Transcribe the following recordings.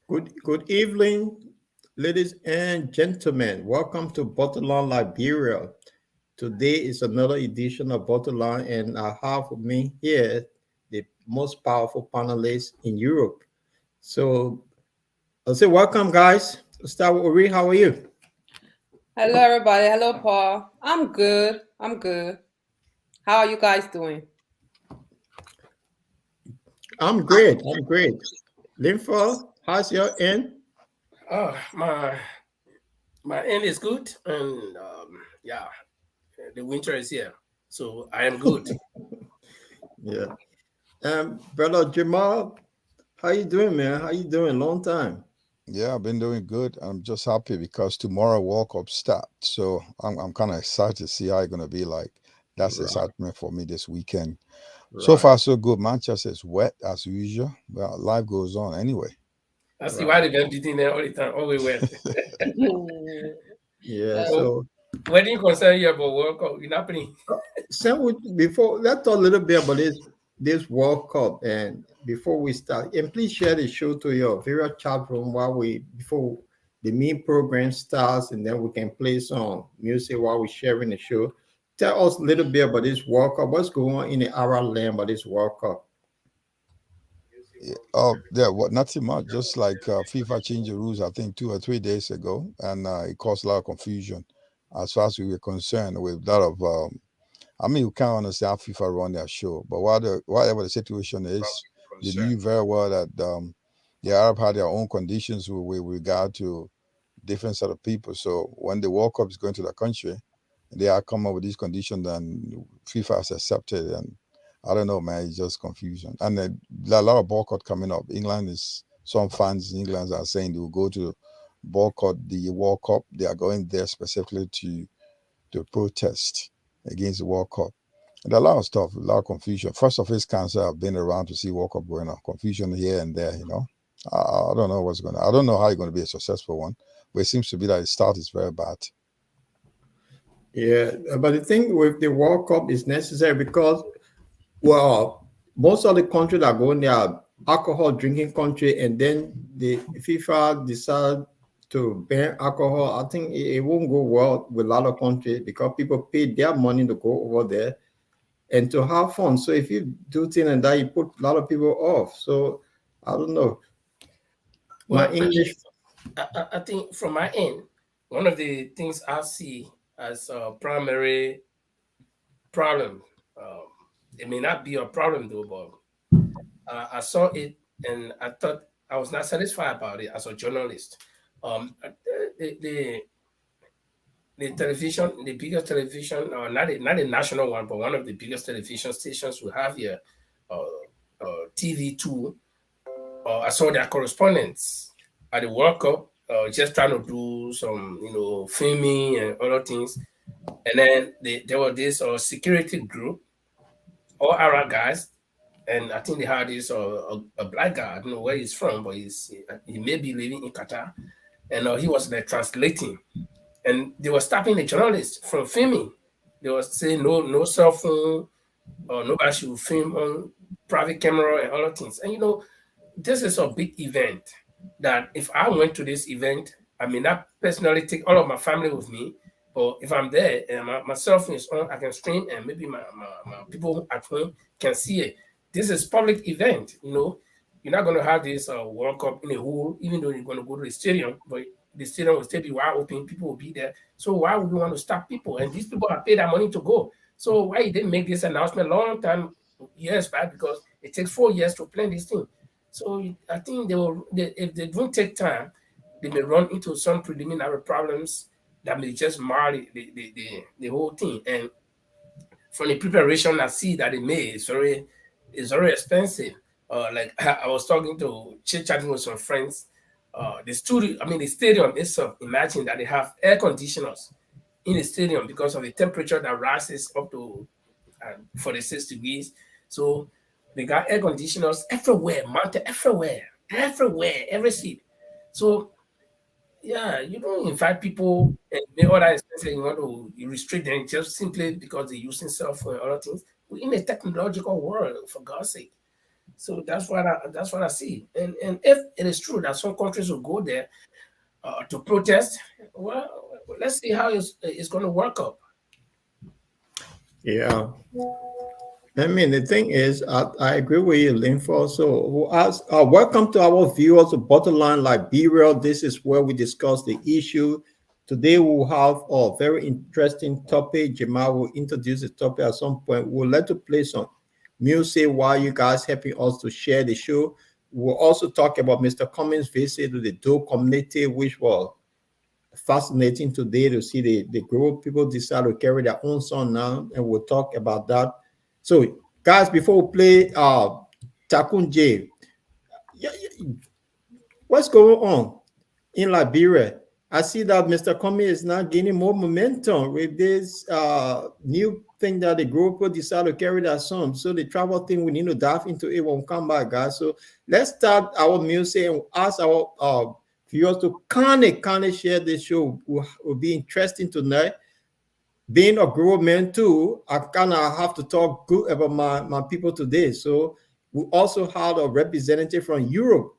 Good evening, ladies and gentlemen. Welcome to Bottlon Liberia. Today is another edition of Bottlon, and I have with me here the most powerful panelists in Europe. So I'll say welcome, guys. Let's start with Ori. How are you? Hello, everybody. Hello, Paul. I'm good. I'm good. How are you guys doing? I'm great. I'm great. Linfa, how's your end? Oh, my end is good, and yeah, the winter is here, so I am good. Yeah. Brother Jamal, how you doing, man? How you doing? Long time. Yeah, I've been doing good. I'm just happy because tomorrow World Cup start. So I'm kind of excited to see how it's gonna be like. That's Right, excitement for me this weekend. So right, far, so good. Manchester is wet as usual. Well, life goes on anyway. I see why right. they've been beating there all the time, always wet. Yeah. Yes. So, So where do you concern you about World Cup? You're not playing. Sam, before let's talk a little bit about this World Cup, and before we start, and please share the show to your various chat room while we before the main program starts, and then we can play some music while we're sharing the show. Tell us a little bit about this World Cup. What's going on in the Arab land about this World Cup? Yeah, oh, yeah, what? Nothing much. Just like FIFA changed the rules, I think 2 or 3 days ago, and it caused a lot of confusion as far as we were concerned. With a lot of, I mean, we can't understand how FIFA run their show, but whatever the situation is, they knew very well that the Arab had their own conditions with regard to different set of people. So when the World Cup is going to the country, they are come up with these conditions, and FIFA has accepted. And I don't know, man, it's just confusion. And there are a lot of boycott coming up. England is some fans in England are saying they will go to boycott the World Cup. They are going there specifically to protest against the World Cup. And a lot of stuff, a lot of confusion. First of his cancer have been around to see World Cup going on. Confusion here and there. I don't know what's going on. I don't know how it's going to be a successful one, but it seems to be that the start is very bad. Yeah, but the thing with the World Cup is necessary because, well, most of the countries that go in there are alcohol drinking country, and then the FIFA decide to ban alcohol. I think it won't go well with a lot of countries because people pay their money to go over there and to have fun. So if you do things like that, you put a lot of people off. So I don't know. My Well, English, I think from my end, one of the things I see as a primary problem, um, it may not be a problem though, but I saw it and I thought I was not satisfied about it as a journalist. The, the the television, the biggest television, not a national one, but one of the biggest television stations we have here, uh, TV2. I saw their correspondents at the World Cup, just trying to do some, filming and other things. And then there was this security group, all Arab guys, and I think they had this a black guy. I don't know where he's from, but he may be living in Qatar, and he was there translating, and they were stopping the journalists from filming. They were saying no cell phone, or nobody should film on private camera and other things. And this is a big event that if I went to this event, I may not personally take all of my family with me, but if I'm there and my cell phone is on, I can stream and maybe my people at home can see it. This is public event. You're not going to have this World Cup in a hole, even though you're going to go to the stadium, but the stadium will still be wide open. People will be there. So why would you want to stop people? And these people have paid their money to go. So why you didn't make this announcement long time, years back? Because it takes 4 years to plan this thing. So I think if they don't take time, they may run into some preliminary problems that may just mar the whole thing. And from the preparation I see that they made, it's very expensive. Like I was talking to chit chatting with some friends. The stadium itself. Imagine that they have air conditioners in the stadium because of the temperature that rises up to 46 degrees. So they got air conditioners everywhere, mounted everywhere, every seat. So yeah, you don't invite people and make other expenses. You want to restrict them just simply because they're using cell phone and other things. We're in a technological world, for God's sake. So that's what I see. And if it is true that some countries will go there to protest, well, let's see how it's going to work up. Yeah. I mean, the thing is, I agree with you, Linfo. So, welcome to our viewers of Bottom Line Liberia. This is where we discuss the issue. Today, we'll have a very interesting topic. Jamal will introduce the topic at some point. We'll let you play some music while you guys helping us to share the show. We'll also talk about Mr. Cummings' visit to the Doe community, which was fascinating today to see the group. People decide to carry their own song now, and we'll talk about that. So, guys, before we play Takunje, what's going on in Liberia? I see that Mr. Cummings is now gaining more momentum with this new thing that the group decided to carry that song. So the travel thing, we need to dive into it when we come back, guys. So let's start our music and ask our viewers to kind of share this show. Will be interesting tonight. Being a grown man too, I kind of have to talk good about my people today. So we also had a representative from Europe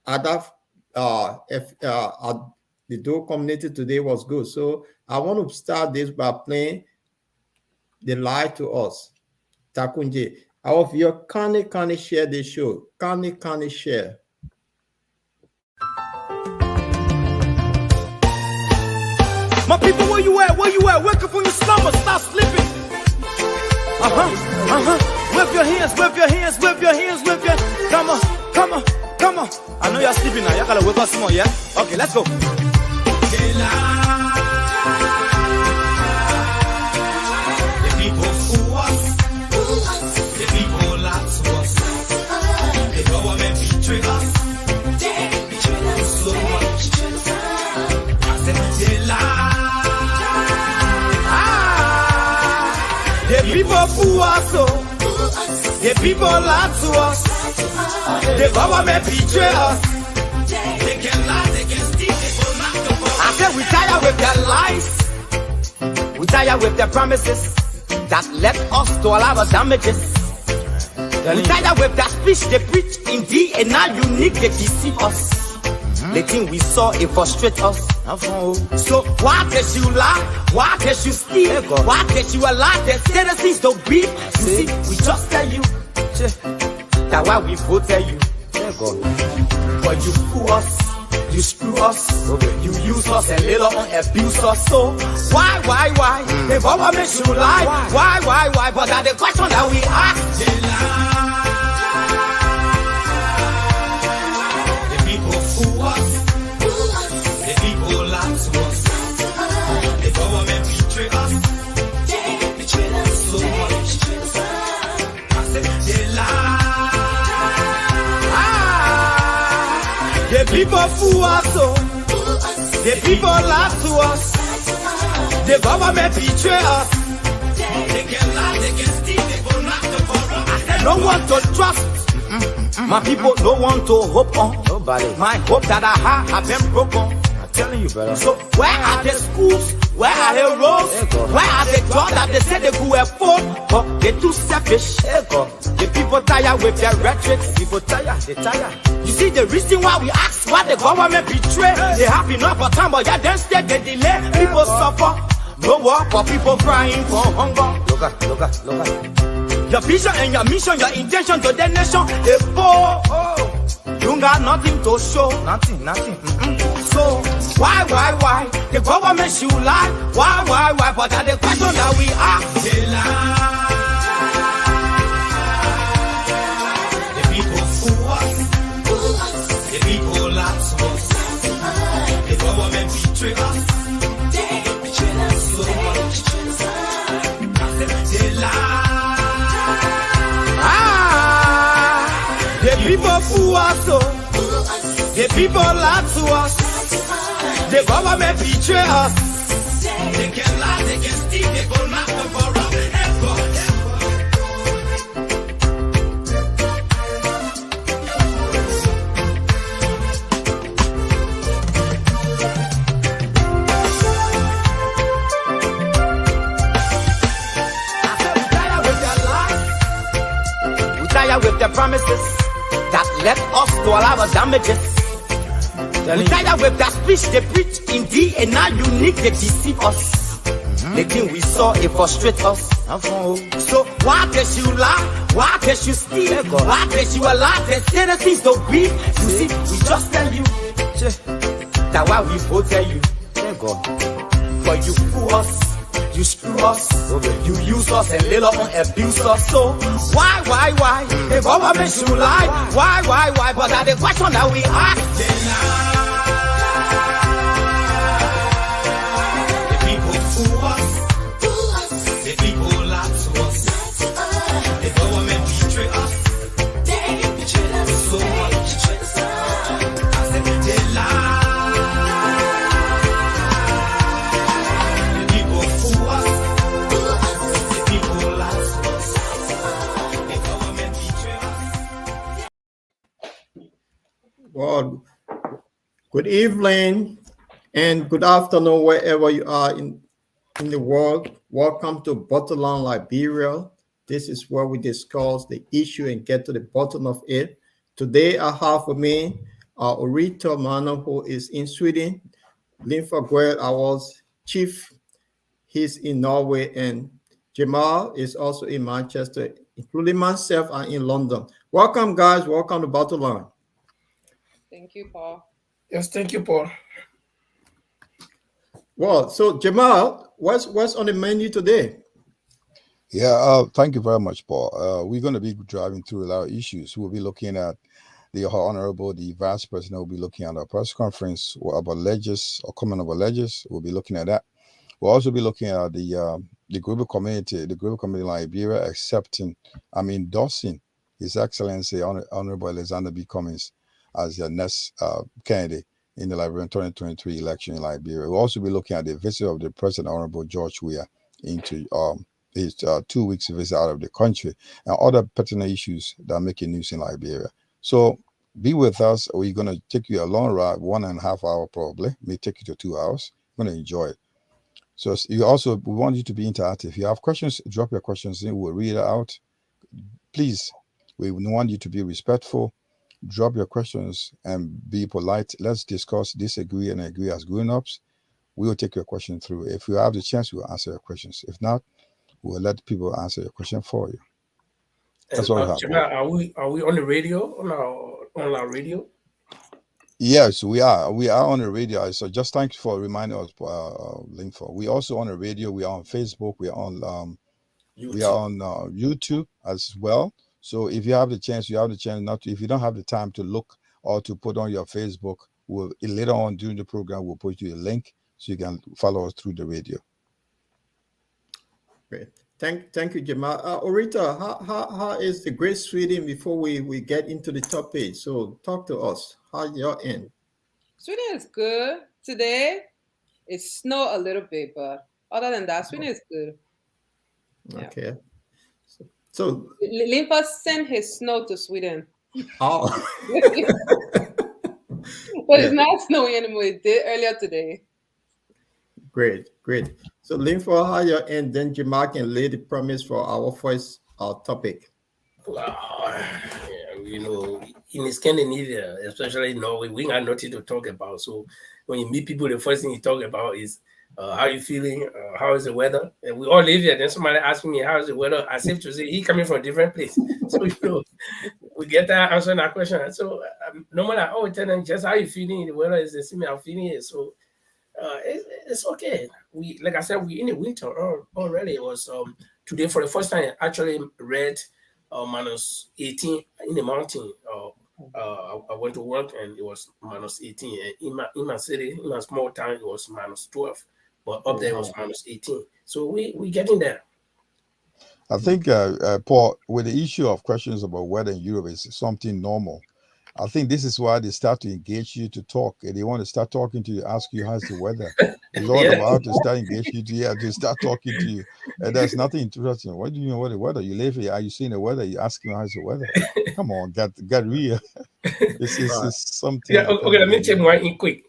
at that the Doe community today was good. So I want to start this by playing the lie to us. Takunje, our viewer kind of share this show. Kind of share. My people, where you at? Where you at? Wake up from your slumber, stop sleeping. Whip your hands, whip your hands, whip your hands, whip your. Come on, come on, come on. I know you're sleeping now. Y'all gotta wake up some more, yeah? Okay, let's go. The people fool us. The people lie to us. The government betray us. So much. I said they lie. The people fool us, the people lie to us. The government betray us. They can lie, they can steal, they will not go. I said we tired with their lies. We tired with their promises that led us to all our damages. We tired with their speech they preach indeed and now unique they deceive us. The thing we saw, it frustrates us. So why did you lie? Why did you steal? Why did you allow the citizens to beat? You see, we just tell you that why we voted you. But you fool us, you screw us, you use us and later on abuse us. So why? The government should lie. Why? But that's the question that we ask. They lie. Fool us. The people lie to us. The government betray us. They betray us so much. I said they lie. The people fool us. The people lie to us. The government betray us. They can lie, they can steal, they will not corrupt. I said no one to trust. My people don't want to hope on. Nobody. My hope that I have been broken. I'm telling you, brother. So where are the schools? Where are the roads? Where are the jobs that they said they could afford? But they're too selfish. The people tired with their rhetoric. People tired, they tired. You see the reason why we ask why the government betray. They have enough of time, but yeah, then stay they delay. People suffer. No work for people crying for hunger. Look at. Your vision and your mission, your intention to the nation, they poor. You got nothing to show. Nothing. So, why? The government should lie. Why? But that's the question that we ask. They lie. The people fool us. The people lie to us. The government betray us. They betray us so much. They lie. The people fool us, the people lie to us, the government betray us. They can lie, they can steal, they will not corrupt. tired with the promises that left us to all our damages. We tired with that speech they preach indeed, and now you need to deceive us. The thing we saw, it frustrates us. So why did you lie? Why did you steal? Why did you allow the citizens to grieve? You see, we just tell you that why we voted you. But you fool us, you screw us, you use us and later on abuse us. So why? The government should lie. Why? But that's the question that we ask. Well, good evening and good afternoon wherever you are in the world. Welcome to Bottomline Liberia. This is where we discuss the issue and get to the bottom of it. Today I have with me Orita Mano, who is in Sweden, Linfa Guel, our chief, he's in Norway, and Jamal is also in Manchester, including myself, I'm in London. Welcome, guys. Welcome to Bottomline. Thank you, Paul. Yes, thank you, Paul. Well, so Jamal, what's on the menu today? Yeah, thank you very much, Paul. We're going to be driving through a lot of issues. We'll be looking at the Vice President will be looking at our press conference about ledges or comment about ledges. We'll be looking at that. We'll also be looking at the global community in Liberia endorsing His Excellency Honorable Alexander B. Cummings as the next candidate in the Liberian 2023 election in Liberia. We'll also be looking at the visit of the President Honorable George Weah into his 2 weeks visit out of the country and other pertinent issues that are making news in Liberia. So be with us. We're going to take you a long ride, 1.5 hours probably, may take you to 2 hours. You're going to enjoy it. So we want you to be interactive. If you have questions, drop your questions in. We'll read it out. Please, we want you to be respectful. Drop your questions and be polite. Let's discuss, disagree, and agree as grown-ups. We will take your question through. If you have the chance, we will answer your questions. If not, we'll let people answer your question for you. That's what we have. Jamal, are we on the radio, on our radio? Yes, we are. We are on the radio. So just thank you for reminding us, Linfo. We also on the radio. We are on Facebook. We are on YouTube as well. So if you have the chance, you have the chance. Not to, if you don't have the time to look or to put on your Facebook, we'll later on during the program we'll put you a link so you can follow us through the radio. Great. Thank you, Jamal. Orita, how is the Great Sweden before we get into the topic? So talk to us. How's your end? Sweden is good. Today, it snowed a little bit, but other than that, Sweden is good. Okay. So Linfa sent his snow to Sweden. Oh. But it's not snowing anymore. It did earlier today. Great. So Linfa, how your end? Then Jamal can lay the premise for our first topic. In Scandinavia, especially Norway, we got nothing to talk about. So when you meet people, the first thing you talk about is how you feeling, how is the weather? And we all live here. Then somebody asking me, how is the weather? I safe to say, he coming from a different place. So, we get that answering that question. So normally I always tell them, just how you feeling? The weather is the same I'm feeling it. So it's okay. We, like I said, we in the winter already. It was today for the first time I actually read minus 18 in the mountain. I went to work and it was minus 18. And in my city, in my small town, it was minus 12. But up there it was minus 18. So we getting there. I think, Paul, with the issue of questions about weather in Europe is something normal. I think this is why they start to engage you to talk. And they want to start talking to you, ask you how's the weather. It's all about to start engaging you to start talking to you. And there's nothing interesting. What do you know about the weather? You live here, are you seeing the weather? You ask me how's the weather. Come on, get real. It's something. Yeah, okay, let me take one in quick.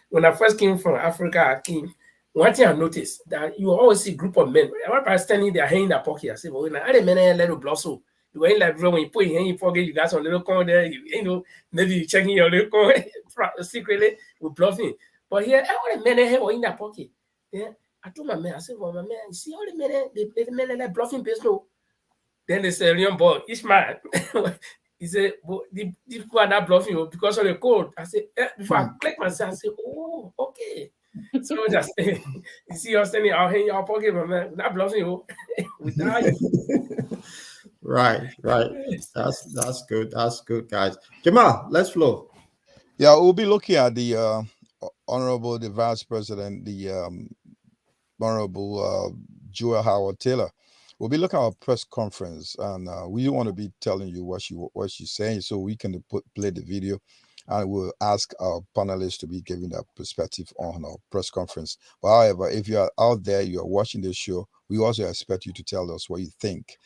When I first came from Africa, one thing I noticed that you always see a group of men. Everybody standing there, hand in their pocket. I say, well, I didn't let it blow so. Because in Liberia, when you put your hand in your pocket, you got some little coin there. You know, maybe you checking your little coin secretly with bluffing. But here, all the men here were in that pocket. Yeah, I told my man, I said, well, my man, you see all the men, the men like bluffing business. Then they said, young boy, each man. He said, well, these people are not bluffing you because of the code. I said, before I click myself, I said, oh, okay. So just you see us standing out here in your pocket, my man, not bluffing you. Without you. Right. That's good. That's good, guys. Jamal, let's flow. Yeah, we'll be looking at the Honorable the Vice President, the Honorable Joel Howard Taylor. We'll be looking at our press conference, and we want to be telling you what she's saying, so we can play the video, and we'll ask our panelists to be giving their perspective on our press conference. But however, if you are out there, you are watching this show, we also expect you to tell us what you think.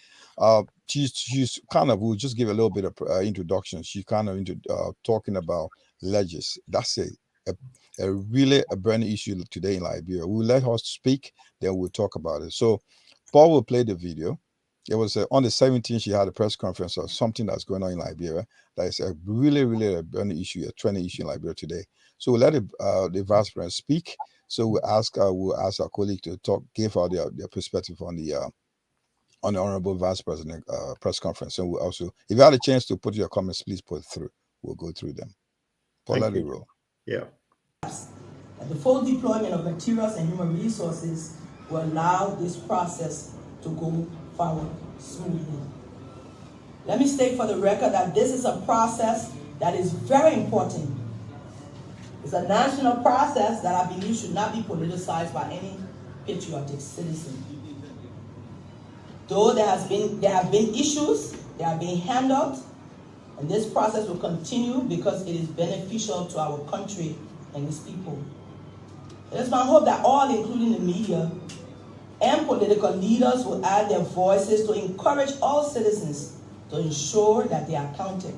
She's kind of, we'll just give a little bit of introduction. She's kind of into talking about ledges. That's a really burning issue today in Liberia. We'll let her speak, then we'll talk about it. So Paul will play the video. It was on the 17th, she had a press conference of something that's going on in Liberia. That is a really a burning issue, a trending issue in Liberia today. So we'll let the vice president speak. So we'll ask our colleague to give her their perspective on the Honorable Vice President press conference. And we'll also, if you had a chance to put your comments, please put it through. We'll go through them. Paul, let it roll. Yeah. The full deployment of materials and human resources will allow this process to go forward smoothly. Let me state for the record that this is a process that is very important. It's a national process that I believe should not be politicized by any patriotic citizen. Though there have been issues, they are being handled, and this process will continue because it is beneficial to our country and its people. It is my hope that all, including the media and political leaders, will add their voices to encourage all citizens to ensure that they are counted.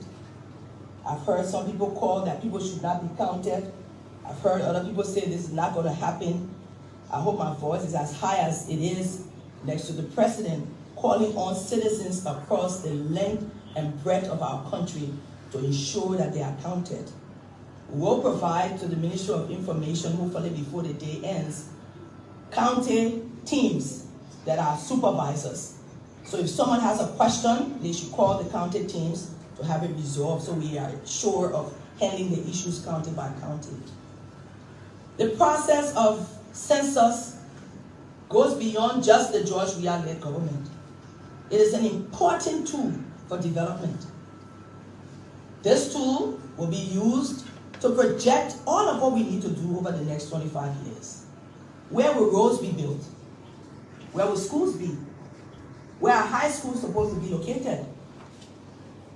I've heard some people call that people should not be counted. I've heard other people say this is not going to happen. I hope my voice is as high as it is next to the president, calling on citizens across the length and breadth of our country to ensure that they are counted. We will provide to the Ministry of Information, hopefully before the day ends, county teams that are supervisors. So if someone has a question, they should call the county teams to have it resolved so we are sure of handling the issues county by county. The process of census goes beyond just the George Weah-led government. It is an important tool for development. This tool will be used to project all of what we need to do over the next 25 years. Where will roads be built? Where will schools be? Where are high schools supposed to be located?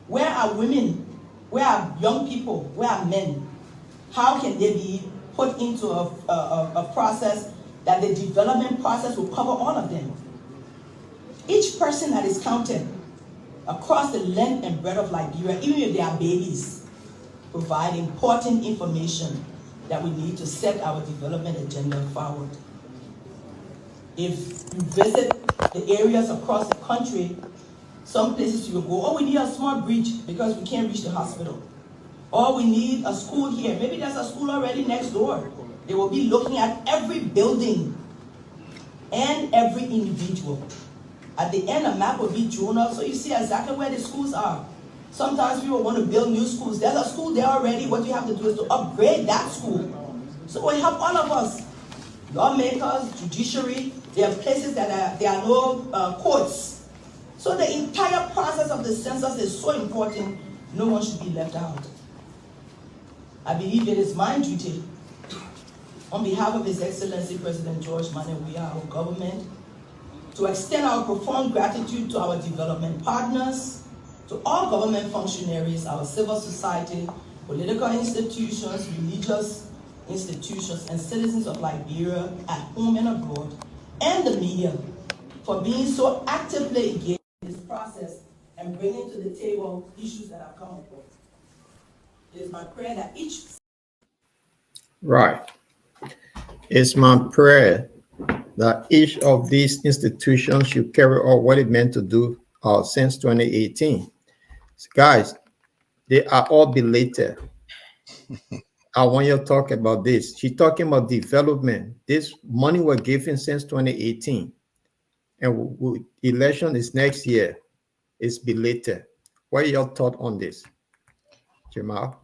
Where are women? Where are young people? Where are men? How can they be put into a process that the development process will cover all of them? Each person that is counted across the length and breadth of Liberia, even if they are babies, provide important information that we need to set our development agenda forward. If you visit the areas across the country, some places you will go, oh, we need a small bridge because we can't reach the hospital. Or we need a school here. Maybe there's a school already next door. They will be looking at every building and every individual. At the end, a map will be drawn up so you see exactly where the schools are. Sometimes people want to build new schools. There's a school there already. What you have to do is to upgrade that school. So we help all of us, lawmakers, judiciary. There are places that there are no courts. So the entire process of the census is so important, no one should be left out. I believe it is my duty, on behalf of His Excellency President George Manneh Weah, our government, to extend our profound gratitude to our development partners, to all government functionaries, our civil society, political institutions, religious institutions, and citizens of Liberia at home and abroad, and the media, for being so actively engaged in this process and bringing to the table issues that have come up. It is my prayer that each... Right. It's my prayer that each of these institutions should carry out what it meant to do since 2018. Guys, they are all belated. I want you to talk about this. She's talking about development. This money was given since 2018, and election is next year. It's belated. What are your thoughts on this, Jamal?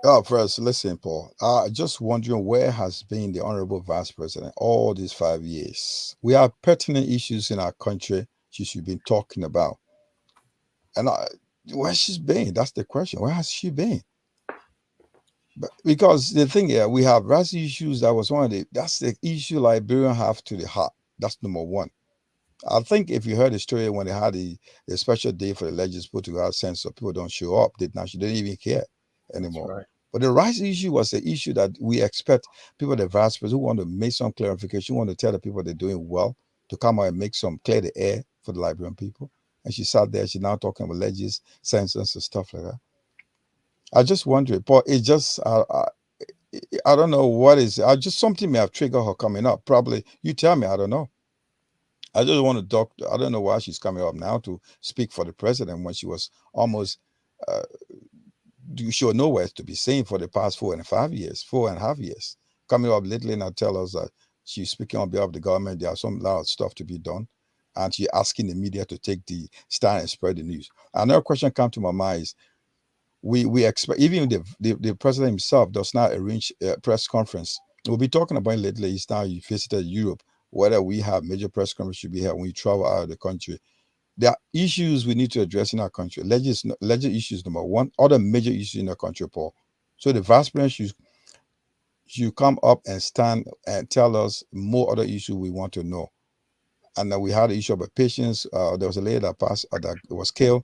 Oh, first, listen, Paul. Just wondering where has been the Honorable Vice President all these 5 years? We have pertinent issues in our country she should be talking about. And where she's been, that's the question. Where has she been? But because the thing here, we have race issues. That's the issue Liberians have to the heart. That's number one. I think if you heard the story when they had the special day for the legislature to go out census, people don't show up. They didn't even care anymore. Right. But the rights issue was the issue that we expect people, the vice president, who want to make some clarification, who want to tell the people they're doing well, to come out and make some clear the air for the Liberian people. And she sat there, she's now talking about census and stuff like that. I just wonder, Paul, it just, I don't know what is, just something may have triggered her coming up. Probably, you tell me, I don't know. I just want to talk. I don't know why she's coming up now to speak for the president when she was almost she was nowhere to be seen for the past 4.5 years. Coming up lately now tell us that she's speaking on behalf of the government. There are some lot of stuff to be done, and she's asking the media to take the stand and spread the news. Another question come to my mind is, we expect even the president himself does not arrange a press conference. We'll be talking about it lately. He's now he visited Europe. Whether we have major press conference should be here when we travel out of the country. There are issues we need to address in our country. Legislative issues number one. Other major issues in our country, Paul. So the vice president should come up and stand and tell us more other issues we want to know. And then we had the issue of patients. There was a lady that passed that was killed.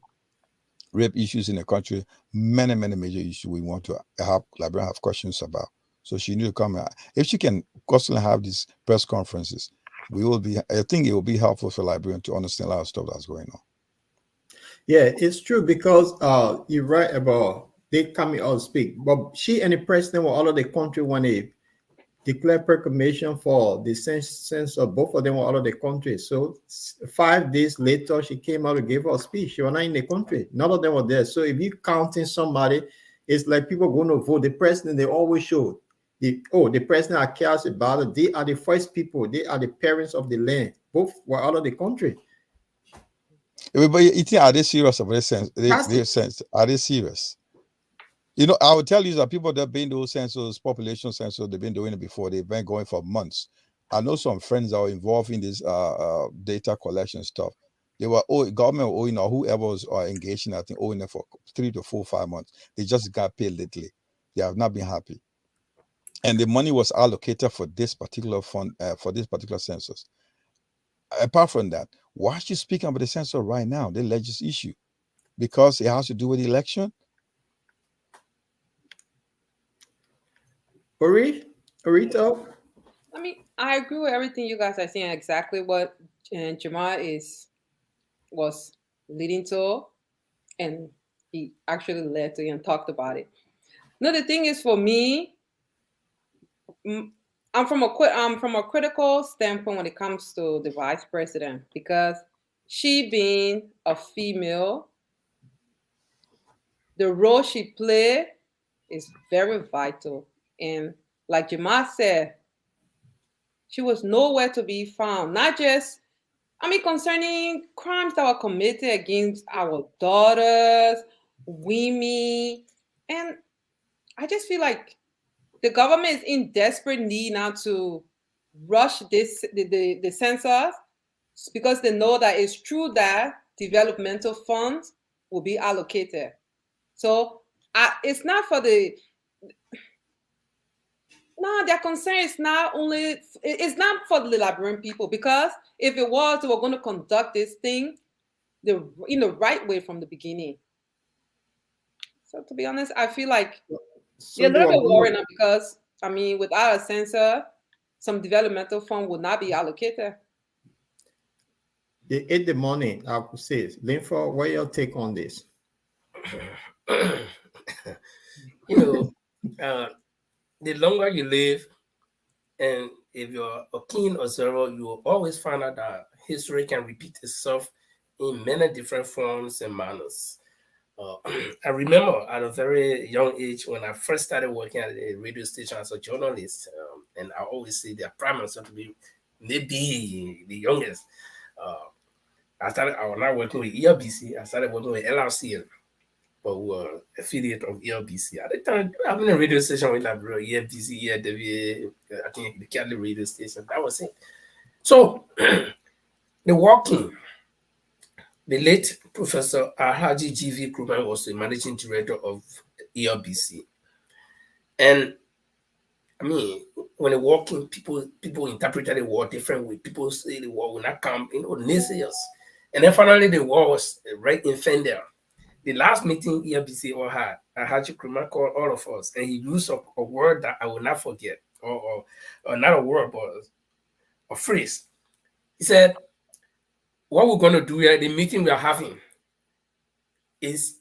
Rape issues in the country. Many major issues we want to have Liberian have questions about. So she need to come. If she can constantly have these press conferences, I think it will be helpful for Liberians to understand a lot of stuff that's going on. Yeah, it's true because you're right about they coming out speak. But she and the president were all of the country when they declared proclamation for the census of both of them were out of the country. So 5 days later, she came out to give her a speech. She was not in the country. None of them were there. So if you're counting somebody, it's like people going to vote. The president, they always show the president cares about it. They are the first people. They are the parents of the land. Both were out of the country. But you think, are they serious about this sense? Are they serious? You know, I would tell you that people that have been those census, population census, they've been doing it before. They've been going for months. I know some friends that are involved in this data collection stuff. They were government owing or whoever was engaged in, I think, owing them for 3 to 4, 5 months. They just got paid lately. They have not been happy. And the money was allocated for this particular fund, for this particular census. Apart from that, why is she speaking about the census right now, the legislative issue? Because it has to do with the election? Orito? I mean, I agree with everything you guys are saying. Exactly what Jamal was leading to, and he actually led to and talked about it. No, the thing is, for me, I'm from a critical standpoint when it comes to the vice president, because she being a female, the role she played is very vital. And like Jamal said, she was nowhere to be found. Not just, concerning crimes that were committed against our daughters, women, and I just feel like the government is in desperate need now to rush the census, because they know that it's true that developmental funds will be allocated. So it's not for their concern is not only, it's not for the Liberian people, because if it was, they were going to conduct this thing in the right way from the beginning. So to be honest, I feel like they're a little bit worried now, because without a censor, some developmental fund would not be allocated. They ate the money, I would say. Linford, what your take on this? The longer you live, and if you're a keen observer, you will always find out that history can repeat itself in many different forms and manners. I remember at a very young age when I first started working at a radio station as a journalist, and I always say their primary to be maybe the youngest. I was not working with ELBC. I started working with LRCN, but we were affiliate of ELBC. At the time, having a radio station with like ELBC, ELW, I think the Cali radio station. That was it. So the walking. The late Professor Alhaji G.V. Kruman was the managing director of ELBC. And I mean, when they walk in, people interpreted the war different way. People say the war will not come, naysayers. And then finally the war was right in Fender. The last meeting ELBC all had, Alhaji Kruman called all of us, and he used a word that I will not forget, or not a word, but a phrase. He said, what we're going to do here, the meeting we are having, is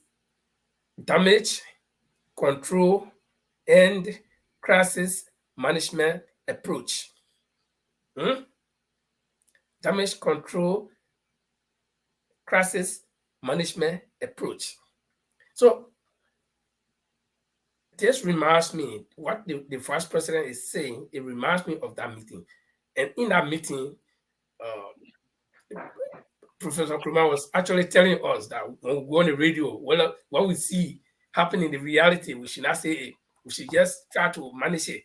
damage, control, and crisis management approach. Damage control, crisis management approach. So this reminds me, what the vice president is saying, it reminds me of that meeting. And in that meeting, Professor Kruman was actually telling us that when we go on the radio, well, what we see happen in the reality, we should not say it. We should just try to manage it.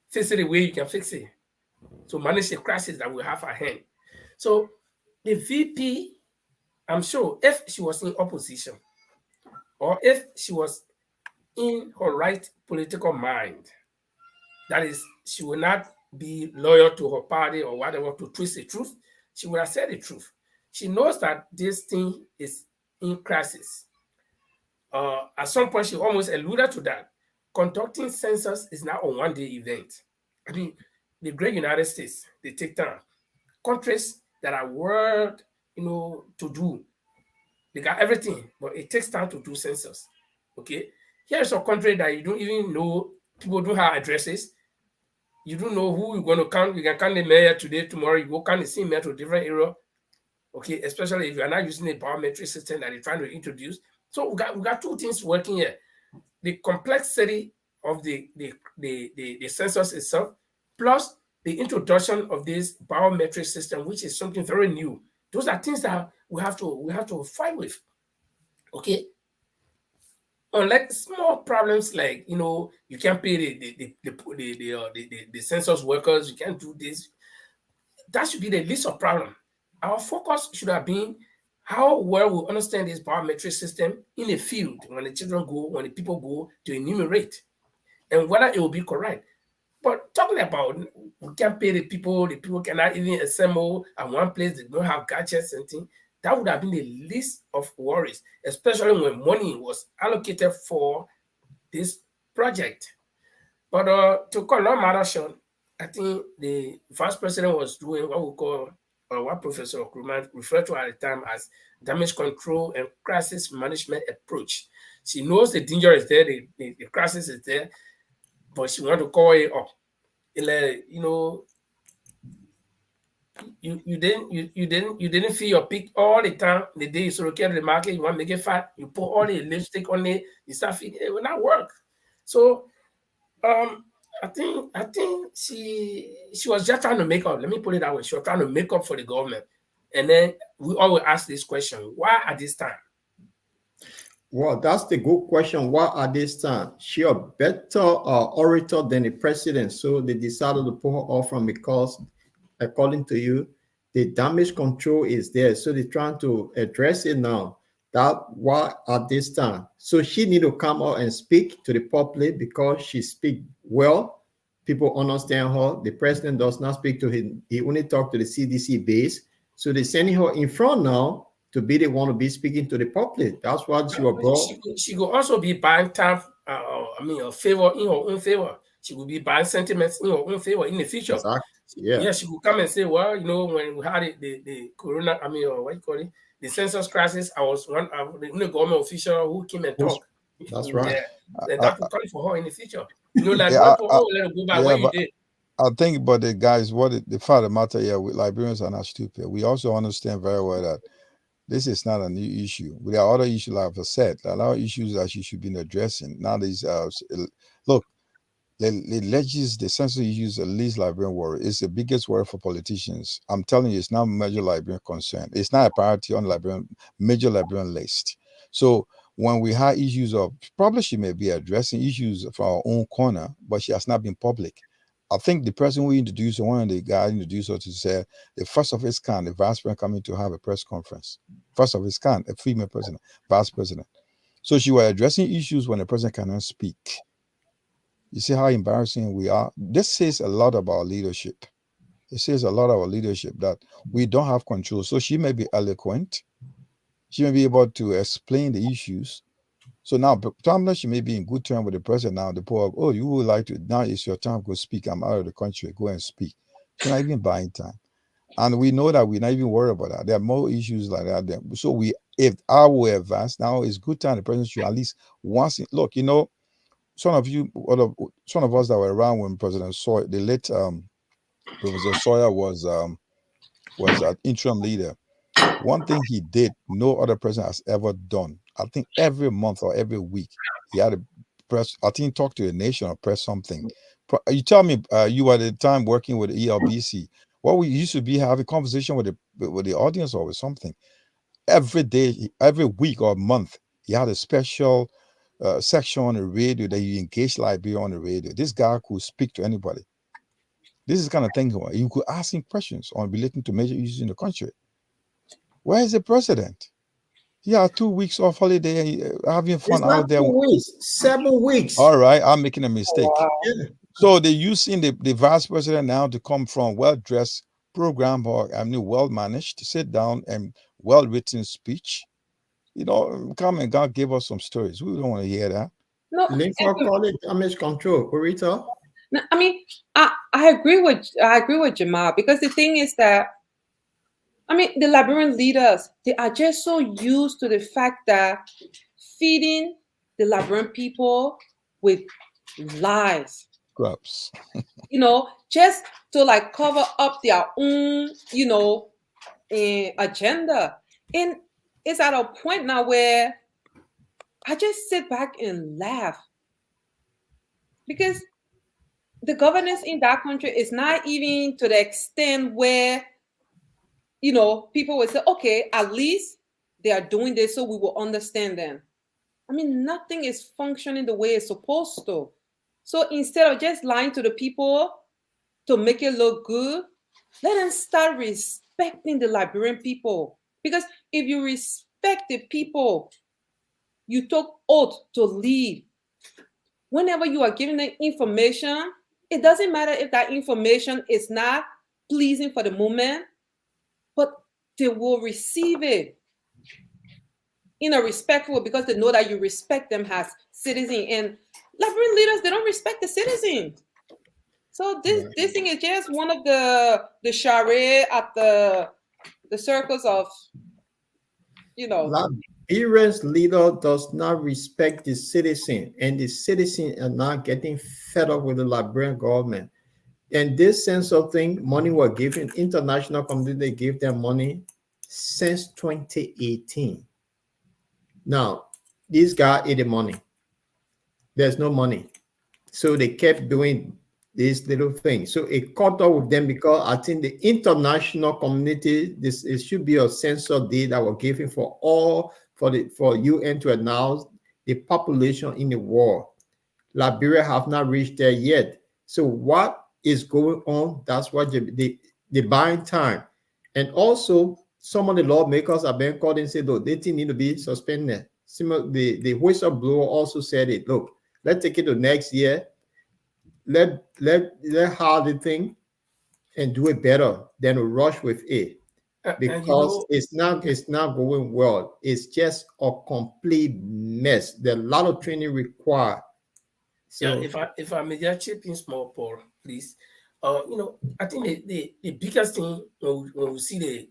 Fix it the way you can fix it. To manage the crisis that we have at hand. So the VP, I'm sure if she was in opposition, or if she was in her right political mind, that is, she will not be loyal to her party or whatever to twist the truth, she would have said the truth. She knows that this thing is in crisis. At some point, she almost alluded to that. Conducting census is not a one-day event. I mean, the great United States, they take time. Countries that are world, to do, they got everything, but it takes time to do census. Okay, here's a country that you don't even know. People don't have addresses. You don't know who you're going to count. You can count the mayor today, tomorrow. You go count the same mayor to a different area. Okay, especially if you are not using a biometric system that they're trying to introduce. So we got two things working here: the complexity of the census itself, plus the introduction of this biometric system, which is something very new. Those are things that we have to fight with. Okay. Unlike small problems like you can't pay the census workers, you can't do this. That should be the least of problem. Our focus should have been how well we understand this biometric system in the field when the children go, when the people go to enumerate, and whether it will be correct. But talking about we can't pay the people cannot even assemble at one place, they don't have gadgets and things, that would have been the least of worries, especially when money was allocated for this project. But to cut long matter short, I think the vice president was doing what we call, what Professor Kruman referred to at the time as damage control and crisis management approach. She knows the danger is there, the crisis is there, but she wants to call it up. You didn't feel your peak all the time. The day you sort of get the market, you want to make it fat, you put all the lipstick on it, you start feeding, it will not work. So I think she was just trying to make up. Let me put it that way. She was trying to make up for the government. And then we always ask this question: why at this time? Well, that's the good question. Why at this time? She a better orator than the president, so they decided to pull her off from because, according to you, the damage control is there. So they're trying to address it now. That why at this time. So she need to come out and speak to the public because she speak well. People understand her. The president does not speak to him. He only talk to the CDC base. So they're sending her in front now to be the one to be speaking to the public. That's what she was brought. She could also be buying time, a favor in her own favor. She will be buying sentiments in her own favor in the future. Exactly. Yeah, she will come and say, well, when we had the corona, what you call it, the census crisis, I was one of the government official who came and talked. That's right. And that will come for her in the future. Let her go by what you did. I think, but the guys, the fact of the matter here, with Liberians are not stupid. We also understand very well that This is not a new issue. There are other issues, like I said, a lot of issues that she should be addressing. Now, look, the census issues the least Liberian worry. It's the biggest worry for politicians. I'm telling you, it's not a major Liberian concern. It's not a priority on major Liberian list. So when we have issues of, probably she may be addressing issues from our own corner, but she has not been public. I think the person who introduced her, one of the guys introduced her to say the first of his kind, the vice president coming to have a press conference. First of his kind, a female president, vice president. So she was addressing issues when the president cannot speak. You see how embarrassing we are? This says a lot about leadership. It says a lot about leadership that we don't have control. So she may be eloquent. She may be able to explain the issues. So now, she may be in good terms with the president now. The poor, oh, you would like to, now it's your time, go speak. I'm out of the country, go and speak. She's not even buying time. And we know that we're not even worried about that. There are more issues like that. So if I were advanced, now it's good time the president should at least once, look, you know, some of us that were around when President Sawyer, the late Professor Sawyer was an interim leader. One thing he did, no other president has ever done. I think every month or every week, he had a press, I think, talk to the nation or press something. You tell me, you were at the time working with the ELBC. What we used to be having conversation with the audience or with something. Every day, every week or month, he had a special section on the radio that you engage Liberia on the radio. This guy could speak to anybody. This is the kind of thing you could ask him questions on relating to major issues in the country. Where is the president? He had 2 weeks off holiday, having fun out there. 2 weeks, 7 weeks. All right, I'm making a mistake. Wow. Yeah. So they're using the vice president now to come from well-dressed program or well-managed, to sit down and well-written speech. You know, come and God gave us some stories. We don't want to hear that. No, Lincoln call it damage control. Corita? no, I mean, I agree with Jamal, because the thing is that, I mean, the Liberian leaders, they are just so used to the fact that feeding the Liberian people with lies, Scraps. you know, just to like cover up their own, you know, agenda. And it's at a point now where I just sit back and laugh, because the governance in that country is not even to the extent where, you know, people would say, okay, at least they are doing this so we will understand them. I mean, nothing is functioning the way it's supposed to. So instead of just lying to the people to make it look good, let them start respecting the Liberian people. Because if you respect the people you took oath to lead, whenever you are giving them information, it doesn't matter if that information is not pleasing for the moment, but they will receive it in a respectful, because they know that you respect them as citizens. And Liberian leaders, they don't respect the citizens. So this thing is just one of the charade at the circles of, you know. Liberian's leader does not respect the citizen, and the citizen are not getting fed up with the Liberian government. And this sense of thing, money were given, international community, they give them money since 2018. Now, this guy ate the money. There's no money. So they kept doing these little things. So it caught up with them, because I think the international community, it should be a census day that were given for UN to announce the population in the world. Liberia have not reached there yet. So what is going on? That's what they buying time. And also, some of the lawmakers have been called and said, look, they need to be suspended. The whistleblower also said it. Look, let's take it to next year. Let hard the thing and do it better than rush with it, because it's not going well. It's just a complete mess. There's a lot of training required. So yeah, if I may just chip in small, Paul, please. You know, I think the biggest thing when we see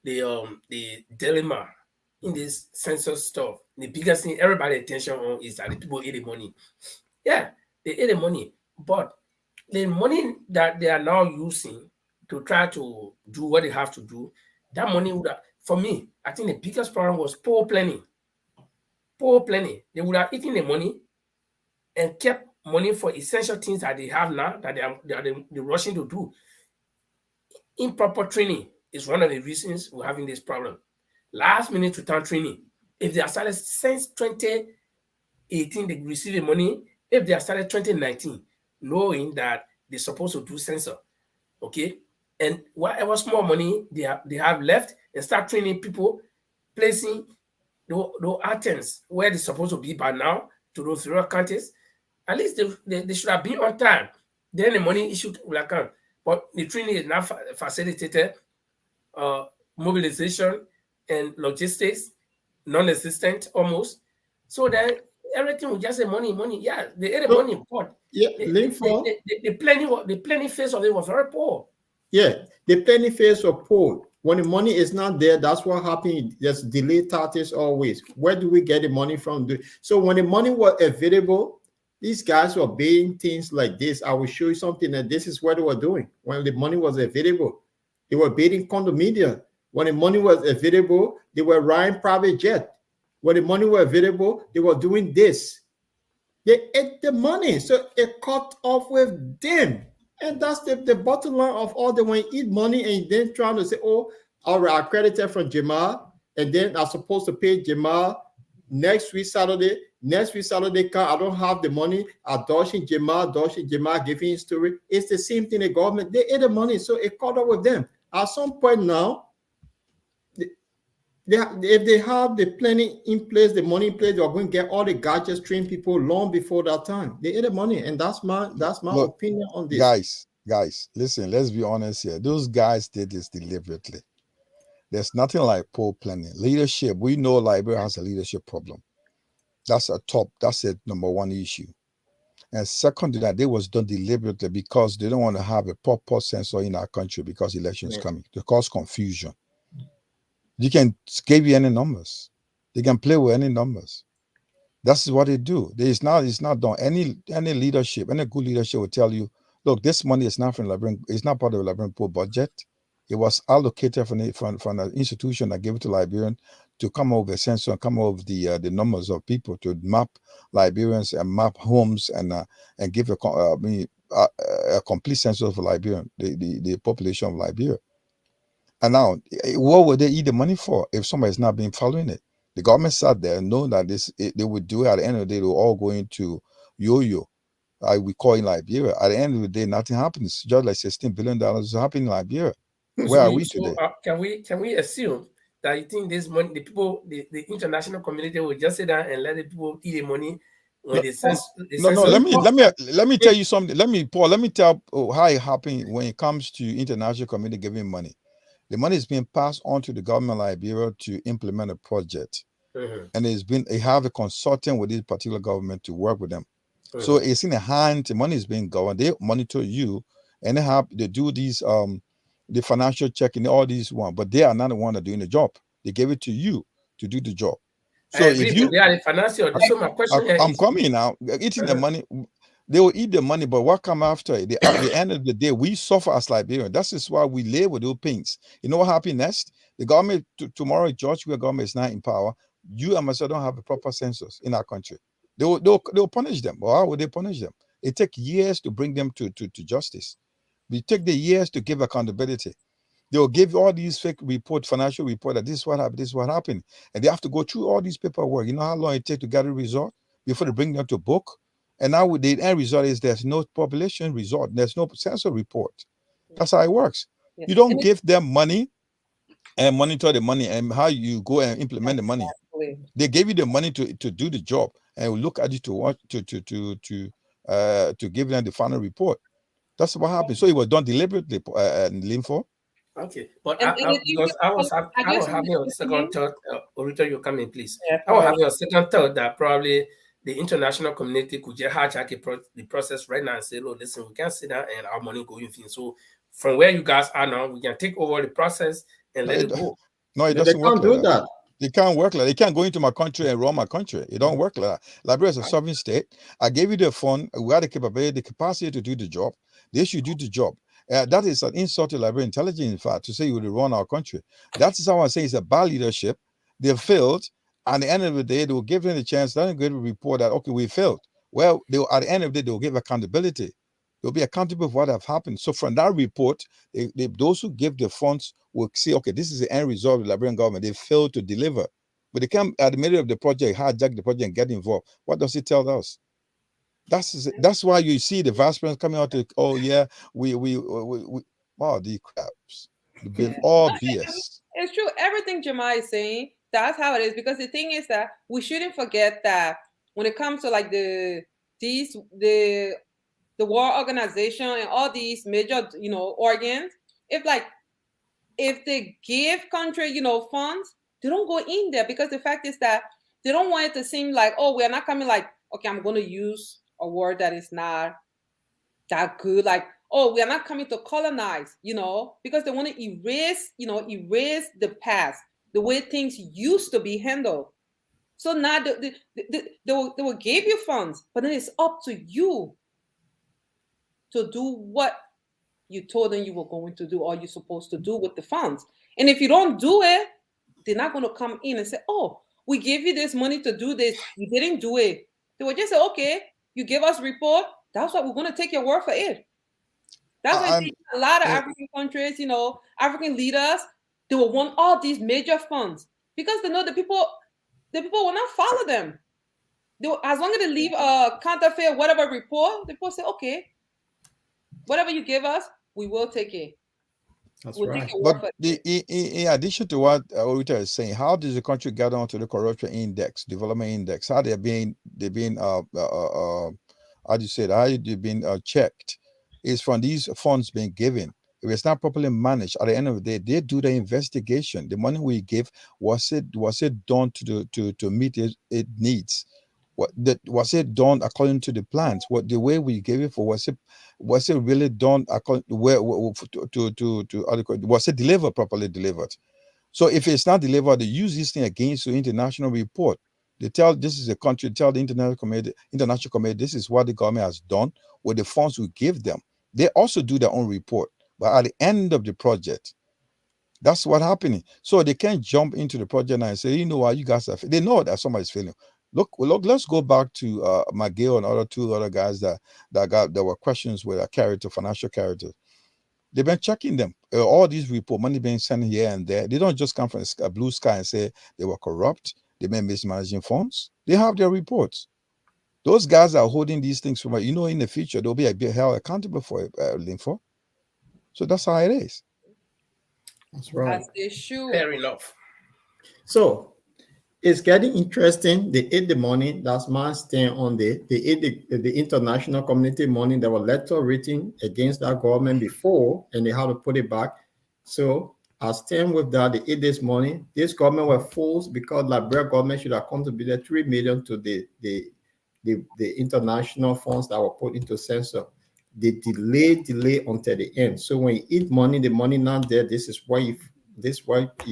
the dilemma in this census stuff, the biggest thing everybody attention on is that the people ate the money. Yeah, they ate the money, but the money that they are now using to try to do what they have to do, that money would have, for me, I think the biggest problem was poor planning. Poor planning. They would have eaten the money and kept money for essential things that they have now that they're rushing to do. Improper training is one of the reasons we're having this problem. Last minute return training. If they are started since 2018, they receive money. If they are started 2019, knowing that they're supposed to do sensor, okay, and whatever small money they have left, and start training people, placing the items where they're supposed to be by now to those rural counties. At least they should have been on time. Then the money issue will come. But the training is now facilitated, mobilization and logistics, non-existent almost. So then everything will just say money. Yeah, they ate the money, but yeah, the planning phase of it was very poor. Yeah, the planning phase was poor. When the money is not there, that's what happened. There's delayed tactics always. Where do we get the money from? So when the money was available, these guys were buying things like this. I will show you something, and this is what they were doing. When the money was available, they were bidding condominium. When the money was available, they were riding private jet. When the money was available, they were doing this. They ate the money, so it cut off with them. And that's the bottom line of all. They want to eat money and then trying to say, oh, all right, I credited from Jamal, and then I'm supposed to pay Jamal next week Saturday. Next week Saturday, I don't have the money. I'm dodging Jamal, giving his story. It's the same thing. The government, they ate the money, so it caught up with them. At some point now, if they have the planning in place, the money in place, they're going to get all the gadgets, train people long before that time. They ate the money, and that's my opinion on this. Guys, listen, let's be honest here. Those guys did this deliberately. There's nothing like poor planning. Leadership, we know Liberia has a leadership problem. That's a number one issue. And second to that, they was done deliberately because they don't want to have a proper censor in our country because elections coming to cause confusion. You can give you any numbers. They can play with any numbers. That's what they do. It's not done. Any leadership, any good leadership will tell you, look, this money is not from Liberian, it's not part of the Liberian poor budget. It was allocated from an institution that gave it to Liberian to come over the census and come over the numbers of people to map Liberians and map homes and give a complete census of Liberian, the population of Liberia. And now, what would they eat the money for if somebody's not been following it? The government sat there and know that they would do it. At the end of the day, they were all going to yo-yo. We call it Liberia. At the end of the day, nothing happens. Just like $16 billion is happening in Liberia. Where are we today? Can we assume that you think this money, the international community will just sit down and let the people eat the money when let me tell you something. Let me tell how it happened when it comes to international community giving money. The money is being passed on to the government of Liberia to implement a project. And it have a consultant with this particular government to work with them. So it's in the hand, the money is being governed. They monitor you and they do these the financial checking, all these one, but they are not the one that are doing the job. They gave it to you to do the job. So if you they are the financial, so my question I'm coming now, eating the money. They will eat the money, but what come after it? At the end of the day, we suffer as Liberians. That is why we live with those pains. You know what happens next? The government, tomorrow, George, where government is not in power, you and myself don't have a proper census in our country. They'll punish them. Well, how would they punish them? It takes years to bring them to justice. We take the years to give accountability. They will give all these fake financial report that this is what happened. And they have to go through all these paperwork. You know how long it takes to get a result before they bring them to book? And now the end result is there's no population result. There's no census report. That's how it works. You don't give them money and monitor the money and how you go and implement the money. They gave you the money to do the job and look at it to give them the final report. That's what happened. So it was done deliberately, Linfo. Okay, but I was having a second thought. Orita, you come in, please. I was having a second thought that probably the international community could just hijack the process right now and say, look, listen, we can't sit down and our money going in. So from where you guys are now, we can take over the process and let it go. No, it doesn't work like that. They can't work like that. They can't go into my country and run my country. It don't work like that. Liberia is a sovereign state. I gave you the fund. We had the capability, the capacity to do the job. They should do the job. That is an insult to Liberian intelligence, in fact, to say you would run our country. That is how I say it's a bad leadership. They failed. At the end of the day, they will give them the chance. They're going to report that, okay, we failed. Well, at the end of the day, they will give accountability. They'll be accountable for what have happened. So from that report, those who give the funds will see, okay, this is the end result of the Liberian government. They failed to deliver. But they come at the middle of the project, hijack the project and get involved. What does it tell us? That's why you see the vice president coming out to, oh yeah, we wow, the craps. They've been all BS. It's true. Everything Jamal is saying, that's how it is. Because the thing is that we shouldn't forget that when it comes to like the World Organization and all these major, organs, if they give country, funds, they don't go in there, because the fact is that they don't want it to seem like, oh, we're not coming like, okay, I'm going to use a word that is not that good, like, oh, we are not coming to colonize, because they want to erase the past, the way things used to be handled. So now they will give you funds, but then it's up to you to do what you told them you were going to do, or you're supposed to do with the funds. And if you don't do it, they're not going to come in and say, oh, we gave you this money to do this, you didn't do it. They will just say, okay, you give us report, that's what we're going to take your word for it. That's why a lot of African countries, African leaders, they will want all these major funds, because they know the people will not follow them. As long as they leave a counterfeit whatever report, the people say, okay, whatever you give us, we will take it. That's we'll right. But in addition to what Orita is saying, how does the country get onto the corruption index, development index? How they're being how do you say it? How they've been checked? Is from these funds being given. If it's not properly managed, at the end of the day, they do the investigation. The money we give, was it done to meet its needs? Was it done according to the plans? What the way we gave it for, was it really done according was it delivered properly delivered? So if it's not delivered, they use this thing against the international report. They tell this is a country, tell the international committee, this is what the government has done with the funds we give them. They also do their own report, but at the end of the project, that's what happening. So they can't jump into the project and say, you know what, you guys are. They know that somebody's failing. Look. Let's go back to McGill and two other guys that were questions with a character, financial characters. They've been checking them. All these report money being sent here and there. They don't just come from a blue sky and say they were corrupt. They've been mismanaging funds. They have their reports. Those guys are holding these things from, in the future, they'll be held accountable for it, Linfo. So that's how it is. That's right. As they should. Fair enough. So it's getting interesting. They ate the money. That's my stand on they ate the international community money. There were letters written against that government before, and they had to put it back. So I stand with that. They ate this money. This government were fools, because Liberia government should have contributed $3 million to the international funds that were put into censor. They delay until the end. So when you eat money, the money not there. This is why you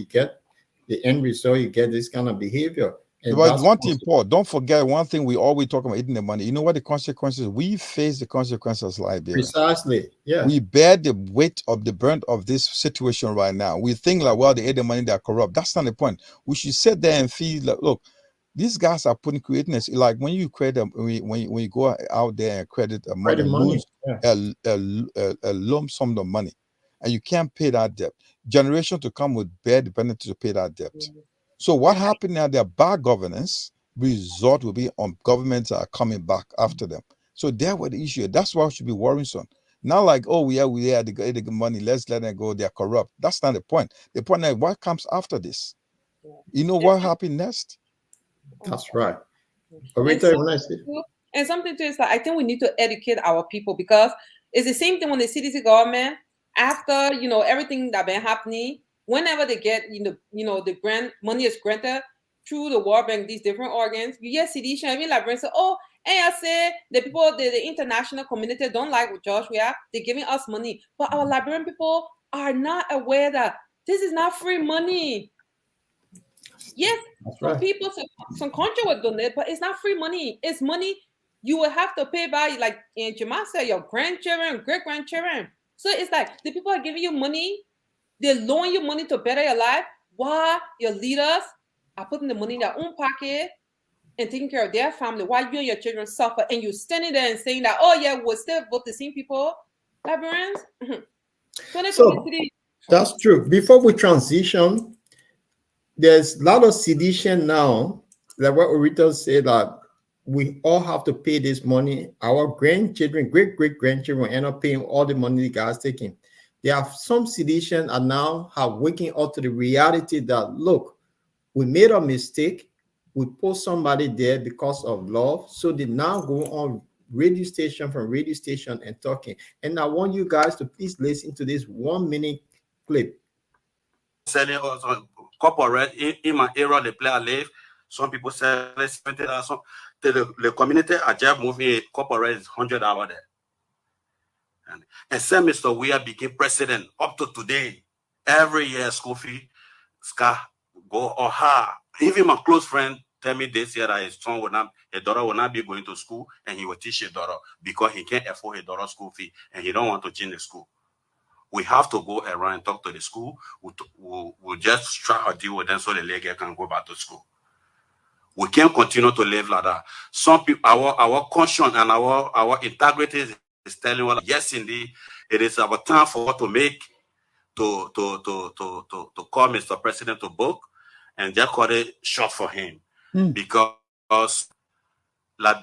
get the end result. You get this kind of behavior. And but one thing, Paul, don't forget one thing. We always talk about eating the money. You know what the consequences? We face the consequences, Liberia. Precisely. Yeah. We bear the weight of the brunt of this situation right now. We think like, well, they ate the money, they're corrupt. That's not the point. We should sit there and feel like, look, these guys are creating this. Like when you create when you go out there and credit a money, lose a lump sum of money, and you can't pay that debt. Generation to come would bear the penalty to pay that debt. So what happened now? Their bad governance result will be on governments that are coming back after them. So there were the issue. That's why we should be worrisome. Not like, oh, we had the money, let's let them go. They're corrupt. That's not the point. The point is what comes after this. You know what happened next? That's right. And something too is that I think we need to educate our people, because it's the same thing when the CDC government, after everything that been happening, whenever they get the grant money is granted through the World Bank, these different organs, you get CDC and Liberia say, oh, and I say the people, the international community don't like what Josh we are, they're giving us money. But our Liberian people are not aware that this is not free money. Yes, some people, some country would donate, but it's not free money. It's money you will have to pay by, like Jamal said, your grandchildren, great-grandchildren. So it's like the people are giving you money, they loan you money to better your life, while your leaders are putting the money in their own pocket and taking care of their family, while you and your children suffer, and you're standing there and saying that, oh yeah, we'll still vote the same people. Liberians, So that's true. Before we transition, there's a lot of sedition now. Like what Orito said, that we all have to pay this money. Our grandchildren, great-great-grandchildren end up paying all the money the guy's taking. There are some sedition are now have waking up to the reality that, look, we made a mistake. We put somebody there because of love. So they now go on radio station from radio station and talking. And I want you guys to please listen to this 1 minute clip. Selling also corporate in my area, the player live. Some people sell 70,000. The community are just moving corporate is $100 there. And same Mr. Weir became president up to today. Every year school fee ska go or her. Even my close friend tell me this year that his daughter will not be going to school, and he will teach his daughter because he can't afford his daughter's school fee and he don't want to change the school. We have to go around and talk to the school. We'll just try to deal with them so the lady can go back to school. We can't continue to live like that. Some people, our conscience and our integrity is telling us, yes, indeed, it is our time for us to make to call Mr. President to book and just cut it short for him because like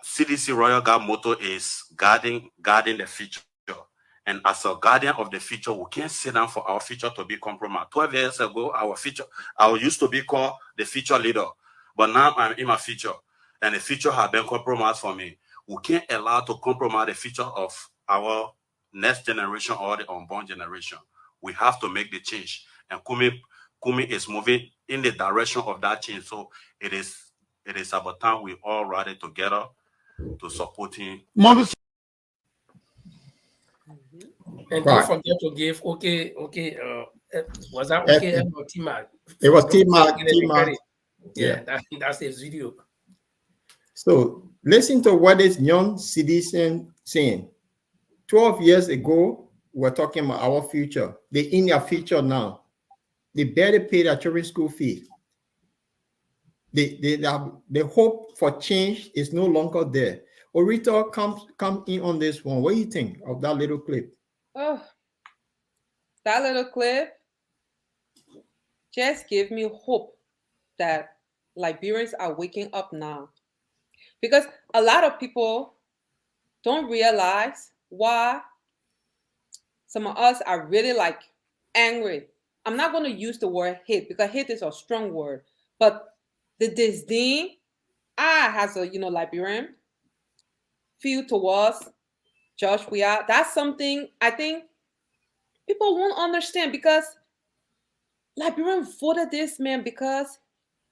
CDC Royal Guard motto is guarding the future. And as a guardian of the future, we can't sit down for our future to be compromised. 12 years ago, I used to be called the future leader, but now I'm in my future, and the future has been compromised for me. We can't allow to compromise the future of our next generation or the unborn generation. We have to make the change, and Kumi is moving in the direction of that change. So it is about time we all rally together to support him. And don't forget to give was that okay or T-Mac? It was T-Mac. Yeah, that's his video. So listen to what this young citizen saying. 12 years ago, we're talking about our future. They're in their future now. They barely pay their children's school fee. The hope for change is no longer there. Orito, come in on this one. What do you think of that little clip? Oh, that little clip just gave me hope that Liberians are waking up now. Because a lot of people don't realize why some of us are really like angry. I'm not going to use the word hate because hate is a strong word, but the disdain as a Liberian feel towards Josh Weir, that's something I think people won't understand, because Liberian voted this man because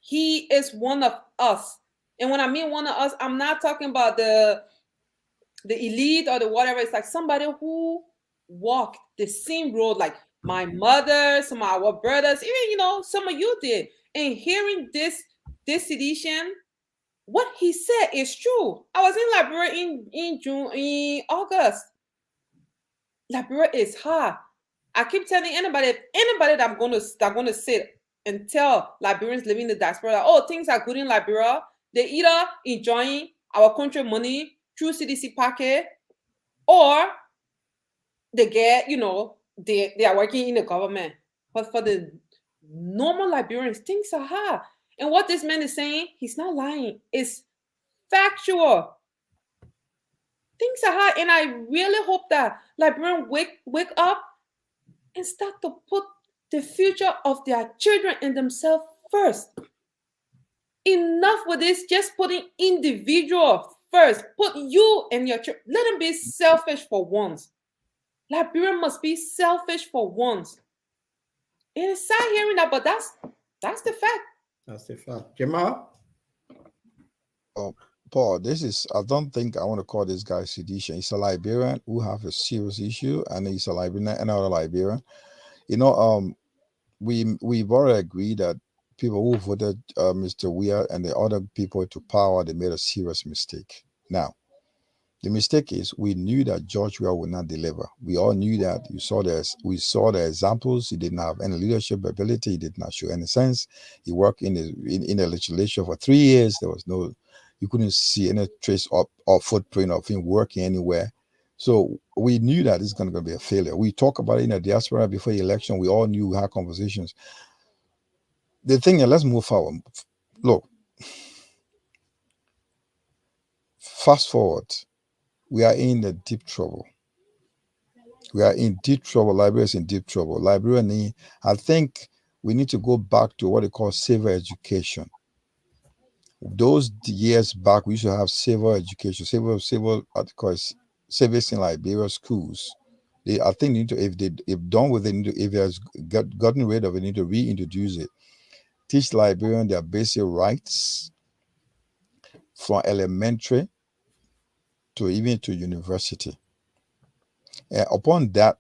he is one of us. And when I mean one of us, I'm not talking about the elite or the whatever. It's like somebody who walked the same road like my mother, some of our brothers, even some of you did. And hearing this sedition, what he said is true. I was in Liberia in August. Liberia is hard. I keep telling anybody that I'm gonna sit and tell Liberians living in the diaspora that, oh, things are good in Liberia. They either enjoying our country money through CDC pocket, or they get, they are working in the government. But for the normal Liberians, things are hard. And what this man is saying, he's not lying. It's factual. Things are hard. And I really hope that Liberians wake up and start to put the future of their children and themselves first. Enough with this, just putting individual first. Put you and your children. Let them be selfish for once. Liberia must be selfish for once. And it's sad hearing that, but that's the fact. That's the fact. Jamal? Oh, Paul, I don't think I want to call this guy sedition. He's a Liberian who have a serious issue, and he's a Liberian, another Liberian. We've already agreed that people who voted Mr. Weir and the other people to power, they made a serious mistake. Now, The mistake is we knew that George Weah would not deliver. We all knew that. We saw the examples. He didn't have any leadership ability. He did not show any sense. He worked in the legislature for 3 years. There was you couldn't see any trace or footprint of him working anywhere. So we knew that it's going to be a failure. We talked about it in the diaspora before the election. We all knew we had conversations. The thing is, let's move forward. Look, fast forward. We are in the deep trouble. We are in deep trouble. Liberia is in deep trouble. Liberia, I think we need to go back to what they call civil education. Those years back, we used to have civil education, civics in Liberia schools. I think need to, if done with it, if it has gotten rid of it, need to reintroduce it. Teach Liberians their basic rights from elementary to even to university. Upon that,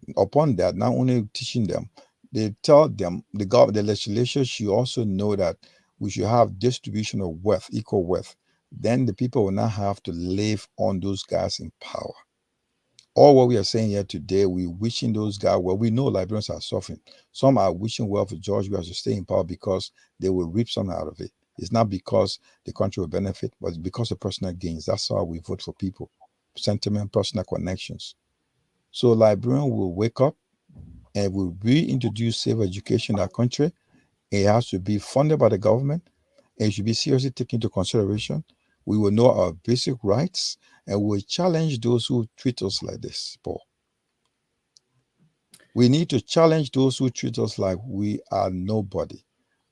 not only teaching them, they tell them the legislature should also know that we should have distribution of wealth, equal wealth. Then the people will not have to live on those guys in power. All what we are saying here today, we wishing those guys well. We know Liberians are suffering. Some are wishing well for George Weah to stay in power because they will reap something out of it. It's not because the country will benefit, but it's because of personal gains. That's how we vote for people. Sentiment, personal connections. So Liberians will wake up and will reintroduce civil education in our country. It has to be funded by the government. And it should be seriously taken into consideration. We will know our basic rights and we will challenge those who treat us like this, Paul. We need to challenge those who treat us like we are nobody.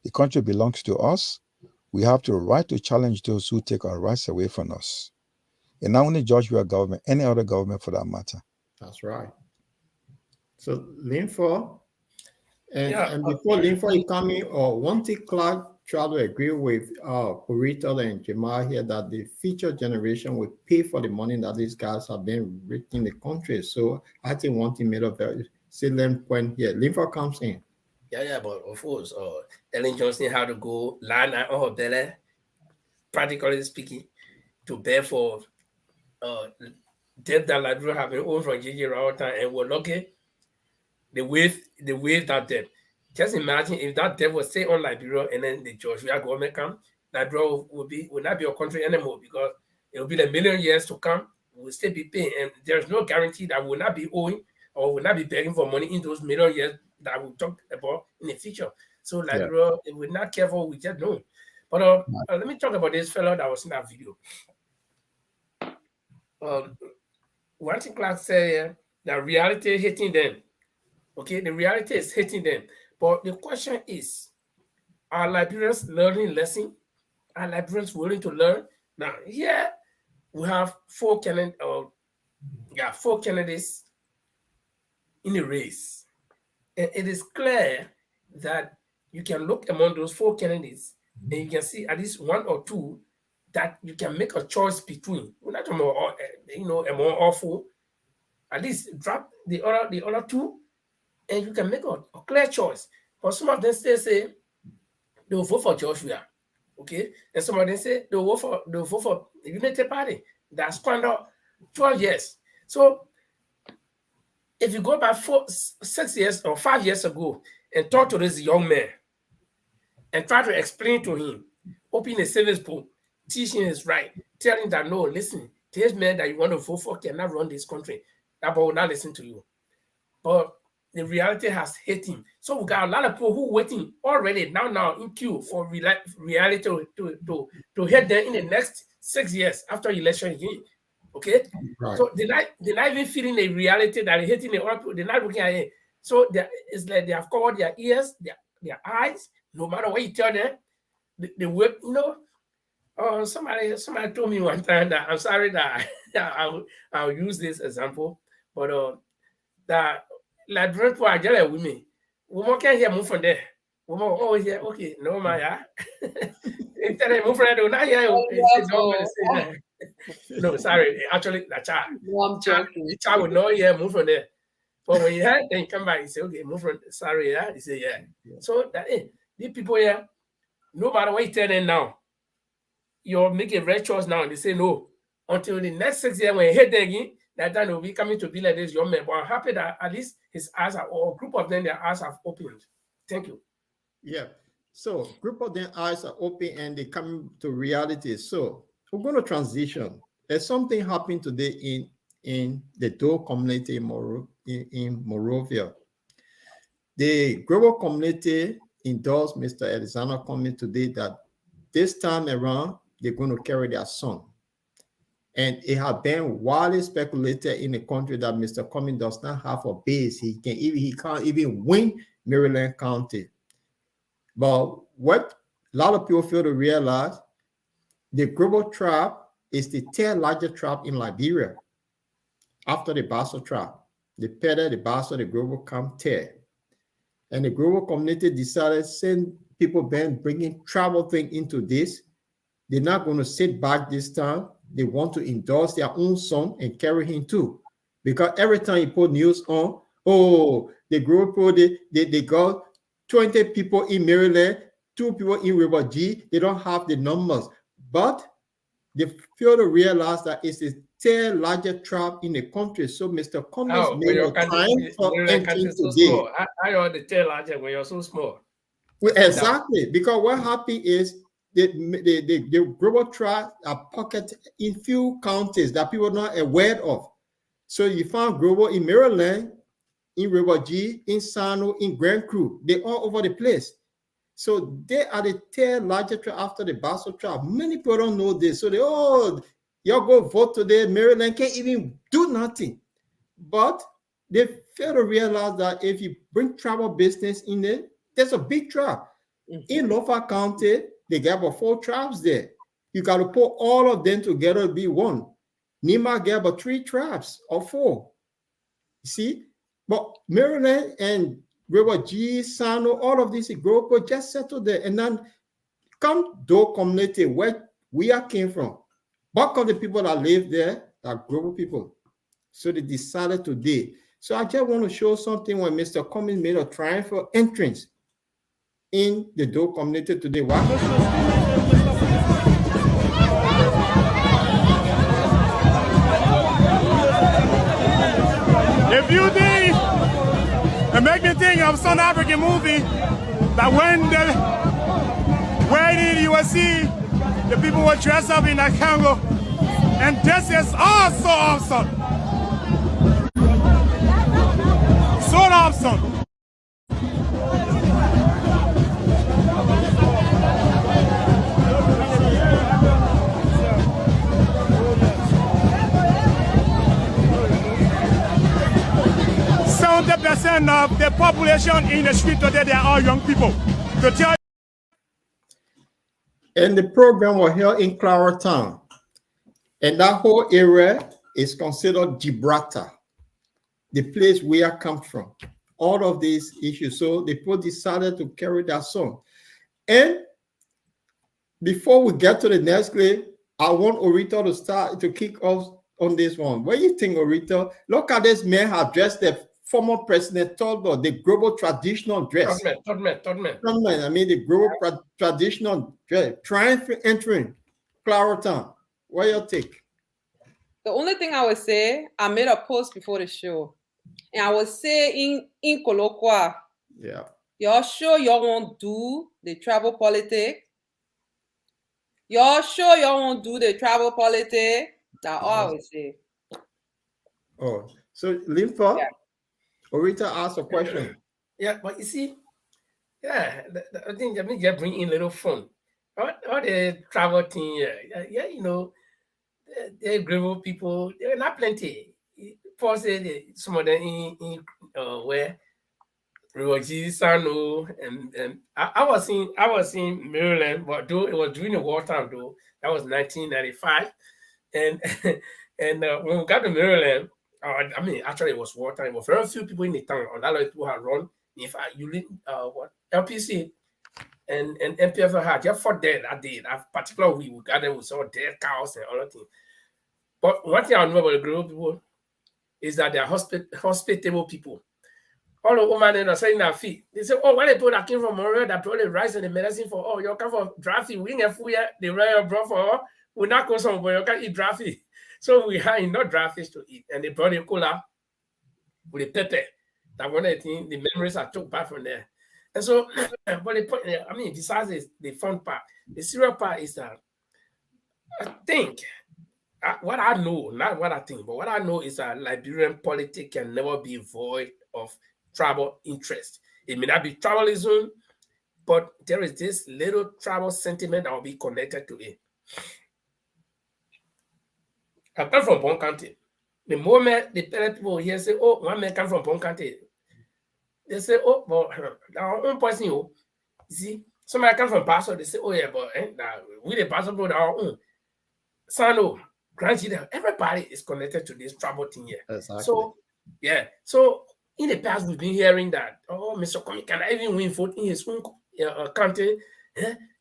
The country belongs to us. We have the right to challenge those who take our rights away from us. And not only George Weah government, any other government for that matter. That's right. So Linford, and before Linford is coming, one thing Clark try to agree with Purito and Jamal here that the future generation will pay for the money that these guys have been written in the country. So I think one thing made a very salient point here. Linford comes in. Yeah, but of course, Ellen Johnson had to go land on her belly, practically speaking, to bear for debt that Liberia have been owned from J.J. Rowell, and we're lucky the wave that debt. Just imagine if that debt was stay on Liberia and then the George Weah government come, Liberia will not be a country anymore because it will be a million years to come. We'll still be paying, and there's no guarantee that we'll not be owing or will not be begging for money in those million years that we'll talk about in the future. So Liberia, if we're not careful, we just know. But let me talk about this fellow that was in that video. One thing Clark said that reality is hitting them. Okay, the reality is hitting them. But the question is, are Liberians learning lesson? Are Liberians willing to learn? Now, here we have four candidates in the race. And it is clear that you can look among those four candidates and you can see at least one or two that you can make a choice between. We're not talking about, among all four. At least drop the other two, and you can make a clear choice. But some of them still say they will vote for George Weah, okay? And some of them say they will vote for the Unity Party that squandered 12 years. So if you go back 6 years or 5 years ago and talk to this young man and try to explain to him, open a savings pool, teaching his right, telling that no, listen, this man that you want to vote for cannot run this country. That boy will not listen to you. But the reality has hit him. So we got a lot of people who waiting already now in queue for reality to hit them in the next 6 years after election again. Okay? Right. So they're not even feeling the reality that is hitting the other people. They're not looking at it. So it's like they have covered their ears, their eyes, no matter what you tell them. They work, somebody told me one time that I'm sorry that I'll use this example, but that Liberian people are just like women. Women can't hear move from there. Women always hear, okay, no man, yeah. If they move from there, they will not hear you. No, sorry, actually, the child. No, I'm joking. The child will not hear move from there. But when you hear, then you come back, you say, okay, move from, sorry, yeah. They say, yeah. So that these people here, no matter what you tell them now, you'll make a right choice now, and they say no. until the next 6 years when he hit again, that time will be coming to be like this young man. But I'm happy that at least his eyes are, or a group of them, their eyes have opened. Thank you. Yeah. So group of them eyes are open and they come to reality. So we're going to transition. There's something happened today in the Dole community in Morovia. The global community endorsed Mr. Alexander coming today that this time around they're going to carry their son. And it had been widely speculated in the country that Mr. Cummings does not have a base. He can't even win Maryland County. But what a lot of people fail to realize, the global tribe is the third largest tribe in Liberia after the Basso tribe. The Peda, the Basso, the global come third. And the global community decided, send people bringing travel thing into this. They're not going to sit back this time. They want to endorse their own son and carry him too. Because every time you put news on, oh, the group, they got 20 people in Maryland, 2 people in River G. They don't have the numbers. But they fail to realize that it's the third largest tribe in the country. So Mr. Cummings made a time for entering today. I are the third largest when you're so small. Well, exactly. Because what happened is the global tribe are pocketed in few counties that people are not aware of. So you found global in Maryland, in River G, in Sano, in Grand Cru. They're all over the place. So they are the third largest tribe after the Basso tribe. Many people don't know this. So y'all go vote today. Maryland can't even do nothing. But they fail to realize that if you bring travel business in there, there's a big tribe. In Lofa County, they got about 4 tribes there. You got to put all of them together to be one. Nima got about 3 tribes or 4. You see? But Maryland and River G, Sano, all of these groups just settled there. And then come Dole community where we came from. Bulk of the people that live there are global people. So they decided today. So I just want to show something when Mr. Cummings made a triumphal entrance in the Dole community today. What? If you think, it make me think of some African movie that when the wedding you will see the people were dressed up in that Congo, and this is also awesome. So awesome. Percent of the population in the street today, they are all young people. And the program was held in Claratown. And that whole area is considered Gibraltar, the place where I come from. All of these issues. So the people decided to carry that song. And before we get to the next clip, I want Orita to start to kick off on this one. What do you think, Orita? Look at this man have dressed the former President Toldo, the global traditional dress. Third man. I mean, the global traditional dress. Triumphant entering Claratown. What your take? The only thing I would say, I made a post before the show, and I would say in colloquia, yeah, y'all sure y'all won't do the travel politics? Y'all sure y'all won't do the travel politics? That's all I would say. Oh, so Limfa? Yeah. Orita asked a question. Yeah, but you see, I think let me just bring in a little fun. All the travel thing, yeah, you know, the global people, they're not plenty. First, some of them in where River Sano, and I was in Maryland, but though it was during the wartime, though that was 1995, and when we got to Maryland. I mean, actually, it was wartime. There were very few people in the town. A lot of people had run. In fact, you did LPC and MPF had just fought there that day. That particular week, we got there, we saw dead cows and all that thing. But one thing I know about the global people is that they are hospitable people. All the women are saying their feet. They say, oh, when they people that came from Montreal that brought the rice and the medicine for, oh, you come from Draffy, we ain't food yet. They run your bro for, we not go somewhere, you can't eat Draffy. So we had enough dry fish to eat, and they brought a cola with a pepper. That one of the memories I took back from there. And so, but the point, I mean, besides the fun part, the serious part is that I think what I know, not what I think, but what I know is that Liberian politics can never be void of tribal interest. It may not be tribalism, but there is this little tribal sentiment that will be connected to it. I come from Bon County. The moment the people here say, oh, one man come from Bon County, they say, oh, but our own person, you see, somebody come from Paso, they say, oh, yeah, but we the Paso bro, our own. Sano, grandchildren, everybody is connected to this tribal thing here. Exactly. So, yeah. So, in the past, we've been hearing that, oh, Mr. Comey can even win vote in his own county,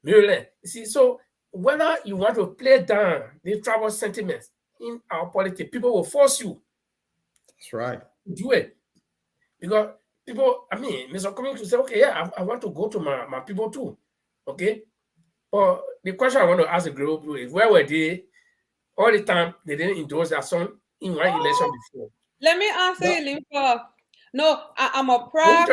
Maryland. You see, so whether you want to play down the tribal sentiments in our politics, people will force you. That's right. To do it. Because people, I mean, Mr. Comey will say, okay, yeah, I want to go to my people too. Okay? But the question I want to ask the group is, where were they all the time? They didn't endorse their son in one election before. Let me answer you, Limpa. No, I'm a proud.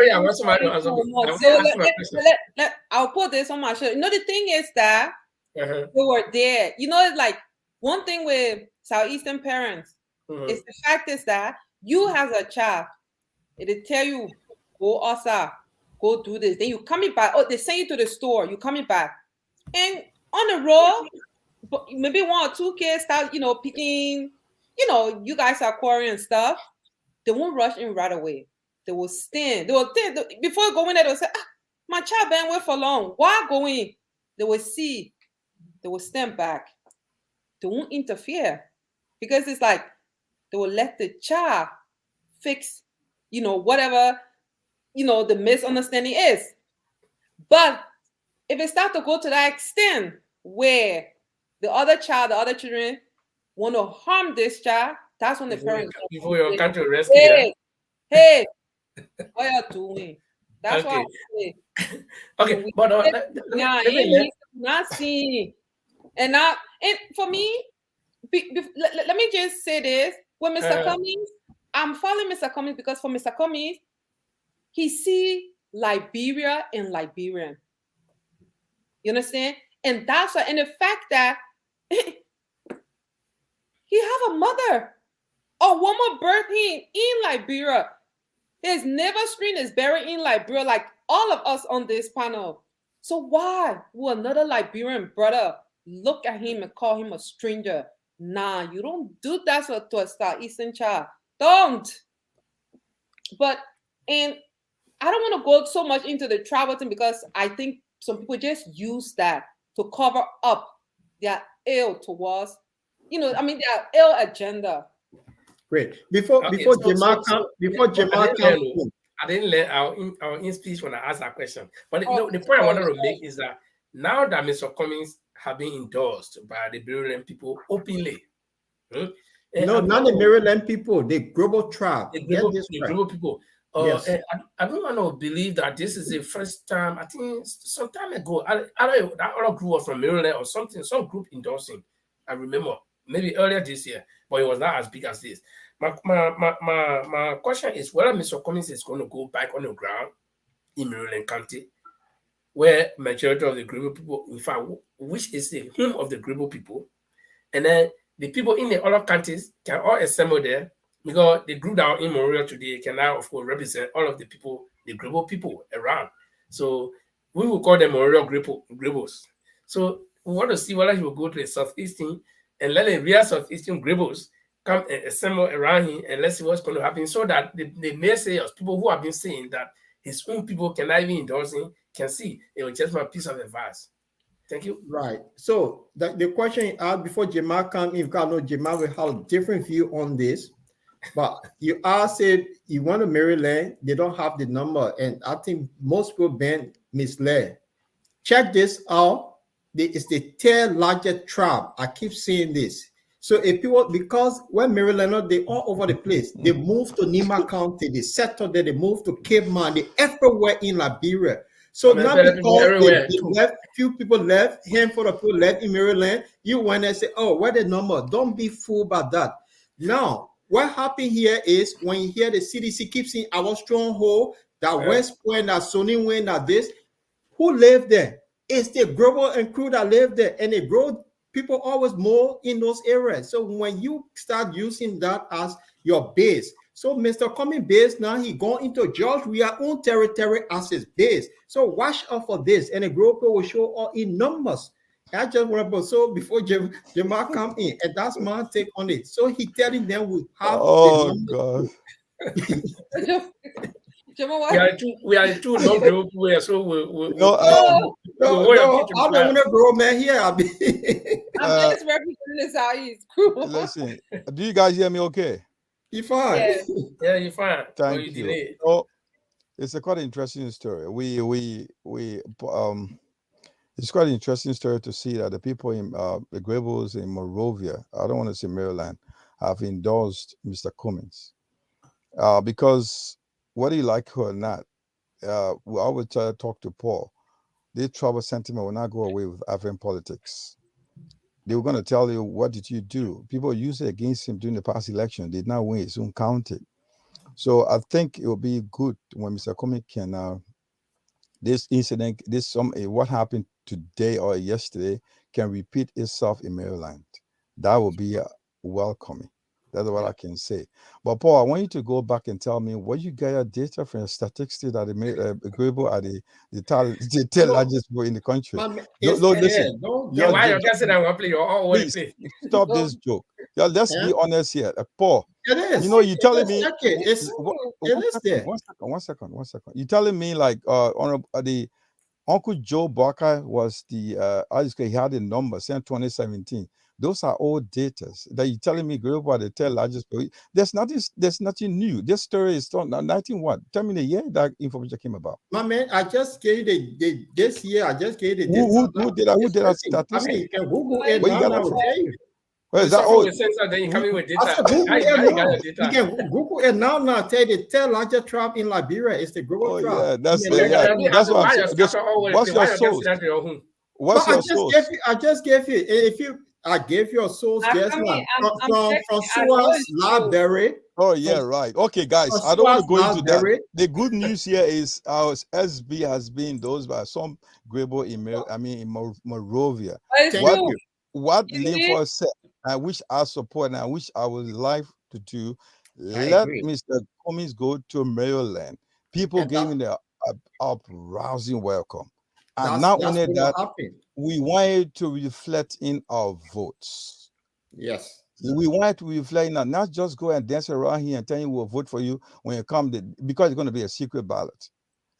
I'll put this on my show. You know, the thing is that they were there. You know, it's like one thing with Southeastern parents is the fact is that you as a child, they tell you, go outside, go do this. Then you coming back. Oh, they send you to the store. You coming back. And on the road, maybe 1 or 2 kids start, picking, you guys are quarreling and stuff. They won't rush in right away. They will stand. They will think, before going there, they'll say, my child been away for long. Why going? They will see. They will stand back. They won't interfere. Because it's like, they will let the child fix, whatever, the misunderstanding is. But if it starts to go to that extent where the other children want to harm this child, that's when the parents before your country rescue. Hey, what are you doing? That's okay. why I say. Okay, but not seeing. And for me, let me just say this. With Mr. Cummings, I'm following Mr. Cummings because for Mr. Cummings, he see Liberia and Liberian. You understand? And that's why, and the fact that he have a mother, a woman birthed him in Liberia. His neighbor screen is buried in Liberia, like all of us on this panel. So why will another Liberian brother look at him and call him a stranger? Nah, you don't do that to a Southeastern child. Don't. But, and I don't want to go so much into the tribal thing because I think some people just use that to cover up their ill towards, their ill agenda. Great. Before Jamal comes, I didn't let our in speech when I asked that question. But the point I wanted to make is that now that Mr. Cummings have been endorsed by the Maryland people openly. No, not the Maryland people, the global tribe. The global people. Yes. I don't want to believe that this is the first time. I think some time ago, I don't know, that other group was from Maryland or something, some group endorsing. I remember maybe earlier this year, but it was not as big as this. My question is whether Mr. Cummings is going to go back on the ground in Maryland County, where majority of the Grebo people, in fact, which is the home of the Grebo people, and then the people in the other counties can all assemble there because the group that are in Memorial today can now, of course, represent all of the people, the Grebo people around. So we will call them Memorial Grebos. So we want to see whether he will go to the Southeastern and let the real Southeastern Grebos come and assemble around him and let's see what's going to happen so that the naysayers, people who have been saying that his own people cannot even endorse him, can see. It was just my piece of advice. Thank you. Right. So the question you asked before Jamal comes, if God knows Jamal will have a different view on this. But you asked if you want to Maryland, they don't have the number. And I think most people been misled. Check this out. It's the third largest tribe. I keep saying this. So if people, because when Maryland, they all over the place, they moved to Nima County, they settled there, they moved to Cape Mount, they everywhere in Liberia. So I mean, now better people because everywhere, they too. left, few people left, handful of people left in Maryland, you went and say, oh, what the number? Don't be fooled by that. Now, what happened here is when you hear the CDC keeps saying our stronghold, that West Point, that Sony Wayne, that this, who lived there? It's the Grover and crew that lived there, and the Grove people always more in those areas. So when you start using that as your base, so Mr. Cummings base now he going into Georgia own territory as his base. So watch out for this, and the Grove people will show all in numbers. I just want to so before Jamal come in, and that's my take on it. So he telling them we have Oh the God. We are two non-group players, so we no, want to I don't want to grow man here. I'm just representing this how he's cool. Listen, do you guys hear me okay? You fine? Yeah, you're fine. Thank you. Oh, it's a quite interesting story. It's quite an interesting story to see that the people in the Grevels in Morovia, I don't want to say Maryland, have endorsed Mr. Cummings. Because whether you like her or not, I would talk to Paul. This trouble sentiment will not go away with African politics. They were going to tell you, what did you do? People used it against him during the past election. Did not win, it's uncounted. So I think it will be good when Mr. Cummings can, this incident, what happened today or yesterday can repeat itself in Maryland. That will be welcoming. That's what I can say. But Paul, I want you to go back and tell me what you get your data from statistics that agreeable at the largest in the country. Listen. Why you guys saying I'm gonna play your own way? Stop this joke. Yeah, let's be honest here. Paul, it is. You know, you're telling me one second. You're telling me like the Uncle Joe Barker was the he had a number since 2017. Those are old data that you're telling me grew up at the 10 largest. There's nothing new. This story is 19 what? Tell me the year that information came about. My man, I just gave you this year. I just gave you the who did that statistic? I mean, you can Google it now. I will tell you. Well, is that all? Then you come in with data. You can Google it now. Now tell you the 10 largest tribe in Liberia is the global tribe. That's what I'm saying. What's your source? What's your source? I just gave you. I gave you a source just now from Suarez Library. Oh yeah, right. Okay, guys, I don't want to go into that. The good news here is our SB has been endorsed by some Grebo in Morovia. What Linford said, and which I support, and which I would like to do. Let Mr. Cummings go to Maryland. People gave him their rousing welcome, and not only that. We wanted to reflect in our votes. Yes. We want to reflect in, not just go and dance around here and tell you we'll vote for you when you come, because it's going to be a secret ballot.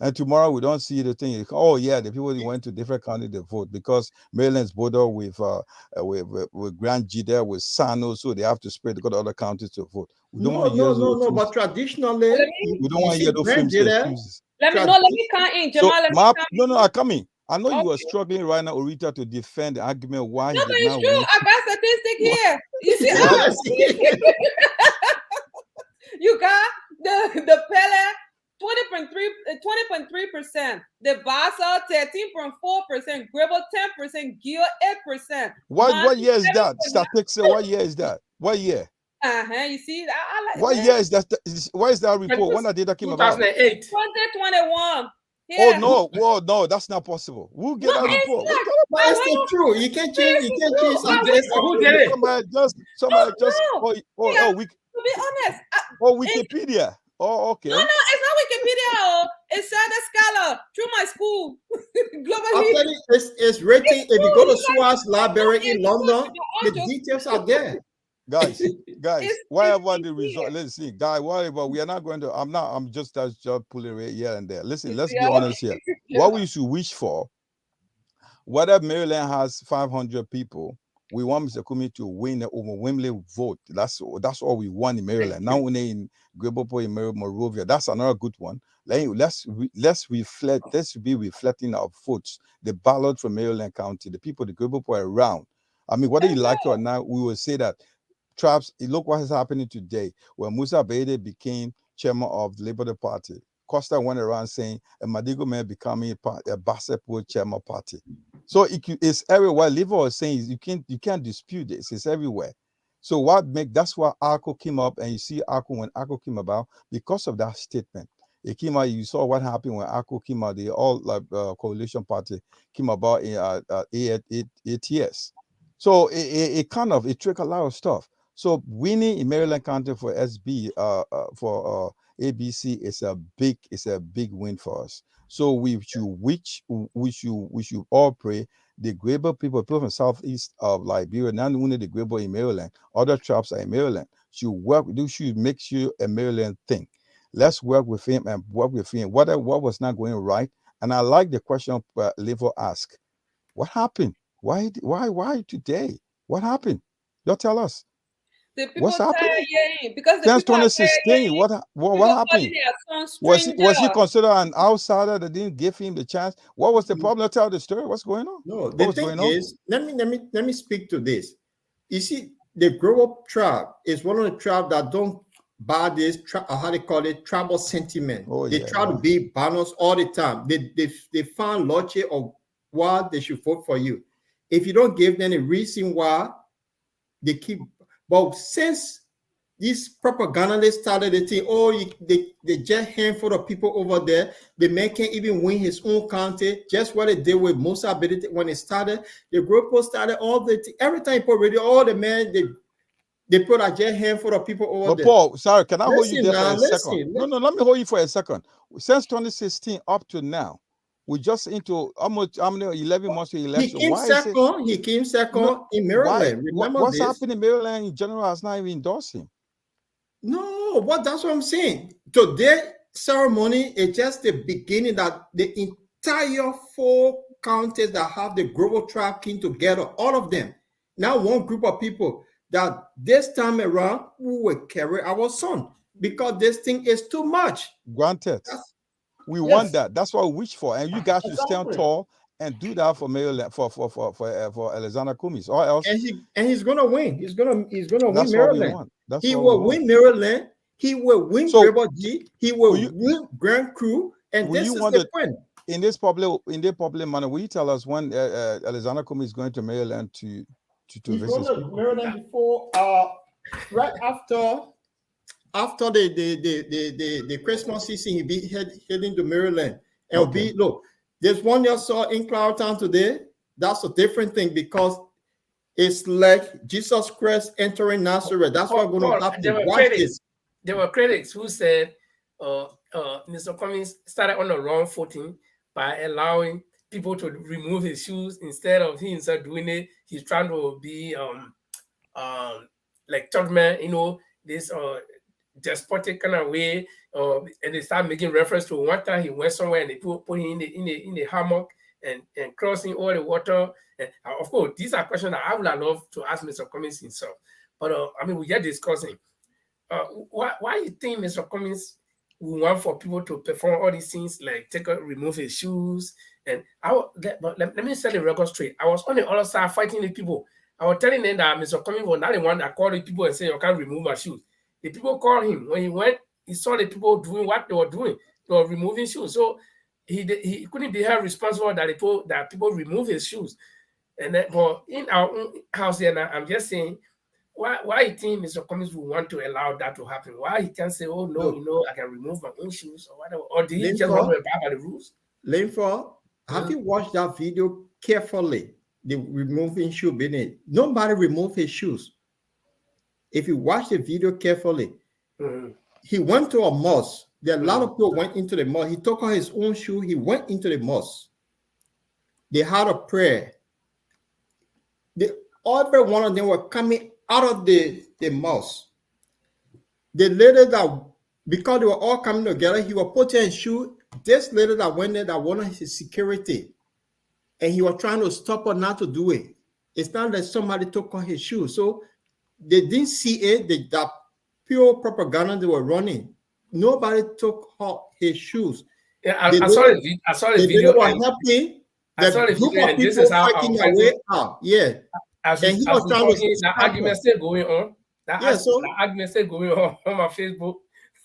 And tomorrow we don't see the thing. Oh yeah, the people who went to different counties to vote because Maryland's border with Grand Jida, with Sano, so they have to spread to go to other counties to vote. We don't want to hear no. But traditionally, we don't want to hear those films excuses. Let me come in, Jamal. I'm coming. I know you are struggling right now, Orita, to defend the argument why he did not win. I got statistic here. You see, you got the Pele 20.3%, the Basel 13.4%, Gribble 10%, Gil 8%. What year is that? Statistics. What year is that? What year? You see, I like what year is that? Why is that report? When that data came about? 2008. 2021. Yeah. Oh no, that's not possible. We'll get that report. But it's still true. You can't change. You can't change. Who did it? Somebody just. To be honest. Wikipedia. Oh, okay. No, it's not Wikipedia. It's the Scholar through my school. Globally, it's rating. If you go to Suarez Library in London, the details are there. Guys, whatever the result, let's see, guy, whatever, we are not going to, I'm just pulling it here and there. Listen, let's be honest here. What we should wish for, whether Maryland has 500 people, we want Mr. Cummings to win an overwhelming vote. That's all we want in Maryland. Now only in Grebopo, in Morovia, that's another good one. Let's reflect, let's be reflecting our votes, the ballot from Maryland County, the people, the Grebopo around. I mean, whether you like it or not, we will say that traps, look what is happening today, when Musa Bede became chairman of the Labour Party. Costa went around saying a Madigo man becoming a basketball chairman party. So it's everywhere. Liver was saying you can't dispute this. It's everywhere. So that's why ARCO came up, and you see ARCO when ARCO came about because of that statement. It came out. You saw what happened when ARCO came out. The all coalition party came about in ATS. So it triggered a lot of stuff. So winning in Maryland County for SB for ABC is a big win for us. So we should all pray. The Grable people from southeast of Liberia, not only the Grable in Maryland, other tribes are in Maryland. Should make sure a Maryland thing. Let's work with him and work with him. What was not going right? And I like the question Levo asked. What happened? Why today? What happened? You tell us. The people What's happening? Because Since 2016, what happened? Was he considered an outsider that didn't give him the chance? What was the problem? Let's tell the story. What's going on? No, the thing is, let me speak to this. You see, the Grow Up tribe is one of the tribes that don't buy this how they call it tribal sentiment. They try to be balanced all the time. They find logic of why they should vote for you. If you don't give them a reason why, they keep. But since these propagandists started the thing, they just handful of people over there, the man can't even win his own county. Just what they did with Musa Abediti when it started. The group started all every time people radio, all the men they put a just handful of people over there. Paul, sorry, can I hold you there for a second? No, let me hold you for a second. Since 2016 up to now, we just into almost 11 months to election. He came second in Maryland. Remember what's happening in Maryland in general has not even endorsed him. No, that's what I'm saying. Today's ceremony is just the beginning that the entire 4 counties that have the global tribe came together, all of them. Now one group of people that this time around we will carry our son because this thing is too much. Granted. We want that. That's what we wish for. And you guys should stand tall and do that for Maryland, for Alexander Cummings, or else. And he's gonna win. He's gonna win Maryland. He will win Maryland. He will win Grable G. He will win Grand Crew. And this is the point. In this public manner, will you tell us when Alexander Cummings is going to Maryland to visit Maryland before right after the Christmas season, he'll be heading to Maryland. And look, there's one you saw in Cloudtown today. That's a different thing because it's like Jesus Christ entering Nazareth. That's what's going to happen. There were critics who said Mr. Cummings started on the wrong footing by allowing people to remove his shoes instead of he himself doing it. He's trying to be like third man, this despotic kind of way, and they start making reference to one time he went somewhere and they put him in the hammock and crossing all the water. And of course, these are questions that I would have loved to ask Mr. Cummings himself. But we are discussing why you think Mr. Cummings would want for people to perform all these things like remove his shoes. And let me set the record straight. I was on the other side fighting the people. I was telling them that Mr. Cummings was not the one that called the people and said, you can't remove my shoes. The people called him. When he went, he saw the people doing what they were doing. They were removing shoes. So he couldn't be held responsible that people remove his shoes. And then, but in our own house here now, I'm just saying, why you think Mr. Cummings would want to allow that to happen? Why he can't say, oh no, I can remove my own shoes or whatever? Or did he just want to abide by the rules? Linford, have you watched that video carefully? The removing shoe beneath. Nobody removed his shoes. If you watch the video carefully, he went to a mosque. There are a lot of people went into the mosque. He took out his own shoe. He went into the mosque. They had a prayer. Every one of them were coming out of the mosque. The lady that, because they were all coming together, he was putting his shoe. This lady that went there that wanted his security, and he was trying to stop her not to do it. It's not that somebody took out his shoe. So they didn't see it. That pure propaganda they were running. Nobody took out his shoes. Yeah, I saw the video. They were helping. I saw the video, and this is how I'm way out. Yeah. And he was trying to. That argument still going on. That argument still going on my Facebook.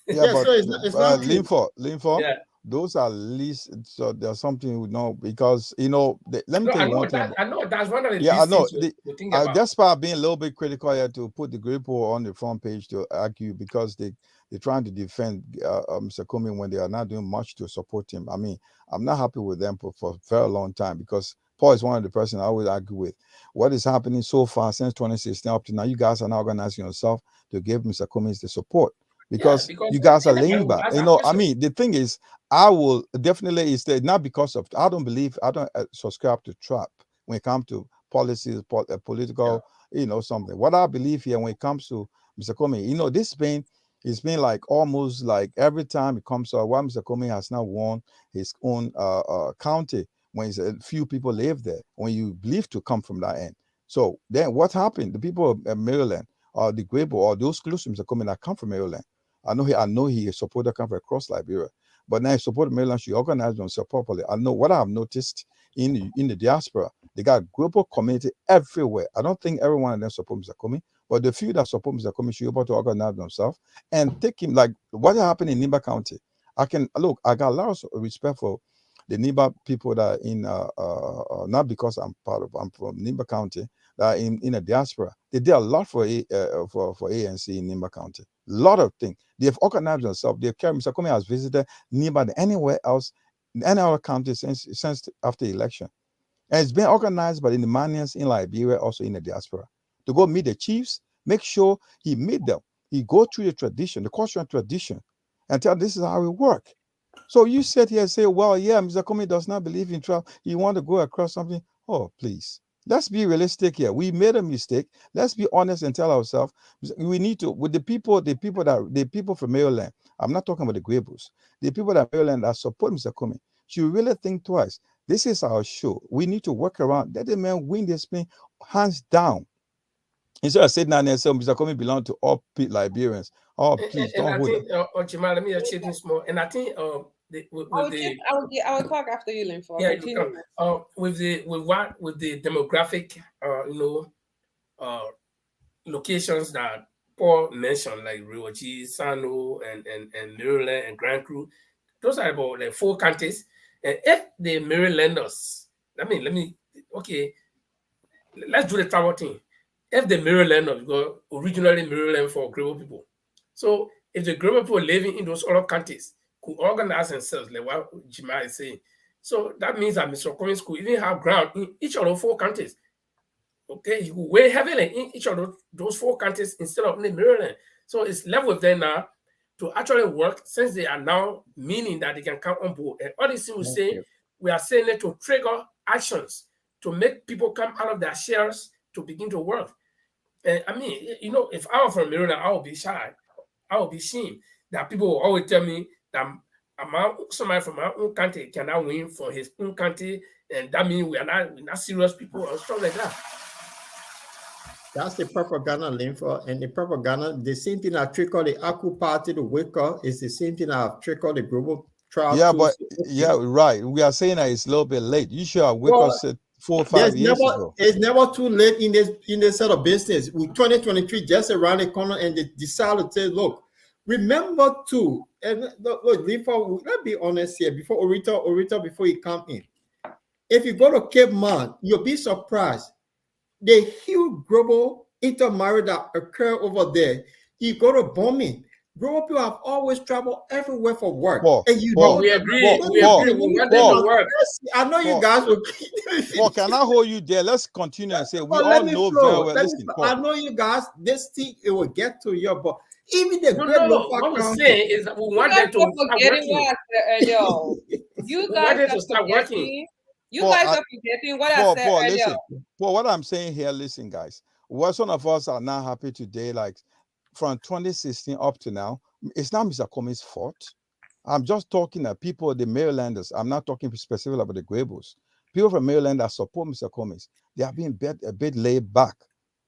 Yeah, Yeah, but so it's not true. Linford, Yeah. those are least. So there's something we know because let me No, tell I you one know thing that. about. I know that's one of the Yeah, I least know. things to think about. That's why I'm being a little bit critical here to put the Grippo on the front page to argue because they're trying to defend Mr. Comey when they are not doing much to support him. I mean, I'm not happy with them for a very long time because Paul is one of the person I always argue with. What is happening so far since 2016 up to now? You guys are now organizing yourself to give Mr. Comey the support. Yeah, Because because you guys are anybody laying will back. ask You that know, I question. mean, the thing is, I will definitely is not because of, I don't subscribe to trap when it comes to policies, political, something. What I believe here when it comes to Mr. Comey, it's been like almost like every time it comes to why Mr. Comey has now won his own county when a few people live there, when you believe to come from that end. So then what happened? The people of Maryland or the Grable or those close to Mr. Comey that come from Maryland, I know he supported come from across Liberia, but now he supported Maryland should organize themselves properly. I know what I've noticed in the diaspora, they got global community everywhere. I don't think everyone of them support Mr. Comey, but the few that support Mr. Comey should be able to organize themselves and take him like what happened in Nimba County. I got a lot of respect for the Nimba people that are in not because I'm from Nimba County, that are in a diaspora. They did a lot for ANC in Nimba County. A lot of things. They've organized themselves. They've carried Mr. Comey has visited Nimba than anywhere else, in any other county since after the election. And it's been organized by the Nimanians in Liberia, also in the diaspora, to go meet the chiefs, make sure he meet them. He go through the tradition, the cultural tradition, and tell this is how it work. So you sit here and say, well, yeah, Mr. Comey does not believe in travel. You want to go across something? Oh, please. Let's be realistic here. We made a mistake. Let's be honest and tell ourselves we need to, with the people from Maryland. I'm not talking about the Grables. The people that Maryland that support Mr. Comey should really think twice. This is our show. We need to work around. Let the man win this thing hands down. Instead of sitting down there and saying Mr. Comey belongs to all Liberians. Oh, please And don't I hold think, them. Chima, let me just say this more. And I think I will talk after you, Linford. yeah, Continue. with the demographic, locations that Paul mentioned, like Riochi, Sano, and Maryland and Grand Cru, those are about like 4 counties. And if the Marylanders, okay, let's do the travel thing. If the Marylanders go originally Maryland for Grable people, so if the Grable people living in those other counties could organize themselves, like what Jima is saying, so that means that Mr. Cummings could even have ground in each of the 4 counties. Okay, he will weigh heavily in each of those 4 counties instead of in Maryland. So it's left with them now to actually work, since they are now meaning that they can come on board. And all these things we say, we are saying it to trigger actions to make people come out of their shares to begin to work. And I mean, if I were from Maryland, I would be shy. I would be ashamed that people will always tell me that somebody from my own country cannot win for his own country, and that means we're not serious people or stuff like that. That's the propaganda, Linford. And the propaganda, the same thing that trickled the Aku party to wake up is the same thing that trickled the global trial. Yeah, but right. We are saying that it's a little bit late. You should have wake us 4 or 5 years ago. It's never too late in this sort of business. With 2023 just around the corner, and they decided to say, look, remember too, and look, Linford, let's be honest here, before Orita, before you come in. If you go to Cape Mount, you'll be surprised. The huge global intermarriage that occur over there, you go to bombing. Global people have always traveled everywhere for work. And we agree. We want them to work. I know you guys will. Paul, can I hold you there? Let's continue and say we all know very well. Listen, I know you guys. This thing it will get to you, but even the great what we're saying is that we want them to start working. You guys are start working. You guys are forgetting what I said earlier. Listen, Paul, what I'm saying here, listen, guys. What some of us are not happy today, like from 2016 up to now, it's not Mr. Comey's fault. I'm just talking to people, the Marylanders. I'm not talking specifically about the Grables. People from Maryland that support Mr. Comey, they are being a bit laid back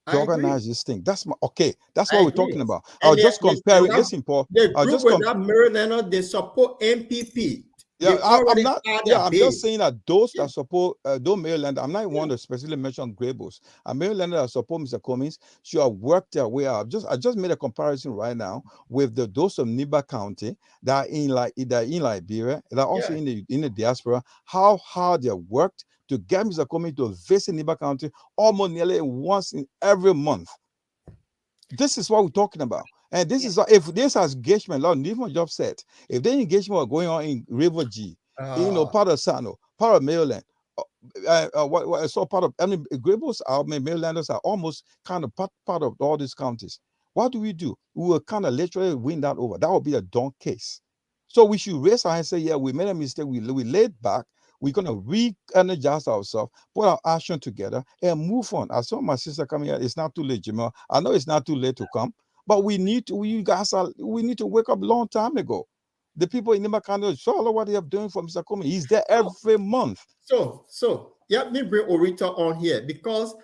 to organize this thing. That's what we're talking about. I'll just compare it. Listen, Paul. The group with that Marylander, they support MPP. Yeah, They I'm already not. had Yeah, their I'm base. just saying that those that support those Maryland, I'm not one to specifically mention Greybush. A Marylander that support Mr. Cummings should have worked their way out. I just made a comparison right now with those of Niba County that are in Liberia, that are also in the diaspora. How hard they have worked to get Mr. Cummings to visit Niba County almost nearly once in every month. This is what we're talking about. And this is if this has engagement, Lord, even job set, if the engagement were going on in River G, part of Sano, part of Maryland, what I saw part of, I mean, Greybush, Marylanders are almost kind of part of all these counties. What do? We will kind of literally win that over. That would be a done case. So we should raise our hand and say, yeah, we made a mistake. We laid back. We're going to re-energize ourselves, put our action together, and move on. I saw my sister coming here. It's not too late, Jamal. I know it's not too late to come, but we need to wake up a long time ago. The people in Nima County saw what they are doing for Mr. Comey. He's there every month. So let me bring Orita on here because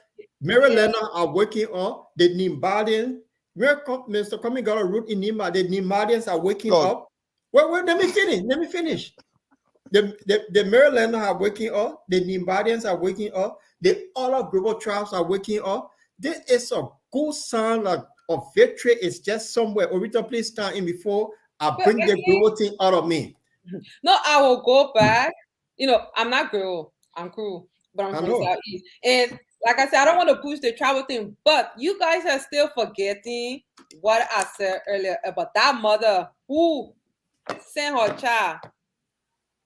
Marylander are working up. The Nimbadians, Mr. Comey got a root in Nimba. The Nimbadians are waking up. Well, let me finish. The Marylander are waking up. The Nimbadians are waking up. The other global tribes are waking up. This is a good sign of victory. It's just somewhere. Orita, please stand in before I bring the global thing out of me. No, I will go back. I'm not girl. I'm crew, but I'm from Southeast. And like I said, I don't want to push the travel thing, but you guys are still forgetting what I said earlier about that mother who sent her child.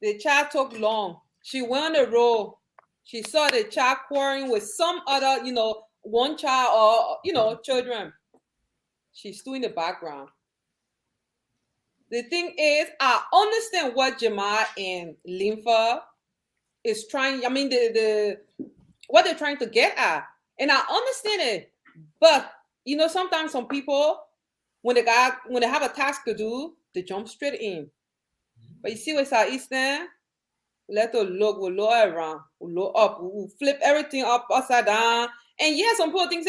The child took long. She went on the road. She saw the child quarreling with some other, one child or, children. She stood in the background. The thing is, I understand what Jamal and Linfa is trying. I mean, what they're trying to get at, and I understand it. But sometimes some people, when they have a task to do, they jump straight in. But you see, with Southeastern, let us look, we'll look around, we'll look up, we'll flip everything up upside down. And some people think,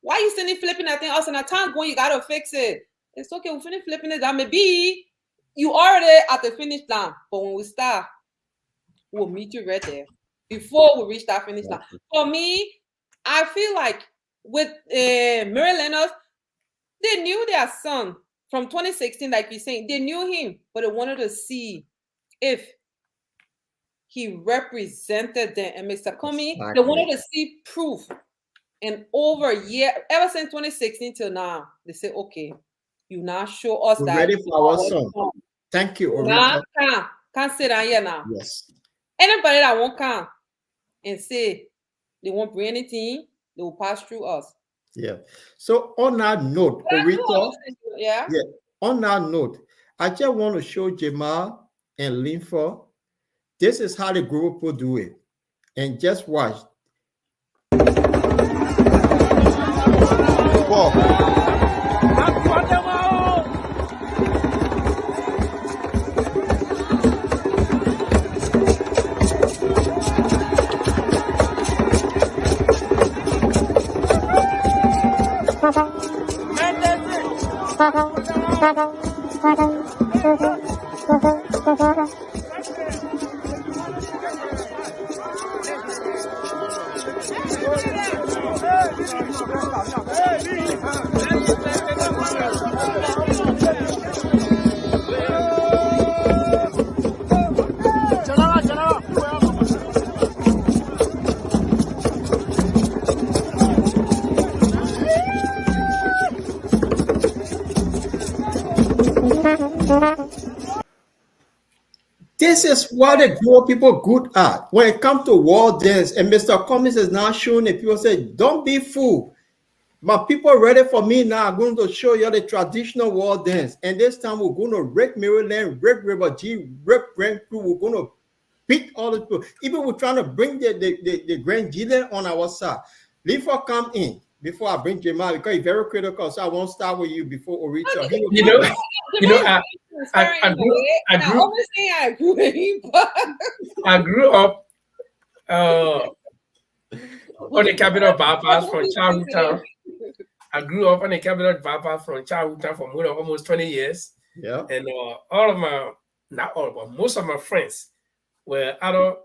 why are you standing flipping that thing upside down? Time going, you gotta fix it. It's okay, we'll finish flipping it down. Maybe you already at the finish line, but when we start, we'll meet you right there before we reach that finish line. For me, I feel like with Marylanders, they knew their son from 2016, like you're saying. They knew him, but they wanted to see if he represented them. And Mr. Comey, they wanted to see proof. And over a year, ever since 2016 till now, they say, okay, you now show us that. Ready for our son. Thank you, Orita. Can't sit down here now. Yes. Anybody that won't come and say they won't bring anything, they will pass through us. Yeah. So on that note, Orita, on that note, I just want to show Jamal and Linfa. This is how the group will do it. And just watch. This is what the grow people good at. When it comes to war dance, and Mr. Cummings is now showing it, people say, don't be fooled. My people ready for me now. I'm going to show you the traditional war dance. And this time we're going to wreck Maryland, wreck River G, wreck Grand Crew. We're going to beat all the people. Even we're trying to bring the Grand Gillian on our side. Before come in, before I bring Jamal, because he's very critical, so I won't start with you before Orita. I grew up on the capital bypass from childhood town. I grew up on the capital bypass from childhood town for more than almost 20 years. Yeah. And all of my not all, but most of my friends were either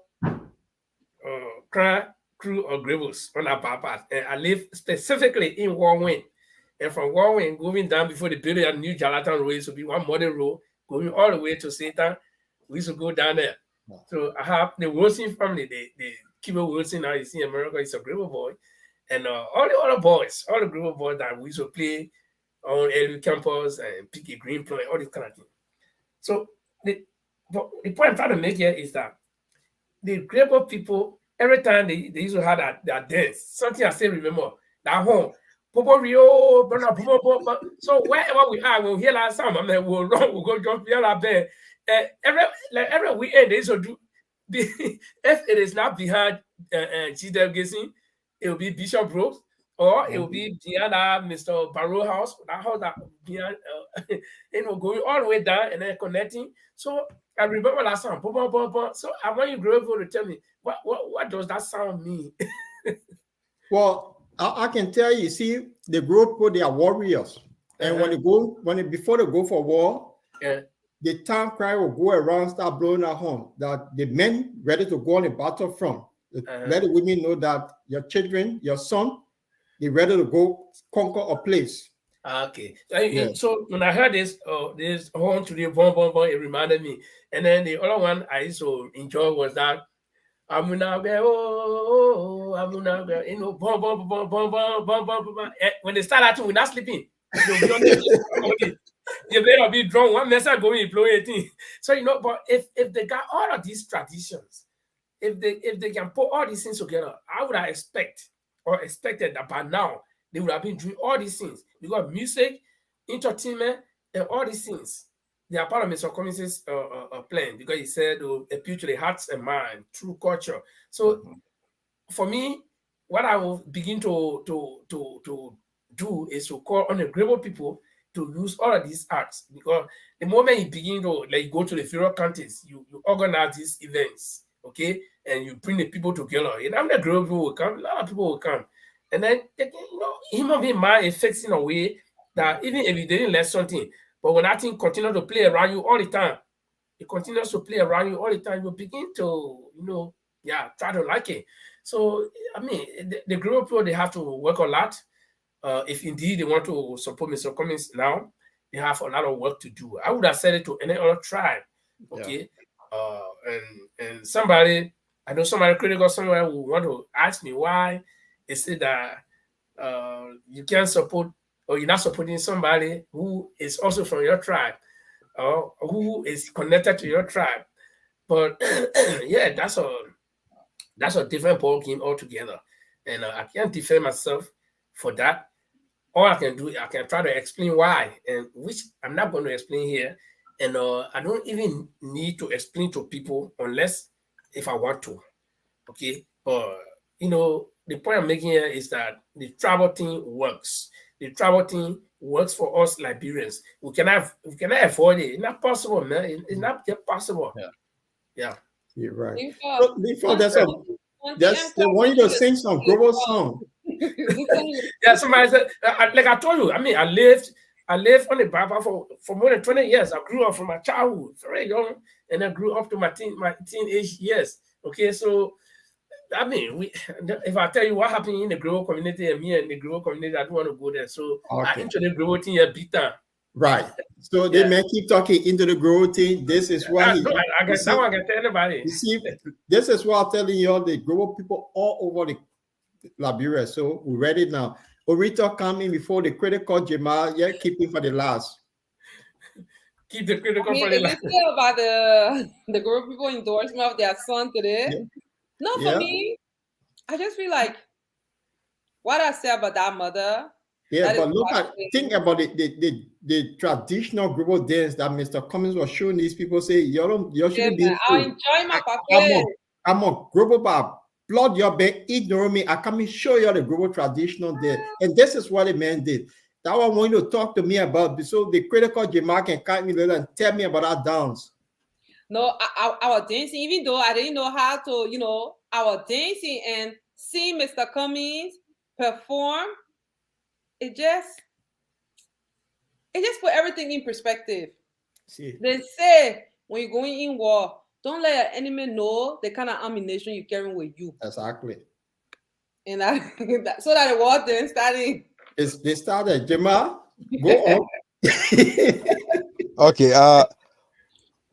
crew or Grebels on our bypass. And I live specifically in Warwick. And from Warwick, going down before the building of New Jalatan Road, used to be one modern road, going all the way to Satan. We used to go down there. So I have the Wilson family, the Kibo Wilson, now you see in America, he's a Grebel boy. And all the other boys, all the Grebel boys that we used to play on LU campus and pick a green play, all this kind of thing. So the point I'm trying to make here is that the Grebel people, every time they used to have that dance, something I still remember, that home. So wherever we are, we'll hear that sound. I mean, we'll run, we'll go jump here our bed. Every weekend they used to do. If it is not behind GW Gissing, it will be Bishop Brooks, or it will be behind Mr. Barrow house. That house that behind, going all the way down and then connecting. So I remember that sound. So I want you to tell me what does that sound mean? Well, I can tell you, see, the group, they are warriors. And before they go for war, the town cry will go around, start blowing that horn, that the men ready to go on the battlefront. Let the women know that your children, your son, they're ready to go conquer a place. Okay. So when I heard this horn to the boom, boom, boom, it reminded me. And then the other one I used to enjoy was that Amunabe, Amunabe, boom, boom, boom, boom, boom, boom, boom, boom. When they start acting, we're not sleeping. You better be drunk. One message going to blow 18. So but if they got all of these traditions, if they can put all these things together, I would have expected that by now they would have been doing all these things, because music, entertainment, and all these things, they are part of Mr. Cummings' plan, because he said appeal to the hearts and mind through culture. So for me, what I will begin to do is to call on the Grebel people to use all of these arts, because the moment you begin to go to the federal counties, you organize these events, okay, and you bring the people together. And the Grebel people will come, a lot of people will come, and then human being mind is fixed in a way that even if you didn't learn something, but when that thing continues to play around you all the time, it continues to play around you all the time, you begin to try to like it. So I mean, the Grebel people, they have to work a lot. If indeed they want to support Mr. Cummings now, they have a lot of work to do. I would have said it to any other tribe, okay? And somebody, I know somebody critical somewhere who want to ask me why they say that you can't support, or you're not supporting somebody who is also from your tribe, or who is connected to your tribe. But yeah, that's a different ball game altogether, and I can't defend myself for that. All I can do, I can try to explain why, and which I'm not going to explain here. And I don't even need to explain to people unless if I want to. Okay. But the point I'm making here is that the tribal thing works. The tribal thing works for us Liberians. We cannot avoid it. It's not possible, man. It's not possible. Yeah. You're right. So before they want you to sing some Grebel song. Yeah, somebody said, like I told you, I mean, I lived on the Baba for more than 20 years. I grew up from my childhood, very young, and I grew up to my teenage years. Okay, so I mean, if I tell you what happened in the Grebel community and me and the Grebel community, I don't want to go there. So I into the Grebel thing here big time. Right. So they may keep talking into the Grebel thing. This is why I can tell anybody. You see, this is what I'm telling you all, the Grebel people all over the Liberia. So we're ready now. Orita coming before the critical Jamal. Yeah, keep it for the last. Keep the critical for the last. You say about the Grebel people endorsement of their son today. Yeah. No, for me, I just feel like what I say about that mother. Yeah, but think about it. The traditional Grebel dance that Mr. Cummings was showing these people, say you shouldn't be. I enjoy my papa. I'm a Grebel bar. Blood your back, ignore me. I come and show you the Grebel traditional there. And this is what the man did. That one want you to talk to me about. So the critical Jamal can cut me later and tell me about our dance. No, our dancing, even though I didn't know how to, our dancing and seeing Mr. Cummings perform, it just put everything in perspective. See. They say when you're going in war, don't let your enemy know the kind of ammunition you're carrying with you. Exactly. And so that the war then starting. They started. Jema, go on. Okay,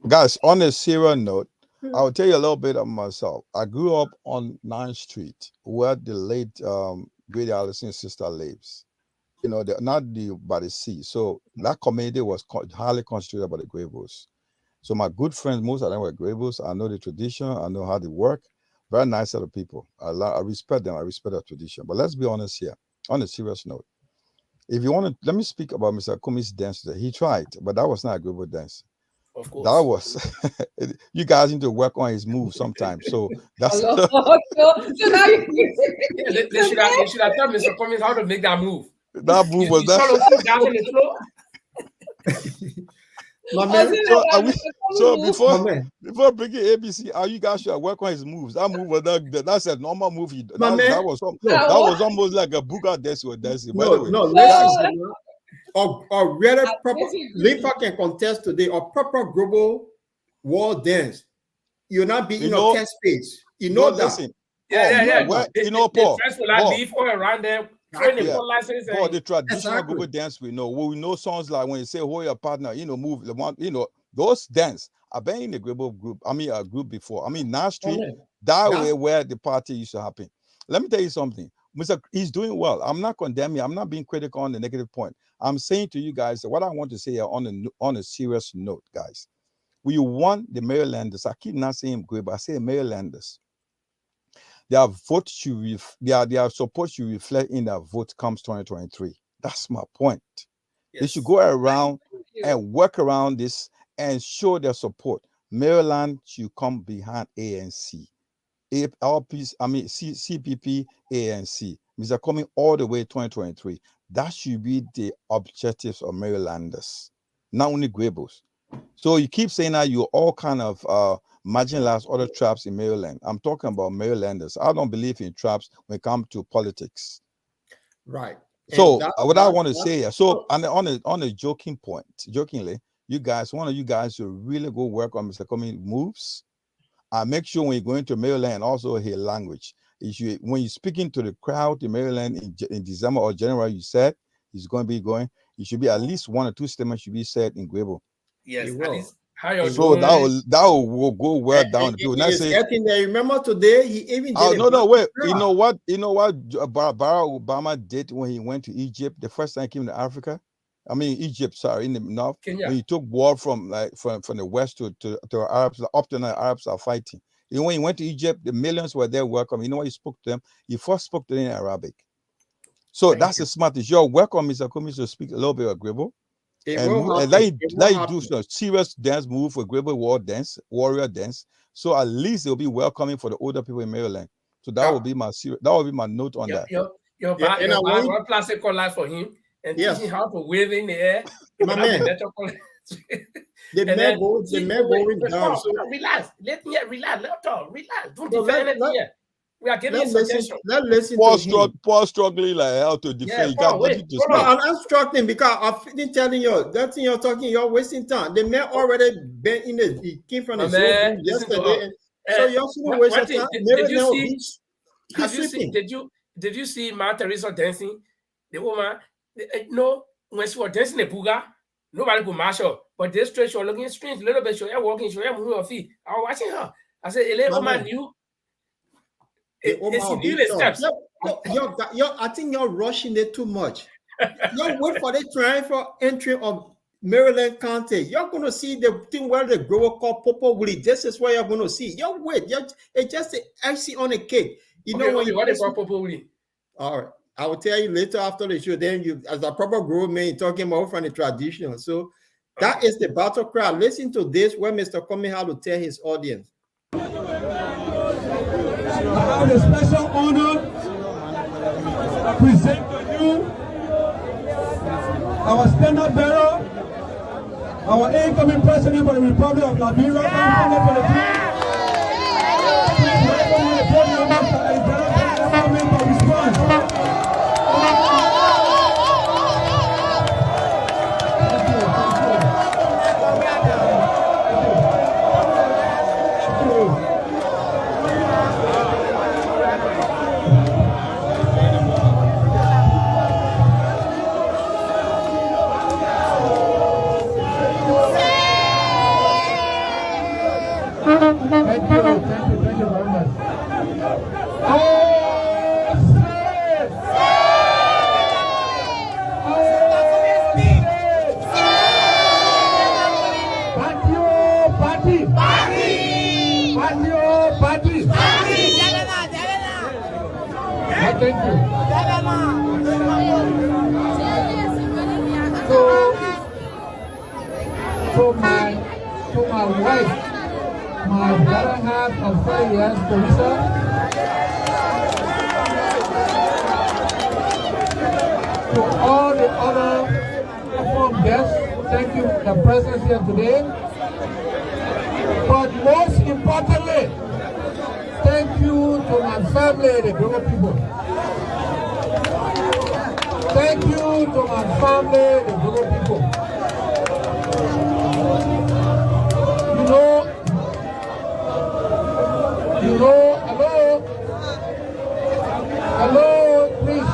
guys, on a serious note, I'll tell you a little bit of myself. I grew up on 9th Street, where the late great Analysing's sister lives. You know, by the sea. So that community was highly constituted by the Gravos. So my good friends, most of them were Gravos. I know the tradition. I know how they work. Very nice set of people. I respect them. I respect their tradition. But let's be honest here, on a serious note. If you want to, let me speak about Mr. Kumi's dance today. He tried, but that was not a Gravo dance. Of course. That was, you guys need to work on his move sometimes. So that's. so now They should have told Mr. Cummings how to make that move. That move was that. Down on the floor. My man, so before bringing ABC, how you guys should work on his moves. That move was that's a normal move. That was almost like a Buga dance or dancing. Listen, or really proper. Lifa can contest today or proper global wall dance. You're not being in a test space. You know that. Listen. Yeah. You know, Paul. Leave all around there. For the traditional global dance we know songs like when you say hold your partner, move the one, those dance. I've been in a global group. A group before. 9th Street, way where the party used to happen. Let me tell you something. He's doing well. I'm not condemning. I'm not being critical on the negative point. I'm saying to you guys that what I want to say on a serious note, guys. We want the Marylanders. I keep not saying great, but I say Marylanders. Their vote should their support should reflect in their vote comes 2023. That's my point. Yes. They should go around and work around this and show their support. Maryland should come behind ANC. CPP, ANC. Mr. Coming all the way 2023. That should be the objectives of Marylanders, not only Gravos. So you keep saying that you're all kind of marginalized other tribes in Maryland. I'm talking about Marylanders. I don't believe in tribes when it comes to politics. Right. So what I want to say here, so on a jokingly, one of you guys should really go work on Mr. Cummings' moves. Make sure when you're going to Maryland, also his language. When you're speaking to the crowd in Maryland in December or January, you said he's going to be going. It should be at least 1 or 2 statements should be said in Gravo. Yes, at least. So that will go well down the field. Getting there. Remember today he even did wait. You know what Barack Obama did when he went to Egypt the first time he came to Africa? Egypt, sorry, in the north. Kenya. When he took war from the west to Arabs, up to the Arabs are fighting. When he went to Egypt, the millions were there welcome. You know what he spoke to them? He first spoke to them in Arabic. So that's the smartest. You're welcome, Mr. Cummings, to speak a little bit of Gravo. And let you do some serious dance move for Gravo warrior dance. So at least it'll be welcoming for the older people in Maryland. So that will be my note on that. Your one plastic life for him and teaching how to wave in the air. My man. The man going down. So relax. Let me relax. Let's talk. Relax. Don't defend anything here. We are giving suggestions. Let's listen to him. Paul struggling like how to defend. I'm struggling because I've been telling you that thing you're talking. You're wasting time. The man already been in the. He came from the zone yesterday. So you're shouldn't waste your time. Did you see Ma Teresa dancing? The woman, when she was dancing the Buga, nobody could match her. But this straight, she was looking strange, a little bit. She was walking, she was moving her feet. I was watching her. I said, "Ele woman knew." Steps. I think you're rushing it too much. You wait for the triumphal entry of Maryland County. You're going to see the thing where the grower called Popo Willie. This is what you're going to see. You wait. It's just the icing on the cake. What is Popo Willie? All right. I will tell you later after the show. Then you, as a proper grower man, talking about from the traditional. So that is the battle cry. Listen to this where Mr. Cummings had to tell his audience. I have the special honor to present to you our standard bearer, our incoming president of the Republic of Liberia, for the team. Please welcome the podium, Mr. Alexander for response. Thank you very much. Thank you. To my wife, my better half of 30 years, Teresa. To all the other platform guests, thank you for the presence here today. But most importantly, thank you to my family, the Global people. Thank you to my family, the Global people. Hello, please.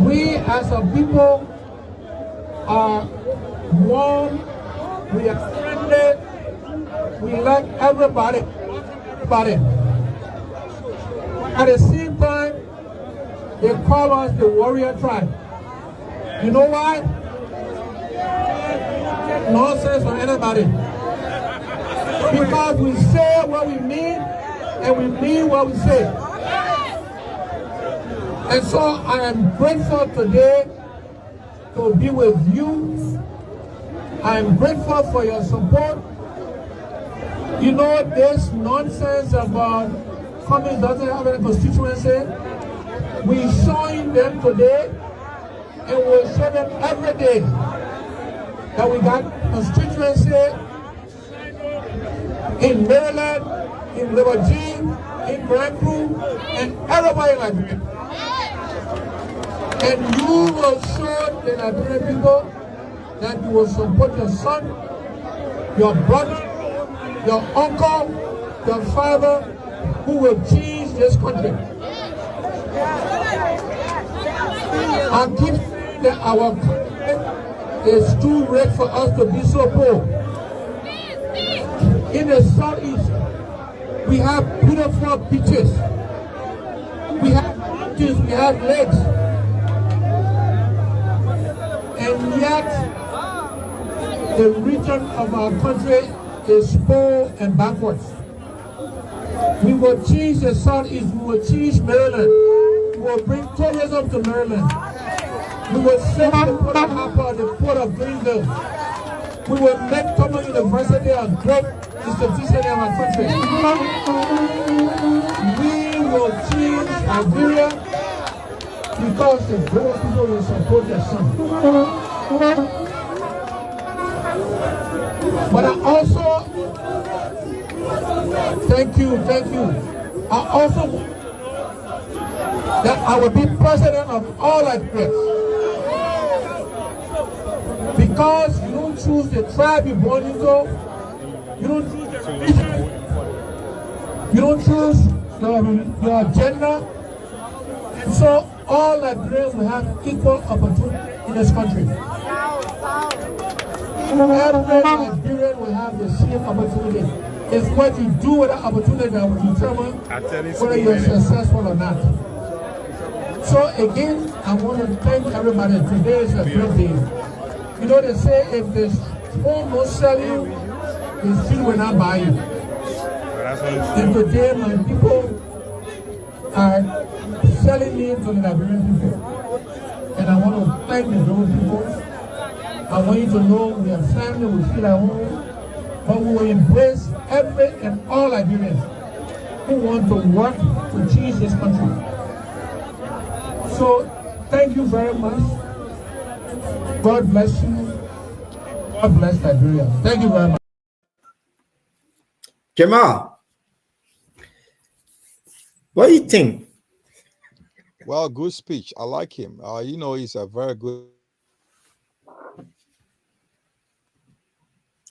We as a people are warm, we are friendly, we like everybody. At the same time, they call us the warrior tribe. You know why? Nonsense on anybody. Because we say what we mean and we mean what we say. And so I am grateful today to be with you. I am grateful for your support. You know, this nonsense about Cummings doesn't have any constituency. We're showing them today and we'll show them every day that we got constituency in Maryland, in Liberty, in Grand Crew, and everybody like me. And you will show the Nigerian people that you will support your son, your brother, your uncle, your father, who will change this country. I keep saying that our country is too rich for us to be so poor. In the southeast, we have beautiful beaches, we have mountains, we have lakes, and yet the region of our country is poor and backwards. We will change the southeast, we will change Maryland, we will bring tourism to Maryland, we will save the Port of Harper, the Port of Greenville, we will make Thomas University a great institution in our country. We will change Nigeria because the British people will support their son. But I also, thank you. I also that I will be president of all Nigerians. Because you don't choose the tribe you're born into, you don't choose the religion, you don't choose your gender, and so all Nigerians will have equal opportunity in this country. Every Nigerian will have the same opportunity. It's what you do with that opportunity that will determine whether you're successful or not. So again, I want to thank everybody. Today is a great day. You know, they say if the phone won't sell you, the street will not buy you. And today, my people are selling me to the Nigerian people. And I want to thank the Nigerian people. I want you to know we are family, we feel at home, but we will embrace every and all Nigerians who want to work to change this country. So, thank you very much. God bless you. God bless Nigeria. Thank you very much. Jamal, what do you think? Well, good speech. I like him. You know, he's a very good.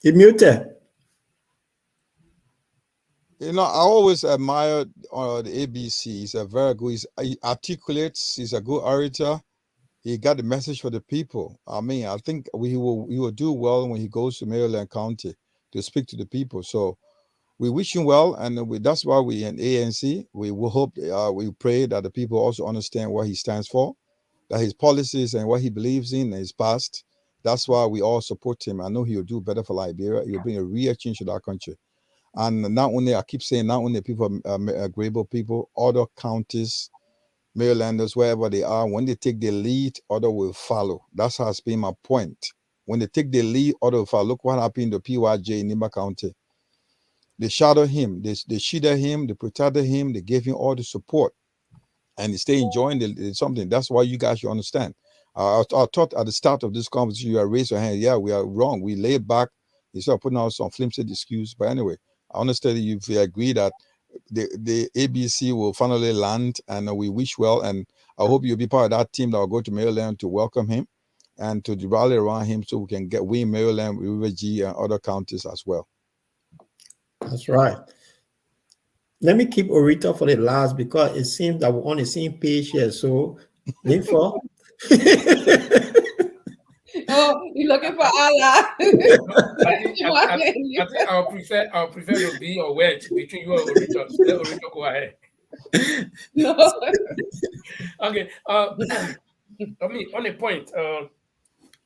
He muted. You know, I always admired the ABC. He's a very good. He articulates. He's a good orator. He got the message for the people. I mean, I think he will do well when he goes to Maryland County to speak to the people. So we wish him well, and that's why we in ANC we will hope we pray that the people also understand what he stands for, that his policies and what he believes in his past. That's why we all support him. I know he'll do better for Liberia. He'll bring a real change to that country. And not only, I keep saying, not only people, agreeable people, other counties, Marylanders, wherever they are, when they take the lead, other will follow. That's has been my point. When they take the lead, other will follow. Look what happened to PYJ in Nima County. They shadowed him, they shielded him, they protected him, they gave him all the support. And he stay enjoying something. That's why you guys should understand. I thought at the start of this conversation, you raised your hand. Yeah, we are wrong. We laid back instead of putting out some flimsy excuse. But anyway, I understand you agree that the ABC will finally land, and we wish well. And I hope you'll be part of that team that will go to Maryland to welcome him and to rally around him so we can win Maryland, River G, and other counties as well. That's right. Let me keep Orita for the last because it seems that we're on the same page here. So, Linfo. Oh, you're looking for Allah. I think I'll prefer to be a wedge between you and Orita. Let Orita go ahead. No. Okay. I mean, on a point,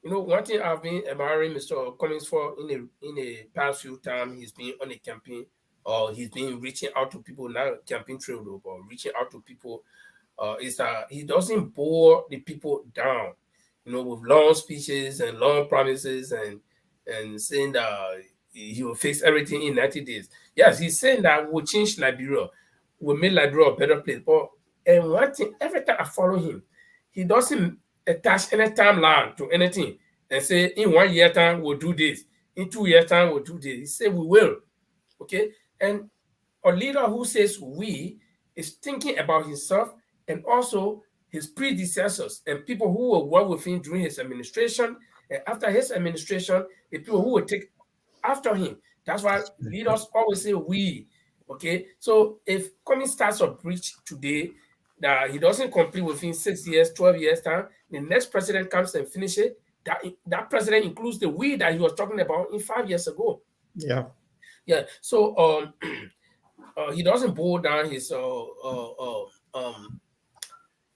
one thing I've been admiring Mr. Cummings for in the past few times, he's been on a campaign, or he's been reaching out to people, not campaign trail, but reaching out to people, is that he doesn't bore the people down, with long speeches and long promises and saying that he will fix everything in 90 days. Yes, he's saying that we'll change Liberia, we'll make Liberia a better place. And one thing, every time I follow him, he doesn't attach any timeline to anything and say in 1 year time we'll do this, in 2 years time we'll do this. He said we will. Okay. And a leader who says we is thinking about himself and also his predecessors and people who will work with him during his administration, and after his administration, the people who will take after him. That's why leaders always say we. Okay. So if Cummings starts a breach today that he doesn't complete within 6 years, 12 years time, the next president comes and finish it. That president includes the we that he was talking about in 5 years ago. Yeah. Yeah. So he doesn't boil down his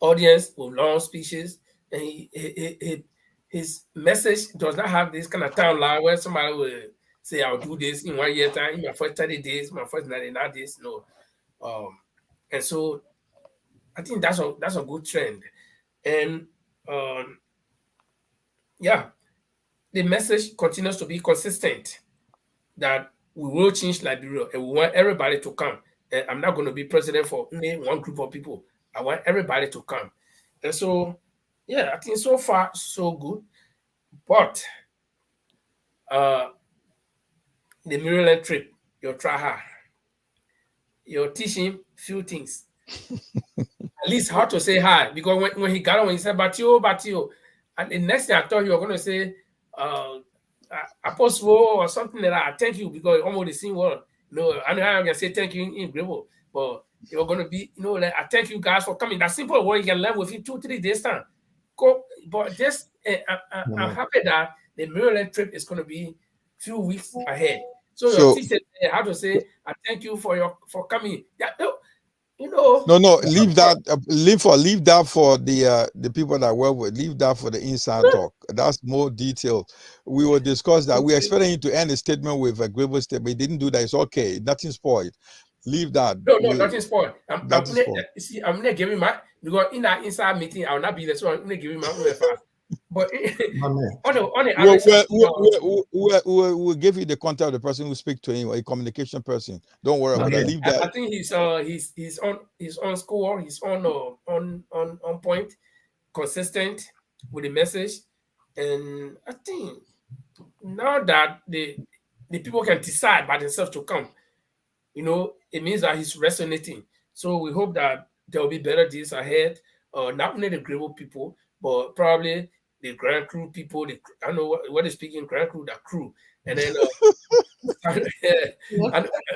audience with long speeches, and his message does not have this kind of timeline where somebody will say, "I'll do this in 1 year time, in my first 30 days, my first 99 days." No. And so I think that's a good trend. And the message continues to be consistent that we will change Liberia and we want everybody to come. And I'm not going to be president for only one group of people. I want everybody to come. And so, I think so far, so good. But the Maryland trip, you'll try hard. You're teaching few things. At least how to say hi. Because when he got on, he said, Batio. And the next thing I thought you were going to say, Apostle or something like that. Thank you, because almost the same word. I know how I can say thank you in Grebo, but you're going to be, like, I thank you guys for coming. That simple word you can learn within 2-3 days time. But just, I'm happy that the Maryland trip is going to be a few weeks ahead. So your teacher how to say, I thank you for coming. Yeah, No, leave that. Leave that for the people that work with. Leave that for the inside talk. That's more detailed. We will discuss that. We expected him to end the statement with a agreeable statement. He didn't do that. It's okay. Nothing spoiled. Leave that. No, nothing spoiled. I'm not giving my, because in that inside meeting, I will not be there. So I'm not giving my own fast. But we'll give you the contact of the person who speak to him, a communication person. Don't worry about that. Leave that. I think he's on score. He's on point, consistent with the message, and I think now that the people can decide by themselves to come, it means that he's resonating. So we hope that there will be better days ahead. Not only the Grebo people, but probably the Grand Crew people. I know what they speak in Grand Crew, that crew, and then I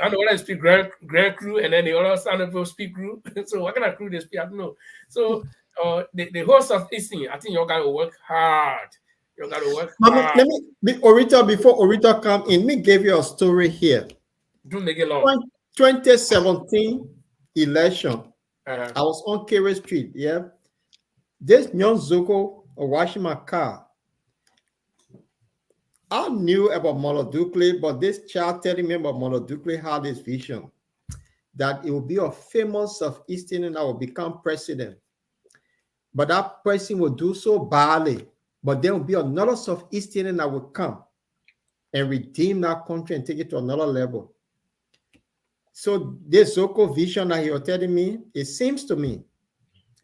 know what I speak Grand Crew, and then the other sound people speak crew. So what kind of crew they speak? I don't know. So the whole Southeastern, I think you got to work hard. You got to work Mama, hard. let me, Orita, before Orita come in, me give you a story here. Don't make it long. 2017 election, I was on Kerry Street, yeah. This young Zoko washing my car. I knew about Molodukle, but this child telling me about Molodukle had this vision that it will be a famous Southeastern and I will become president. But that person will do so badly. But there will be another Southeastern that will come and redeem that country and take it to another level. So this Zoko vision that you're telling me, it seems to me,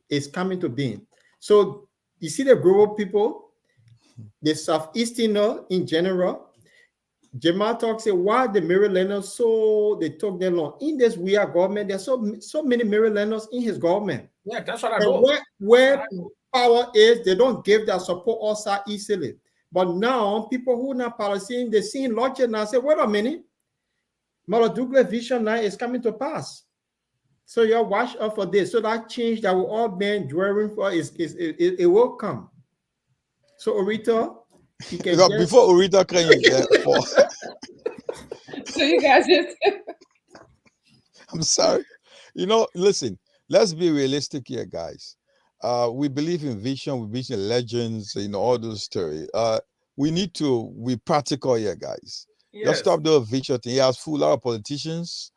is coming to being. So you see the group of people, the Southeasterner in general. Jamal talks say why the Marylanders so they took their long in this weird government. There's so many Marylanders in his government. Yeah, that's what I And know. where power is, they don't give that support also easily. But now people who are not policying, they're seeing logic now. Say, wait a minute, Molodukle vision now is coming to pass. So you watch out for this. So that change that we all been dwelling for it will come. So Orita, you can before Orita came, So you guys just I'm sorry. Listen, let's be realistic here, guys. We believe in vision, we believe in legends, all those stories. We need to be practical here, guys. Yes. Let's stop the vision thing. He has fooled a lot of politicians,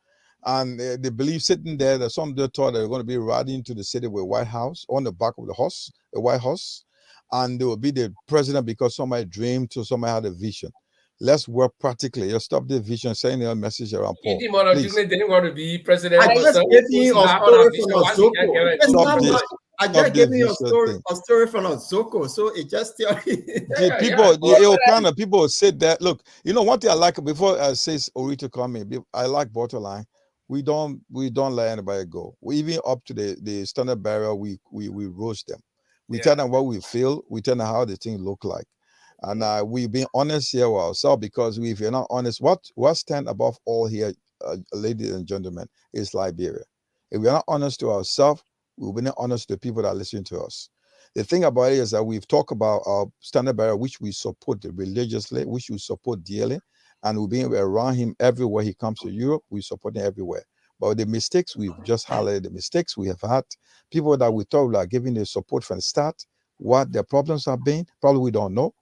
and they believe sitting there that some of them thought they were going to be riding into the city with White House on the back of the White House, and they will be the president because somebody dreamed or somebody had a vision. Let's work practically. Let's stop the vision, sending a message around Paul. Please. Didn't want to be president. I just gave you a story from Zoko. I just gave you a story from Zoko. So it just tell people said that. Look, one thing I like before I says Orita coming, I like bottom line. We don't let anybody go. We even up to the standard bearer, we roast them. We tell them what we feel. We tell them how the thing look like. And we've been honest here with ourselves, because if you're not honest, what stand above all here, ladies and gentlemen, is Liberia. If we're not honest to ourselves, we'll be not honest to the people that are listening to us. The thing about it is that we've talked about our standard bearer, which we support religiously, which we support dearly, and we'll be around him everywhere he comes to Europe. We support him everywhere. But the mistakes we've just highlighted, the mistakes we have had, people that we thought were giving the support from the start, what their problems have been, probably we don't know.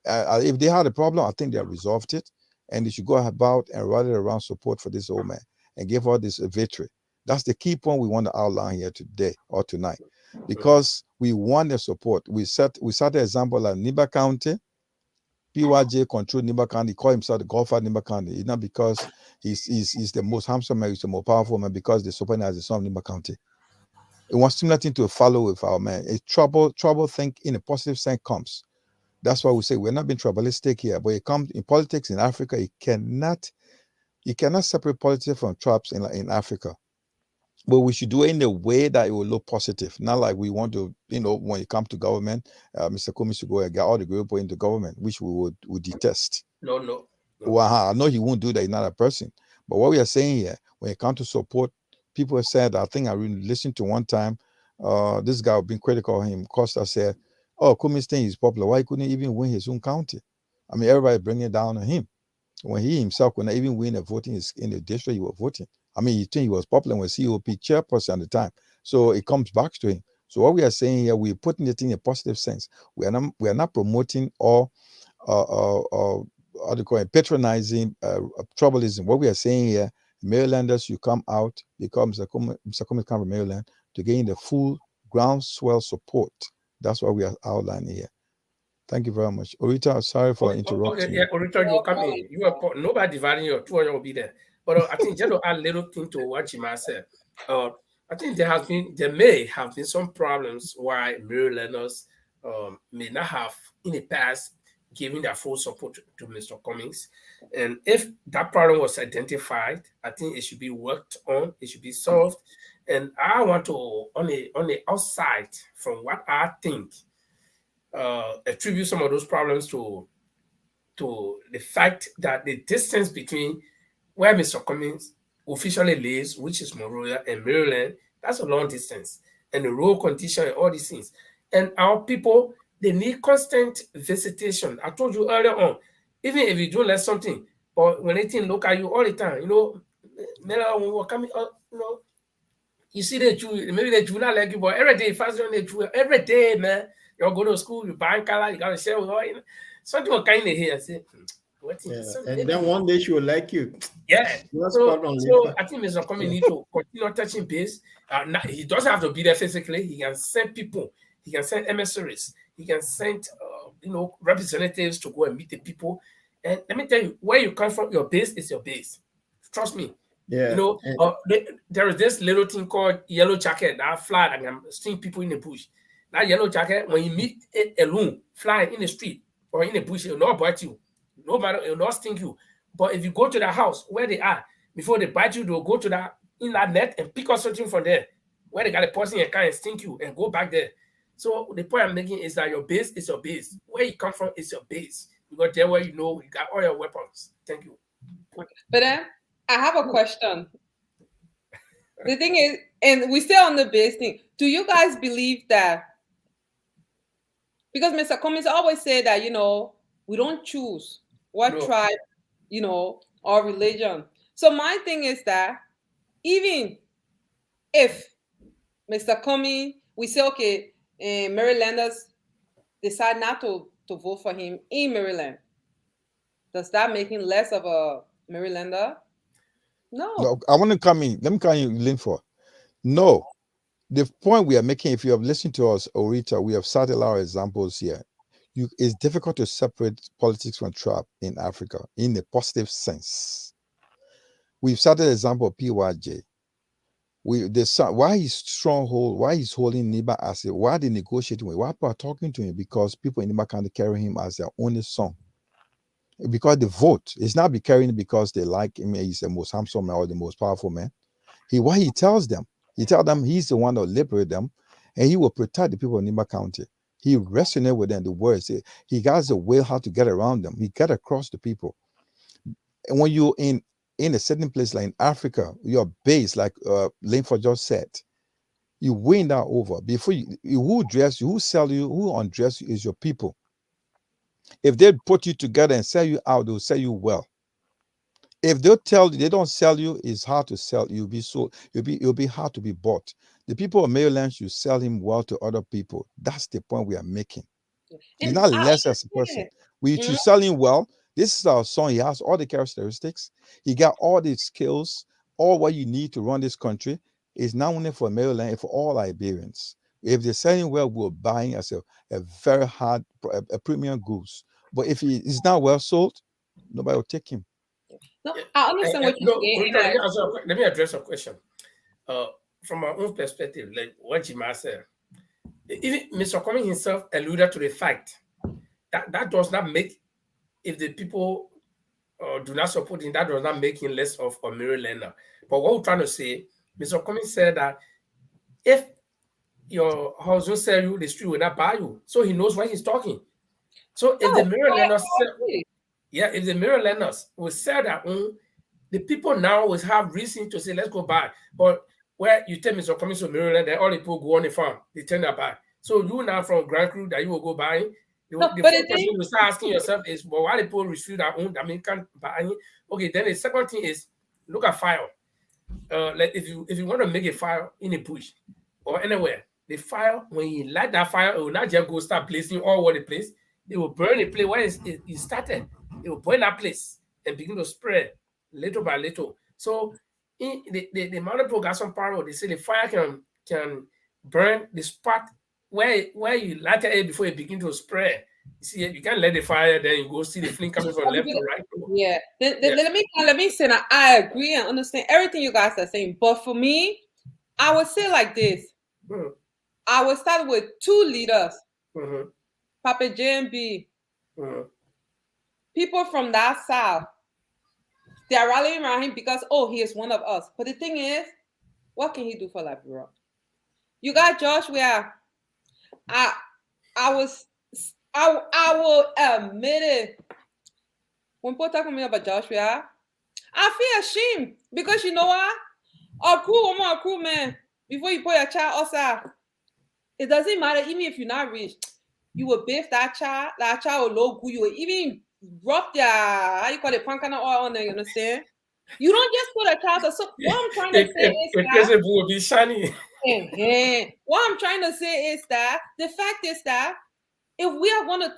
If they had a problem, I think they have resolved it, and they should go about and rally around support for this old man and give all this a victory. That's the key point we want to outline here today or tonight, because we want the support. We set the example like Niba County. PYJ controlled Niba County. He called himself the Godfather of Niba County. It's not because he's the most handsome man, he's the most powerful man, because the support as the son of Niba County. It wants similar thing to follow with our man. A trouble think in a positive sense comes. That's why we say we're not being tribalistic here, but it comes in politics in Africa. You cannot separate politics from tribes in Africa. But we should do it in a way that it will look positive, not like we want to, when it comes to government, Mr. Kumi should go and get all the group into government, which we would detest. No. Well, I know he won't do that. He's not a person. But what we are saying here, when it comes to support, people have said, I think I really listened to one time, this guy being critical of him, Costa said, oh, Kumi's thing is popular. Why couldn't he even win his own county? I mean, everybody bringing it down on him. When he himself could not even win a voting in the district he was voting. I mean, you think he was popular when COP chairperson at the time. So it comes back to him. So what we are saying here, we're putting it in a positive sense. We are not promoting or how do you call it, patronizing troubleism. What we are saying here, Marylanders, you come out, because Mr. Kumi come from Maryland, to gain the full groundswell support. That's what we are outlining here. Thank you very much. Orita, sorry for interrupting. Okay, yeah, Orita, you come in. You are nobody dividing your 2 will be there. But I think just to add a little thing to what Jima said. I think there may have been some problems why Marylanders may not have in the past given their full support to Mr. Cummings. And if that problem was identified, I think it should be worked on, it should be solved. And I want to, on the outside, from what I think, attribute some of those problems to the fact that the distance between where Mr. Cummings officially lives, which is Monrovia, and Maryland, that's a long distance. and the road condition and all these things. And our people, they need constant visitation. I told you earlier on, even if you don't like something, but when they look at you all the time, you know, coming up, you know, you see the Jew, maybe the Jew not like you, but every day, fast on the Jew, every day, man, you go to school, you buy color, you gotta share with her, you know, something will kind of here. I say, what is and then one day she will like you. Yeah. So I think Mr. Comey need to continue touching base. He doesn't have to be there physically. He can send people. He can send emissaries. He can send, representatives to go and meet the people. And let me tell you, where you come from, your base is your base. Trust me. Yeah. You know, there is this little thing called yellow jacket that fly and I'm seeing people in the bush. That yellow jacket, when you meet it alone, flying in the street or in the bush, it will not bite you. No matter, it will not sting you. But if you go to the house where they are, before they bite you, they'll go to that inlet net and pick up something from there, where they got a poison and kind of stink you and go back there. So the point I'm making is that your base is your base. Where you come from is your base. Because there where you know you got all your weapons. Thank you. Okay. But then I have a question. The thing is, and we stay on the base thing. Do you guys believe that? Because Mr. Cummings always say that, you know, we don't choose what tribe, you know, or religion. So my thing is that even if Mr. Cummings, we say, okay, Marylanders decide not to vote for him in Maryland, does that make him less of a Marylander? No. I want to come in. Let me come in, Linford. No. The point we are making, if you have listened to us, Orita, we have cited a lot of examples here. It's difficult to separate politics from tribe in Africa in a positive sense. We've cited the example of PYJ. Why he's stronghold, why he's holding Niba as a, why they negotiating with, why people are talking to him, because people in Niba can't carry him as their only son. Because the vote is not be carrying it because they like him, he's the most handsome man or the most powerful man. Why he tells them he's the one that will liberate them, and he will protect the people in Niba County. He resonates with them, the words. He has a way how to get around them. He get across the people. And when you're in a certain place like in Africa, your base, like Linford just said, you win that over. Before who dress you, who sell you, who undress you is your people. If they put you together and sell you out, they'll sell you well. If they don't sell you, it's hard to sell. You'll be sold. It'll be hard to be bought. The people of Maryland should sell him well to other people. That's the point we are making. He's not less as a person. We should sell him well. This is our son. He has all the characteristics. He got all the skills, all what you need to run this country. It's not only for Maryland, it's for all Liberians. If they're selling well, we're buying as a very hard, a premium goods. But if he is not well sold, nobody will take him. No, I understand what you're saying. Let me address a question. From my own perspective, like what Jima said, even Mr. Cummings himself alluded to the fact that does not make, if the people do not support him, that does not make him less of a Marylander. But what we're trying to say, Mr. Cummings said that if your husband sell you, the street will not buy you. So he knows why he's talking. So if the Marylanders if the Marylanders will sell their own, the people now will have reason to say, let's go buy. But where you tell Mr. Cummings to Maryland, that all the people go on the farm, they turn their buy. So you now from Grand Crew that you will go buy. The first question you start asking yourself is, well, why the people refuse their own? I mean, can't buy. Okay, then the second thing is look at fire. Like if you want to make a fire in a bush or anywhere, the fire, when you light that fire, it will not just go start blazing all over the place. It will burn the place where it started. It will burn that place and begin to spread little by little. So the amount of people got some power. They say the fire can burn the spot where you light it before it begin to spread. You see, you can't let the fire, then you go see the flame coming from left to right. Yeah. Let me say that I agree and understand everything you guys are saying. But for me, I would say like this. Mm-hmm. I would start with two leaders. Mm-hmm. Papa J and B. Mm-hmm. People from that south, they are rallying around him because, he is one of us. But the thing is, what can he do for Liberia? You got Joshua. I will admit it. When people talk to me about Joshua, I feel ashamed because you know what? A crew man, before you put your child outside, It doesn't matter, even if you're not rich, you will bathe that child will look good. You will even rub their, how you call it, pancana oil on there, you understand? You don't just put a child. So what I'm trying to say is the that president will be shiny. what I'm trying to say is that the fact is that if we're going to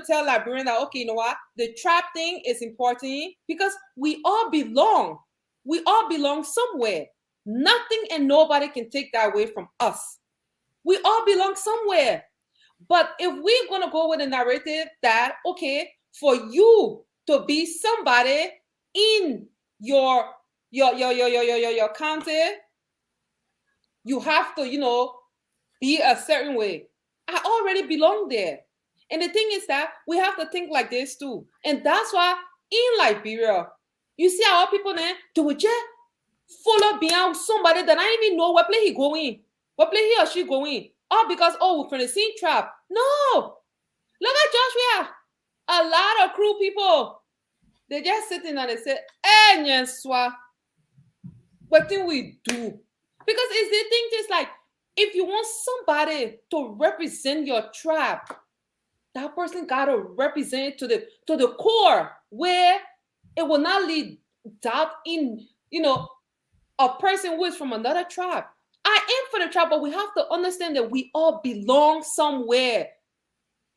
tell Liberians that, okay, you know what, the trap thing is important because we all belong. We all belong somewhere. Nothing and nobody can take that away from us. We all belong somewhere. But if we're going to go with a narrative that, okay, for you to be somebody in your county, you have to, be a certain way. I already belong there. And the thing is that we have to think like this too. And that's why in Liberia, you see our people there, they would just follow behind somebody that I don't even know what place he going, what place he or she going. All because, we're from the same trap. No. Look at Joshua. A lot of crew people, they just sitting and they say, what thing we do? Because it's the thing is like, if you want somebody to represent your tribe, that person gotta represent to the core where it will not lead doubt in, a person who is from another tribe. I am for the tribe, but we have to understand that we all belong somewhere.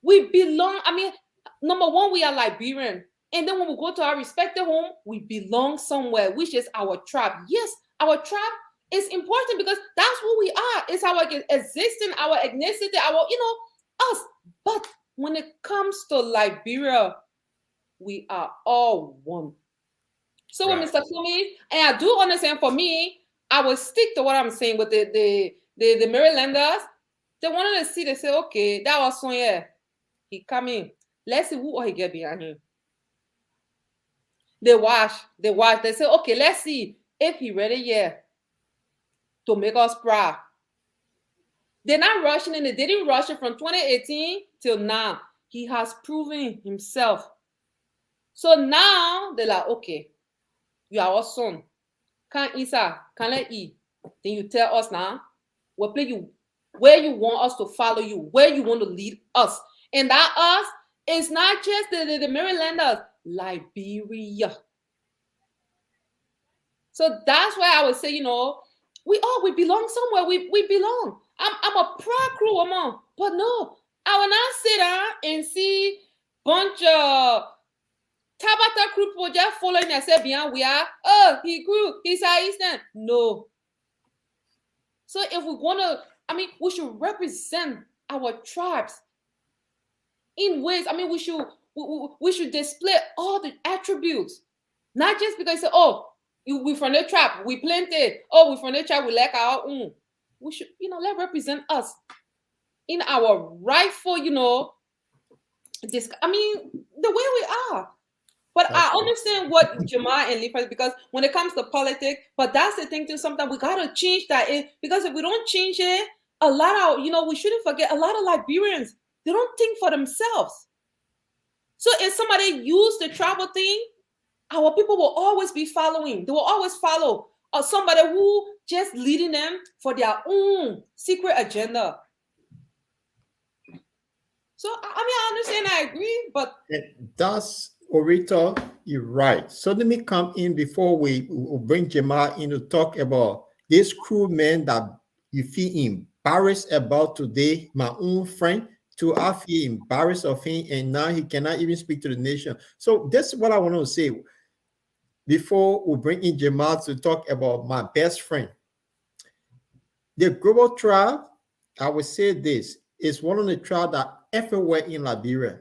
We belong. I mean, number one, we are Liberian. And then when we go to our respective home, we belong somewhere, which is our tribe. Yes, our tribe is important because that's who we are. It's our existence, our ethnicity, our, us. But when it comes to Liberia, we are all one. So with Mr. Kumi, and I do understand, for me, I will stick to what I'm saying with the Marylanders. They wanted to see, they say, okay, that was one year. He come in. Let's see who he get behind him. They watch. They say, okay, let's see if he ready here to make us proud. They're not rushing in it. They didn't rush it from 2018 till now. He has proven himself. So now they're like, okay, you are our son. Can't Isa, can't let eat. Then you tell us now where you want us to follow you, where you want to lead us. And that us is not just the Marylanders, Liberia. So that's why I would say, we belong somewhere. We belong. I'm a proud crew, but no, I will not sit down and see bunch of Tabata crew people just following and say, "Bien, we are. Oh, he grew. He's Eastern." No. So if we're gonna, we should represent our tribes in ways. We should display all the attributes, not just because say, we from the tribe, we planted. We from the tribe, we like our own. We should, let represent us in our rightful, the way we are. But I understand what Jamal and Leafers, because when it comes to politics, but that's the thing too, sometimes we gotta change that. Because if we don't change it, a lot of, we shouldn't forget, a lot of Liberians, they don't think for themselves. So if somebody use the tribal thing, our people will always be following. They will always follow somebody who just leading them for their own secret agenda. So, I understand, I agree, but... That's, Orito, you're right. So let me come in before we bring Jamal in to talk about this crewman that you feel embarrassed about today, my own friend, I feel embarrassed of him, and now he cannot even speak to the nation. So that's what I want to say. Before we bring in Jamal to talk about my best friend. The global tribe, I would say this, is one of the tribes that everywhere in Liberia.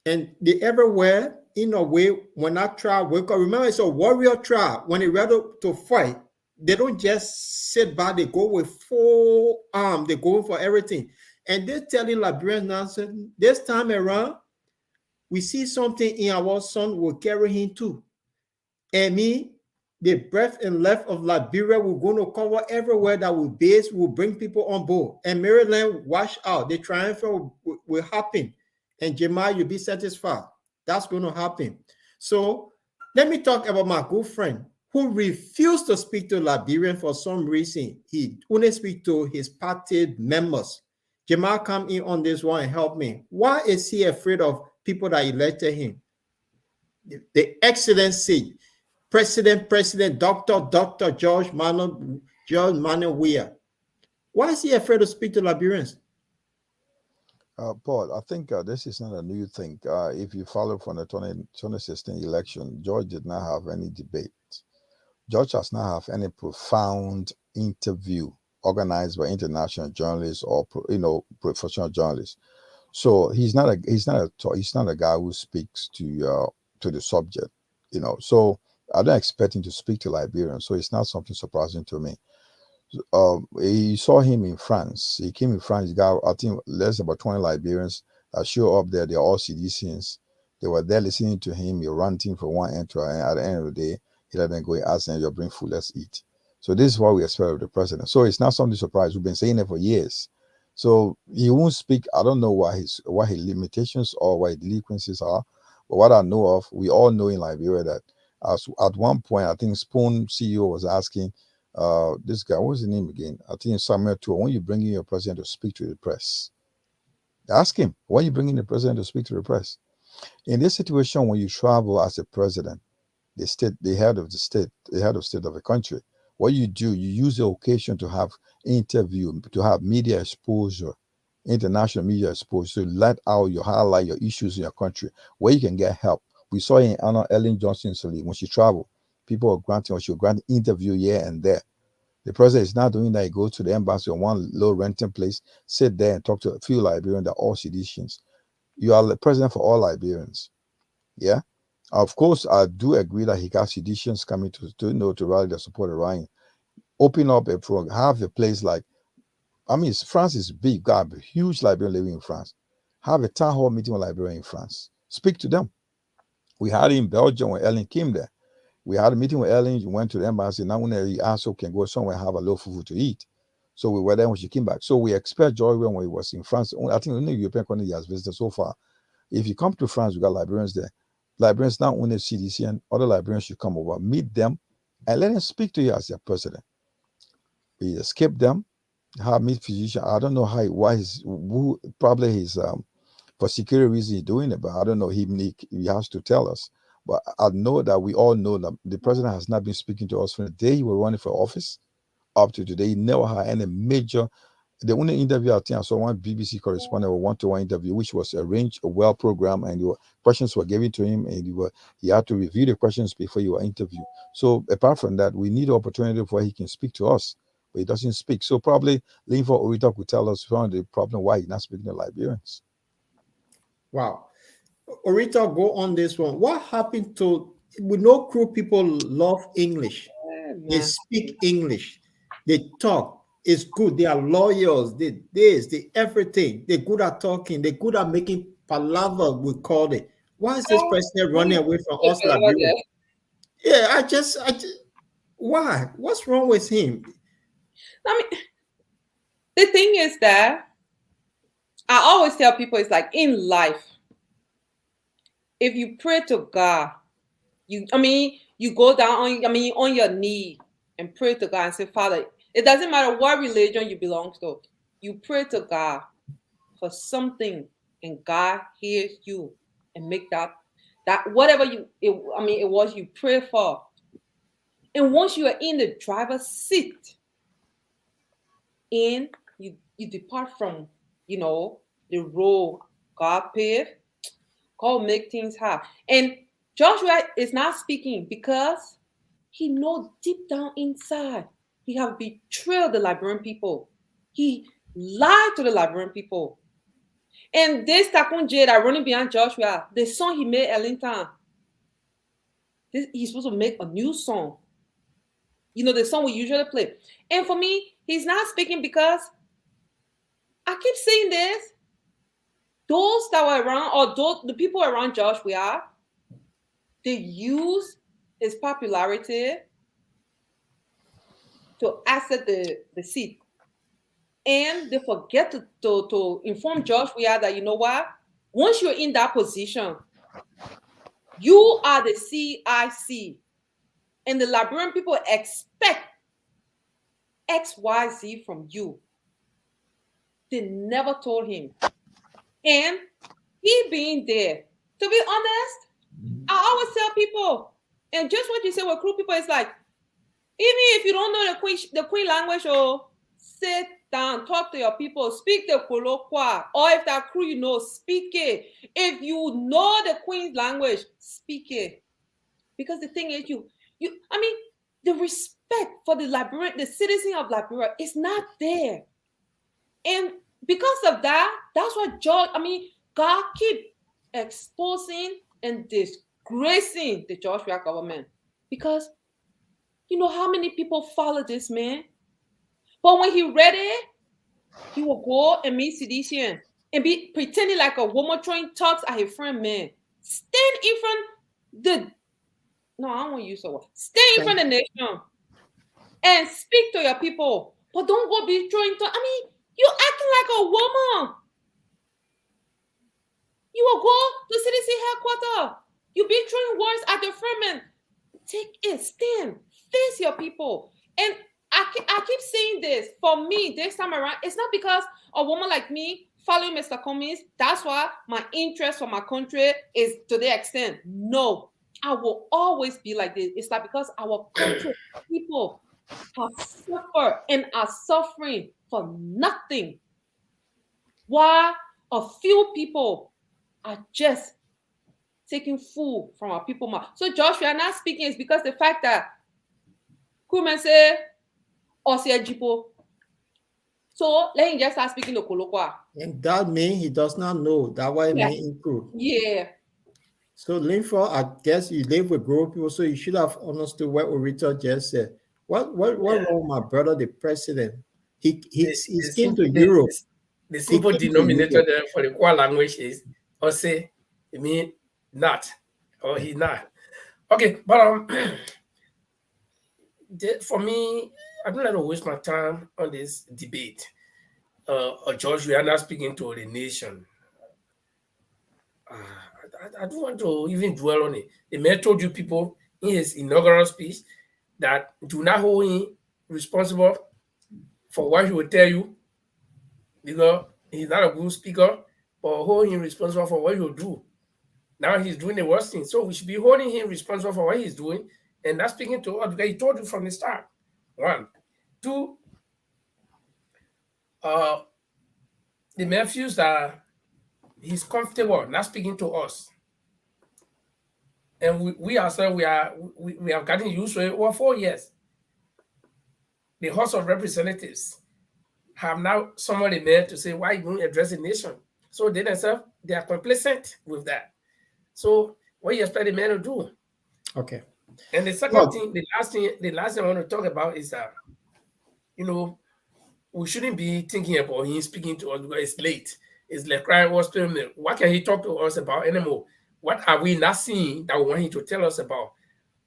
And they everywhere, in a way, when that tribe wake up, remember it's a warrior tribe. When they're ready to fight, they don't just sit back, they go with full arm, they go for everything. And they're telling Liberians now, this time around, we see something in our son, will carry him too. And me, the breadth and length of Liberia, we're going to cover everywhere that we base, will bring people on board. And Maryland, watch out. The triumph will happen. And Jamal, you'll be satisfied. That's going to happen. So let me talk about my good friend, who refused to speak to Liberian for some reason. He only speak to his party members. Jamal, come in on this one and help me. Why is he afraid of people that elected him? The Excellency, President, Dr. George Manuel Weah. Why is he afraid to speak to Liberians? Paul, I think this is not a new thing. If you follow from the 2016 election, George did not have any debate. George has not have any profound interview organized by international journalists or professional journalists. So he's not a guy who speaks to the subject. So I don't expect him to speak to Liberians. So it's not something surprising to me. You saw him in France. He came in France. He got, I think, less about 20 Liberians that show up there. They're all citizens. They were there listening to him. He ranting from one end to another. At the end of the day, he let them go and ask them, "You bring food, let's eat." So this is what we expect of the president. So it's not something surprising. We've been saying it for years. So he won't speak. I don't know what his limitations or what his delinquencies are. But what I know of, we all know in Liberia that at one point, I think Spoon CEO was asking, this guy, what was his name again? I think Samuel Tour, when you bring in your president to speak to the press, ask him, when you bring in the president to speak to the press. In this situation, when you travel as a president, the head of state of a country, what you do, you use the occasion to have interview, to have media exposure, international media exposure, to highlight your issues in your country, where you can get help. We saw in Anna Ellen Johnson when she traveled, people were granting, or she would grant interview here and there. The president is not doing that. He goes to the embassy or one low renting place, sit there and talk to a few Liberians that are all citizens. You are the president for all Liberians. Yeah. Of course, I do agree that he got citizens coming to rally the support of Ryan. Open up a program, have a place like, France is big. Got a huge Liberian living in France. Have a town hall meeting with Liberians in France. Speak to them. We had it in Belgium when Ellen came there. We had a meeting with Ellen. You went to the embassy. Now when he also can go somewhere and have a little food to eat. So we were there when she came back. So we expect Joy when he was in France. I think only European country he has visited so far. If you come to France, we got Liberians there. Liberians, not only CDC and other Liberians should come over, meet them, and let them speak to you as their president. We escape them, have meet physician. I don't know probably he's for security reasons he's doing it, but I don't know. He has to tell us. But I know that we all know that the president has not been speaking to us from the day he was running for office up to today. He never had any major. The only interview I think I saw one BBC correspondent, a one-to-one interview, which was arranged, a well-programmed, and questions were given to him, and he had to review the questions before you were interviewed. So apart from that, we need an opportunity where he can speak to us, but he doesn't speak. So probably Linford Orita could tell us from the problem why he's not speaking to Liberians. Wow. Orita, go on this one. What happened to, we know crew people love English. They speak English. They talk. It's good. They are lawyers. They everything. They're good at talking. They're good at making palaver, we call it. Why is this president running away from us? Yeah, I just, why? What's wrong with him? The thing is that I always tell people, it's like in life, if you pray to God, you go down on your knee and pray to God and say, Father, it doesn't matter what religion you belong to. You pray to God for something, and God hears you and make that whatever it was you pray for. And once you are in the driver's seat, and you depart from the road God paved, God make things hard. And Joshua is not speaking because he knows deep down inside he have betrayed the Liberian people. He lied to the Liberian people. And this Takunje that running behind Joshua, the song he made Ellington, he's supposed to make a new song. The song we usually play. And for me, he's not speaking because I keep saying this. Those that were around, or the people around Joshua, they use his popularity to asset the seat. And they forget to inform Joshua that, you know what? Once you're in that position, you are the CIC. and the Liberian people expect XYZ from you. They never told him. And he being there, to be honest, I always tell people, and just what you say with Kru people, it's like, even if you don't know the Queen language, or sit down, talk to your people, speak the Kolokwa, or if that Kru you know, speak it. If you know the Queen's language, speak it. Because the thing is, I mean, the respect for the Liberian, the citizen of Liberia is not there. And because of that, that's why God keep exposing and disgracing the George Weah government. Because you know how many people follow this man? But when he ready, he will go and meet Seditian and be pretending like a woman throwing talks at his friend, man. Stand in front I don't want to use the word. Stand in front of the nation and speak to your people. But don't go be throwing talks. I mean, you acting like a woman. You will go to CDC headquarters. You be throwing words at your friend, man. Take it, stand, face your people. And I keep saying this. For me, this time around, it's not because a woman like me following Mr. Cummings, that's why my interest for my country is to the extent. No, I will always be like this. It's like because our country people have suffered and are suffering for nothing. Why a few people are just taking food from our people mouth. So Josh, we are not speaking is because the fact that Kuman say Jipo. So let him just start speaking to Kolokwa. And that means he does not know. That why it may improve. Yeah. So Linford, I guess you live with group people, so you should have understood what Orita just said. What wrong with my brother, the president? He came to Europe. The simple denominator there for the Kwa language is Ose, it means not, or he not. Okay, but for me, I don't like to waste my time on this debate. George, we are not speaking to the nation. I don't want to even dwell on it. The man told you people in his inaugural speech that do not hold him responsible for what he will tell you, because he's not a good speaker, but hold him responsible for what he'll do. Now he's doing the worst thing. So we should be holding him responsible for what he's doing and not speaking to us, because he told you from the start. 1. 2, the man feels that he's comfortable not speaking to us. And we ourselves, we have gotten used to it over 4 years. The House of Representatives have now somebody there to say, why you don't address the nation? So they themselves, they are complacent with that. So what do you expect the man to do? Okay. And the second thing, the last thing I want to talk about is that, we shouldn't be thinking about him speaking to us because it's late. It's like crying or spilling milk. What can he talk to us about anymore? What are we not seeing that we want him to tell us about?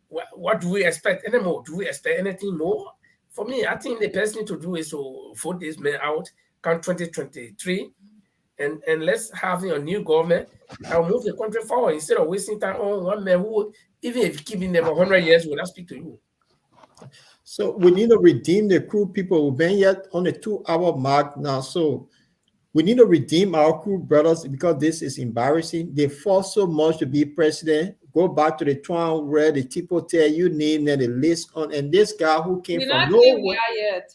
What do we expect anymore? Do we expect anything more? For me, I think the best thing to do is to vote this man out, come 2023, and let's have a new government and move the country forward instead of wasting time on one man who, even if you keep him there for 100 years, will not speak to you. So we need to redeem the Kru people. We've been yet on the 2-hour mark now. So we need to redeem our Kru brothers because this is embarrassing. They fought so much to be president. Go back to the Twan where the people tell you name and the list on. And this guy who came from nowhere yet.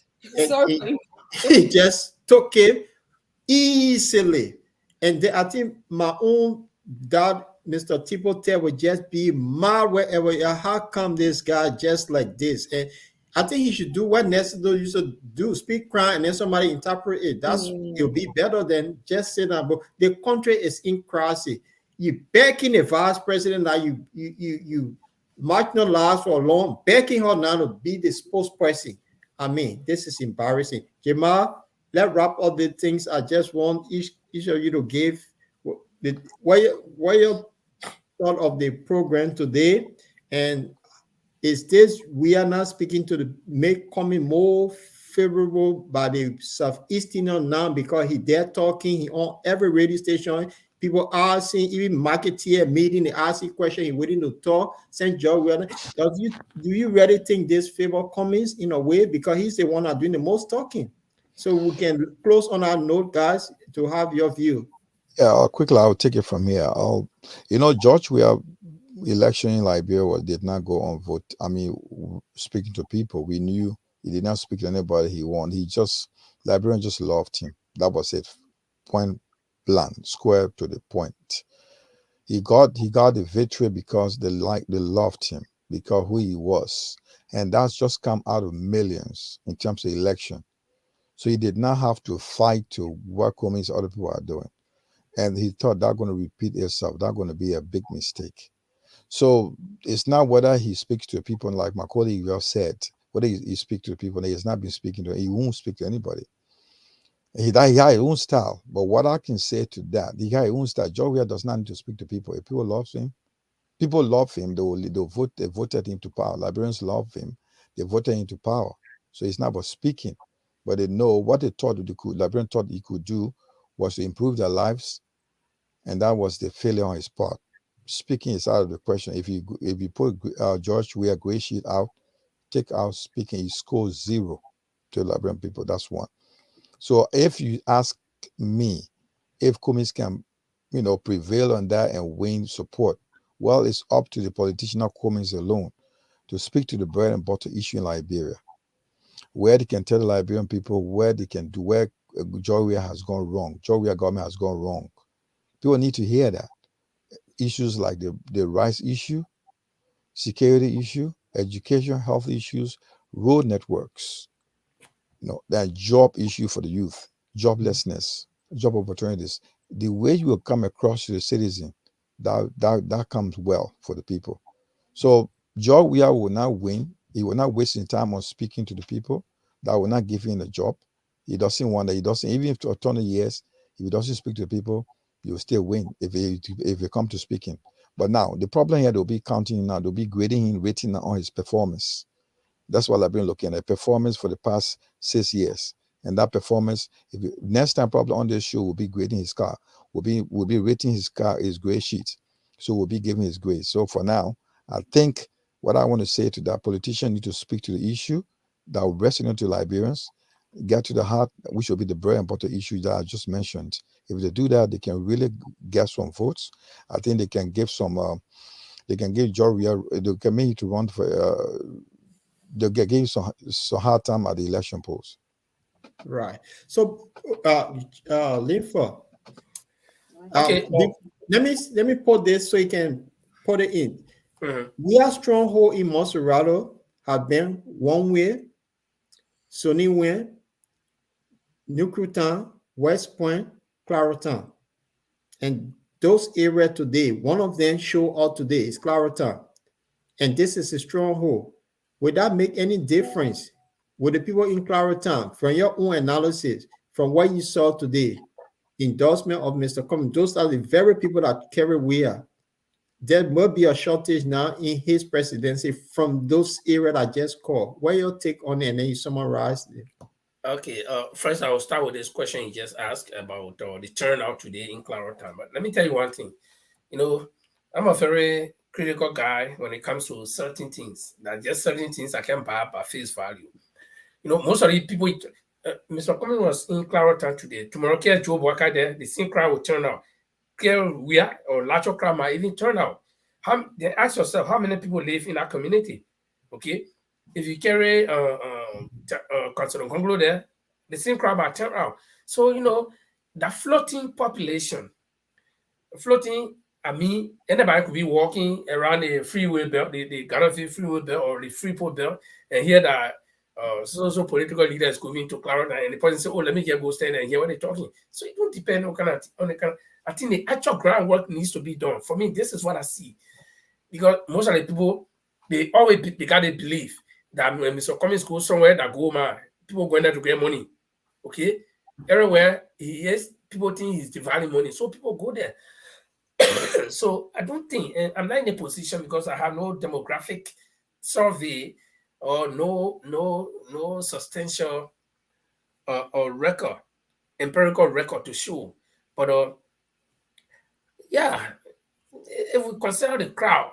Sorry. He just took him easily. And then I think my own dad, Mr. Tipote, would just be mad wherever. How come this guy just like this? And I think he should do what necessary you should do, speak crime, and then somebody interpret it. It'll be better than just say that. But the country is in crisis. You backing the vice president that you marginalized for long, backing her now to be the spokesperson. I mean, this is embarrassing. Jamal, let's wrap up the things. I just want each of you to give what your thought of the program today, and is this we are not speaking to the coming more favorable by the Southeasterner now because he there talking, he on every radio station, people asking, even marketeer meeting, they asking question, he waiting to talk, send George Weah. Do you really think this favor Cummings in a way? Because he's the one that's doing the most talking. So we can close on our note, guys, to have your view. Yeah, quickly, I'll take it from here. George Weah election in Liberia did not go on vote. I mean, speaking to people, we knew he did not speak to anybody he won. Liberians just loved him. That was it. Point blank, square to the point. He got the victory because they loved him, because who he was. And that's just come out of millions in terms of election. So he did not have to fight to what Cummings other people are doing. And he thought that's going to repeat itself. That's going to be a big mistake. So it's not whether he speaks to people, like my colleague just said, whether he speaks to people, he has not been speaking to, he won't speak to anybody. He has his own style. But what I can say to that, he has his own style. George Weah does not need to speak to people. If people love him, they voted him to power. Liberians love him. They voted him to power. So it's not about speaking. But they know what they thought Liberians thought he could do was to improve their lives. And that was the failure on his part. Speaking is out of the question. If you put George Weah gray sheet out, take out speaking, he scores 0 to Liberian people. That's one. So if you ask me if Cummings can, prevail on that and win support, well, it's up to the politician of Cummings alone to speak to the bread and butter issue in Liberia, where they can tell the Liberian people where George Weah has gone wrong. George Weah government has gone wrong. People need to hear that. Issues like the rights issue, security issue, education, health issues, road networks, that job issue for the youth, joblessness, job opportunities. The way you will come across to the citizen, that comes well for the people. So George Weah will not win. He will not waste his time on speaking to the people. That will not give him a job. He doesn't want that. He doesn't, even if to a ton of years, if he doesn't speak to the people, he will still win if he come to speaking. But now the problem here, they'll be counting him now. They'll be grading him, rating on his performance. That's what I've been looking at, performance for the past 6 years. And that performance, next time probably on this show, we'll be grading his car. We'll be rating his grade sheet. So we'll be giving his grade. So for now, I think what I want to say to that politician need to speak to the issue that will resonate to Liberians, get to the heart, which will be the bread and butter issue that I just mentioned. If they do that, they can really get some votes. I think they can give they can give George Weah, they can make it to run for, they'll give you some hard time at the election polls. Right. So, Linfa, Okay. let me put this so you can put it in. Mm-hmm. We are stronghold in Monserrato have been One Way, Sonny Wayne, New Cruton, West Point, Clareton. And those areas today, one of them show up today is Clareton. And this is a stronghold. Would that make any difference with the people in Clareton, from your own analysis, from what you saw today, endorsement of Mr. Cummings? Those are the very people that carry Weah. There will be a shortage now in his presidency from those areas I just called. What your take on it, and then you summarize it? Okay. First, I will start with this question you just asked about the turnout today in Clareton. But let me tell you one thing. I'm a very critical guy when it comes to certain things. That just certain things I can buy at face value. Most of the people, Mr. Cummings was in Clareton today. Tomorrow, Joe Walker there, the same crowd will turn out. Weah or Lacho crowd might even turn out. Then ask yourself, how many people live in that community? Okay, if you carry Councilor Congolo there, the same crowd might turn out. So the floating population, I mean, anybody could be walking around the freeway belt, the Garfield freeway belt or the Freeport belt, and hear that so political leaders going to Clareton, and the person say, "Oh, let me go stand and hear what they're talking." So it don't depend on the kind. I think the actual groundwork needs to be done. For me, this is what I see, because most of the people they got a belief that when Mr. Cummings goes somewhere, that people going there to get money. Okay, everywhere he is, people think he's dividing money, so people go there. So I don't think, and I'm not in a position because I have no demographic survey or no substantial or empirical record to show. But yeah, if we consider the crowd,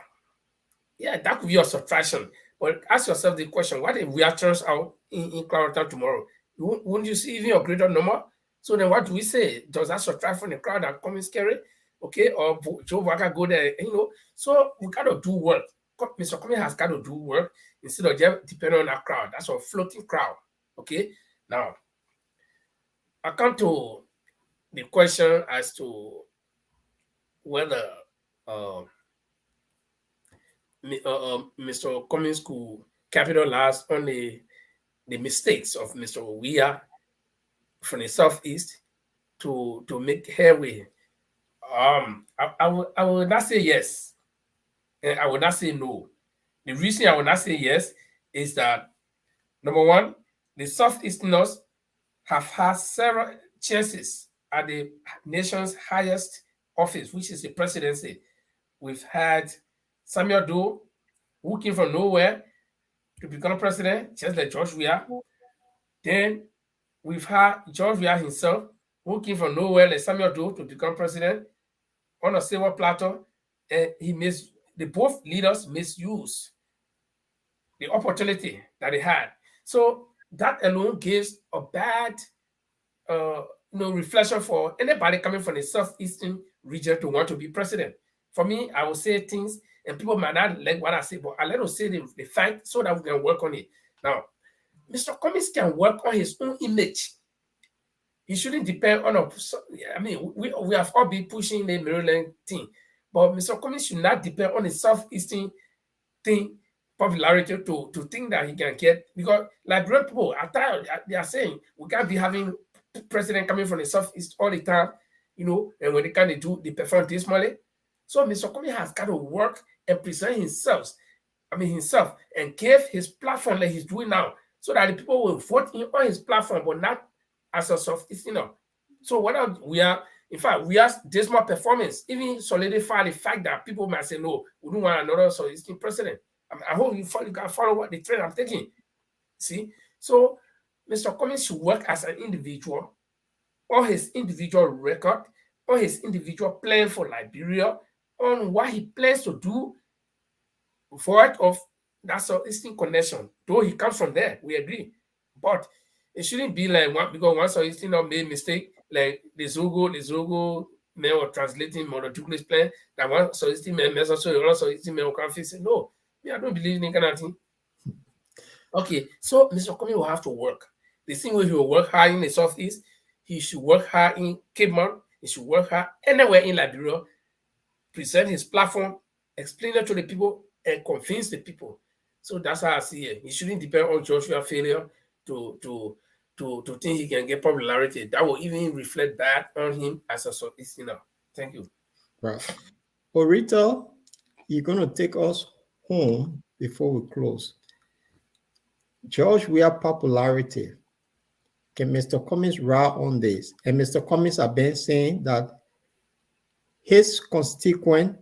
yeah, that could be your subtraction. But ask yourself the question: what if we are turns out in crowd time tomorrow? Wouldn't you see even a greater number? So then, what do we say? Does that subtract from the crowd that come scary? Okay, or Joe Waka go there? So we gotta do work. Mr. Comey has got to do work instead of just depending on that crowd. That's a floating crowd. Okay, now I come to the question as to whether Mr. Cummings could capitalize on the mistakes of Mr. Weah from the southeast to make headway. I would not say yes, and I would not say no. The reason I would not say yes is that number one, the southeasterners have had several chances at the nation's highest office, which is the presidency. We've had Samuel Doe, who came from nowhere to become president, just like George Weah. Then we've had George Weah himself, who came from nowhere, like Samuel Doe, to become president on a silver platter. And both leaders misused the opportunity that they had. So that alone gives a bad reflection for anybody coming from the southeastern region to want to be president. For me, I will say things, and people might not like what I say, but I let them say the fact so that we can work on it. Now, Mr. Cummings can work on his own image. He shouldn't depend on we have all been pushing the Maryland thing, but Mr. Cummings should not depend on the southeastern thing popularity to think that he can get, because Liberian people are tired. They are saying we can't be having president coming from the southeast all the time, and when they can't do, they perform dismally. So Mr. Cummings has got to work and present himself, and give his platform like he's doing now, so that the people will vote in on his platform, but not as a southeasterner. So we are dismal performance even solidify the fact that people might say, no, we don't want another southeastern president. I hope you can follow what the trend I'm taking. See, so Mr. Cummings should work as an individual on his individual record, on his individual plan for Liberia, on what he plans to do forward of that southeastern connection. Though he comes from there, we agree, but it shouldn't be like because one southeasterner made mistake, like the Zogo man was translating Monotukule's plan, that one southeastern man mess up, so the other southeastern man will come fix it. No. I don't believe in that kind of thing. Okay, so Mr. Cummings will have to work. The same way he will work hard in the southeast, he should work hard in Cape Mount, he should work hard anywhere in Liberia, present his platform, explain it to the people, and convince the people. So that's how I see it. He shouldn't depend on Joshua's failure to think he can get popularity. That will even reflect bad on him as a southeasterner. Thank you. Right. Rita, you're going to take us home before we close. George Weah popularity. Can Mr. Cummings ride on this? And Mr. Cummings have been saying that his constituent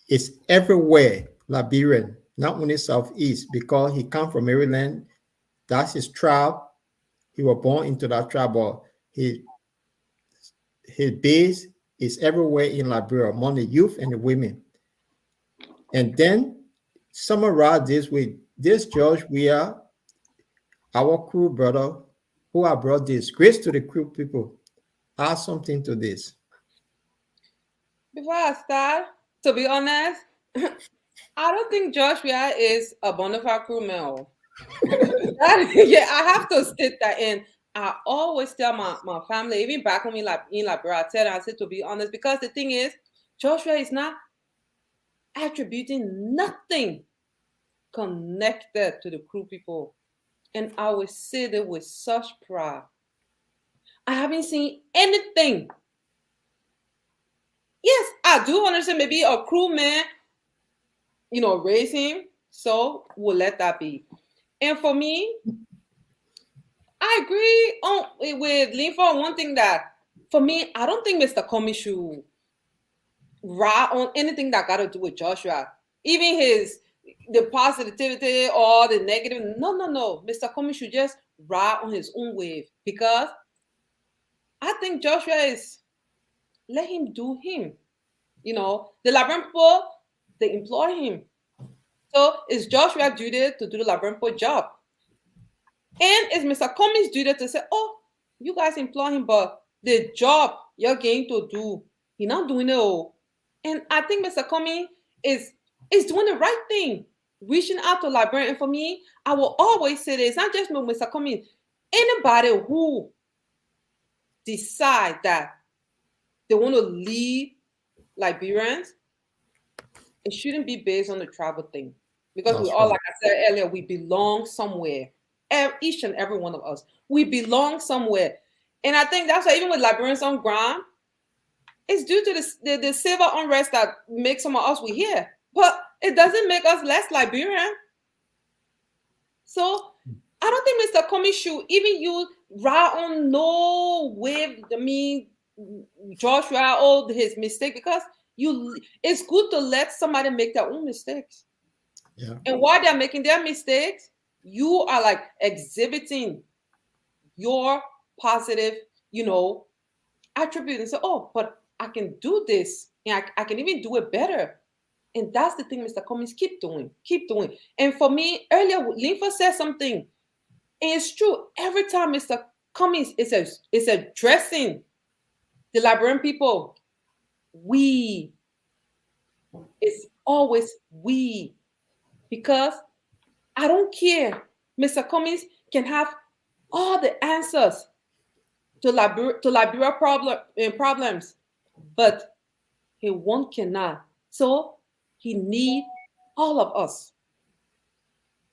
is everywhere Liberian, not only Southeast, because he comes from Maryland. That's his tribe. He was born into that tribe, but his base is everywhere in Liberia, among the youth and the women. And then summarize this with this George Weah, our crew brother, who have brought this grace to the crew people. Add something to this. Before I start, to be honest, I don't think George Weah is a bona fide crew member. Yeah, I have to state that. And I always tell my family, even back home in Liberia, I tell them, I said, to be honest, because the thing is, George Weah is not attributing nothing connected to the crew people. And I will say that with such pride. I haven't seen anything. Yes, I do understand maybe a crewman, raise him. So we'll let that be. And for me, I agree with Linfa on one thing, that for me, I don't think Mr. Cummings should ride on anything that got to do with Joshua. Even the positivity or the negative. No. Mr. Cummings should just ride on his own wave, because I think Joshua let him do him. The Liberian people, they employ him. So it's Joshua's duty to do the Liberian people job. And it's Mr. Cummings' duty to say, oh, you guys employ him, but the job you're going to do, he's not doing it all. And I think Mr. Cummings is doing the right thing, reaching out to Liberian. And for me, I will always say this, not just Mr. Cummings, anybody who decide that they want to lead Liberians, it shouldn't be based on the tribal thing. Because we all, like I said earlier, we belong somewhere. Each and every one of us, we belong somewhere. And I think that's why even with Liberians on ground, it's due to the civil unrest that makes some of us we here. But it doesn't make us less Liberian. So I don't think Mr. Cummings should even use right on no wave. I mean, Joshua, all his mistake, because it's good to let somebody make their own mistakes. Yeah. And while they're making their mistakes, you are like exhibiting your positive, attribute and say, oh, but I can do this and I can even do it better. And that's the thing Mr. Cummings keep doing. And for me, earlier, Linfa said something, and it's true. Every time Mr. Cummings is addressing the Liberian people, it's always we. Because I don't care. Mr. Cummings can have all the answers to Liberia problems, but he cannot. So he needs all of us.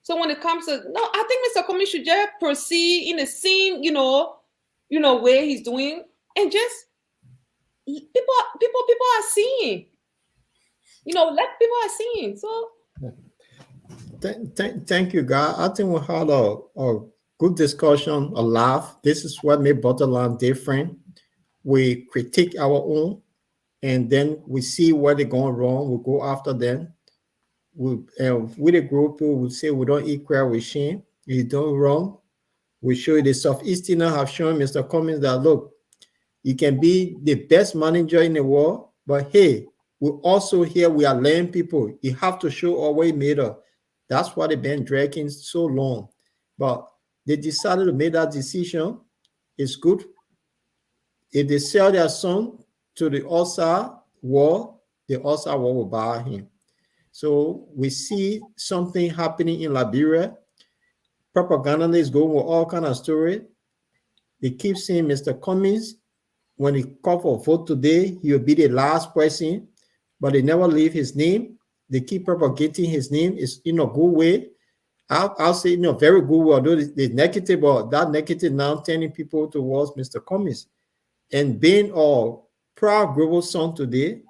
So when it comes to I think Mr. Cummings should just proceed in the same, way he's doing, and just people are seeing. Let people are seeing. So. Thank you, guys. I think we had a good discussion, a laugh. This is what made Borderland different. We critique our own, and then we see where they're going wrong. We go after them. With a group, we will say we don't equal with shame. You don't wrong. We show you the Southeasterners have shown Mr. Cummings that, look, you can be the best manager in the world, but hey, we also here, we are laying people. You have to show our way made up. That's why they've been dragging so long. But they decided to make that decision. It's good. If they sell their son to the outside war, the outside war will buy him. So we see something happening in Liberia. Propaganda is going with all kinds of stories. They keep saying Mr. Cummings, when he called for a vote today, he will be the last person, but they never leave his name. They keep propagating his name. It's in a good way. I'll say in a very good way, although the negative, but that negative now turning people towards Mr. Cummings. And being a proud global son today,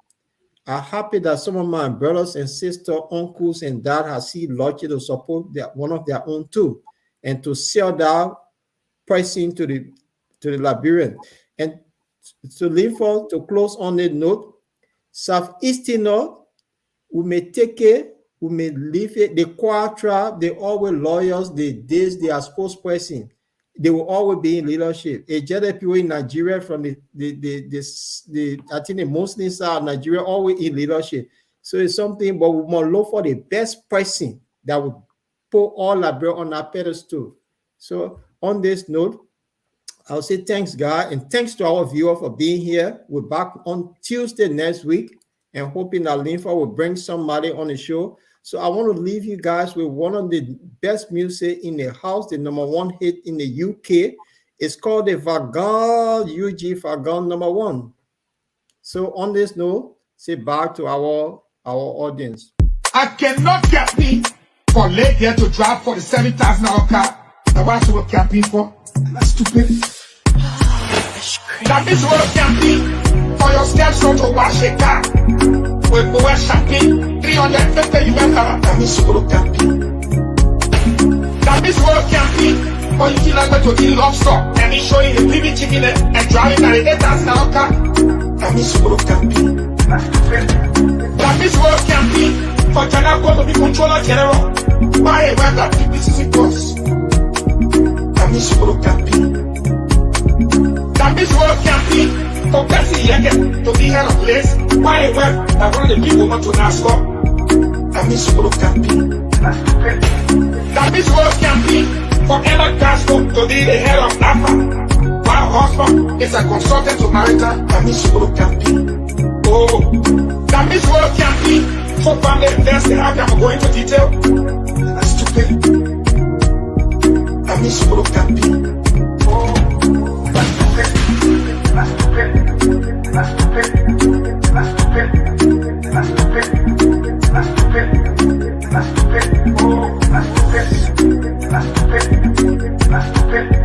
I'm happy that some of my brothers and sisters, uncles, and dad have seen logic to support one of their own too, and to sell that pricing to the Liberian. And to live for, to close on the note, Southeastern, we may take it, we may leave it. The Kwa tribe, they always lawyers, they are spokesperson. They will always be in leadership. A lot of people in Nigeria from I think the Muslim side of Nigeria always in leadership. So it's something, but we must look for the best person that will put all Liberia on our pedestal. So on this note, I'll say thanks, God, and thanks to our viewers for being here. We're back on Tuesday next week, and hoping that Linfa will bring somebody on the show. So I want to leave you guys with one of the best music in the house, the #1 hit in the UK. It's called the Vagan UG Vagan #1. So on this note, say bye to our audience. I cannot get me for late here to drive for the 7,000 hour car. Now what's what camping for? That's stupid. That is what camping for your stepson to wash a car. We're shopping 350 US. That means what camping. That is what camping for you feel like to eat lobster and he's showing the baby chicken and driving at the 8,000 hour car. That means what camping. That is what camping for Janako to be controller general. Why a web that this is a course. That means what camping. That is what camping For Bessie Yeget to be head of place, why well that one of the people want to ask up? That means Sukuru campaign. That means World campaign for Emma Castro to be the head of NAFA. While husband is a consultant to Marita, that means Sukuru campaign. Oh, that means World campaign for family investing. How can I go into detail? That's stupid. That means Sukuru campaign. Oh, that's stupid. That's stupid. That's stupid. That's stupid. That's stupid. That's stupid. That's stupid. Oh, that's stupid. That's stupid. That's stupid.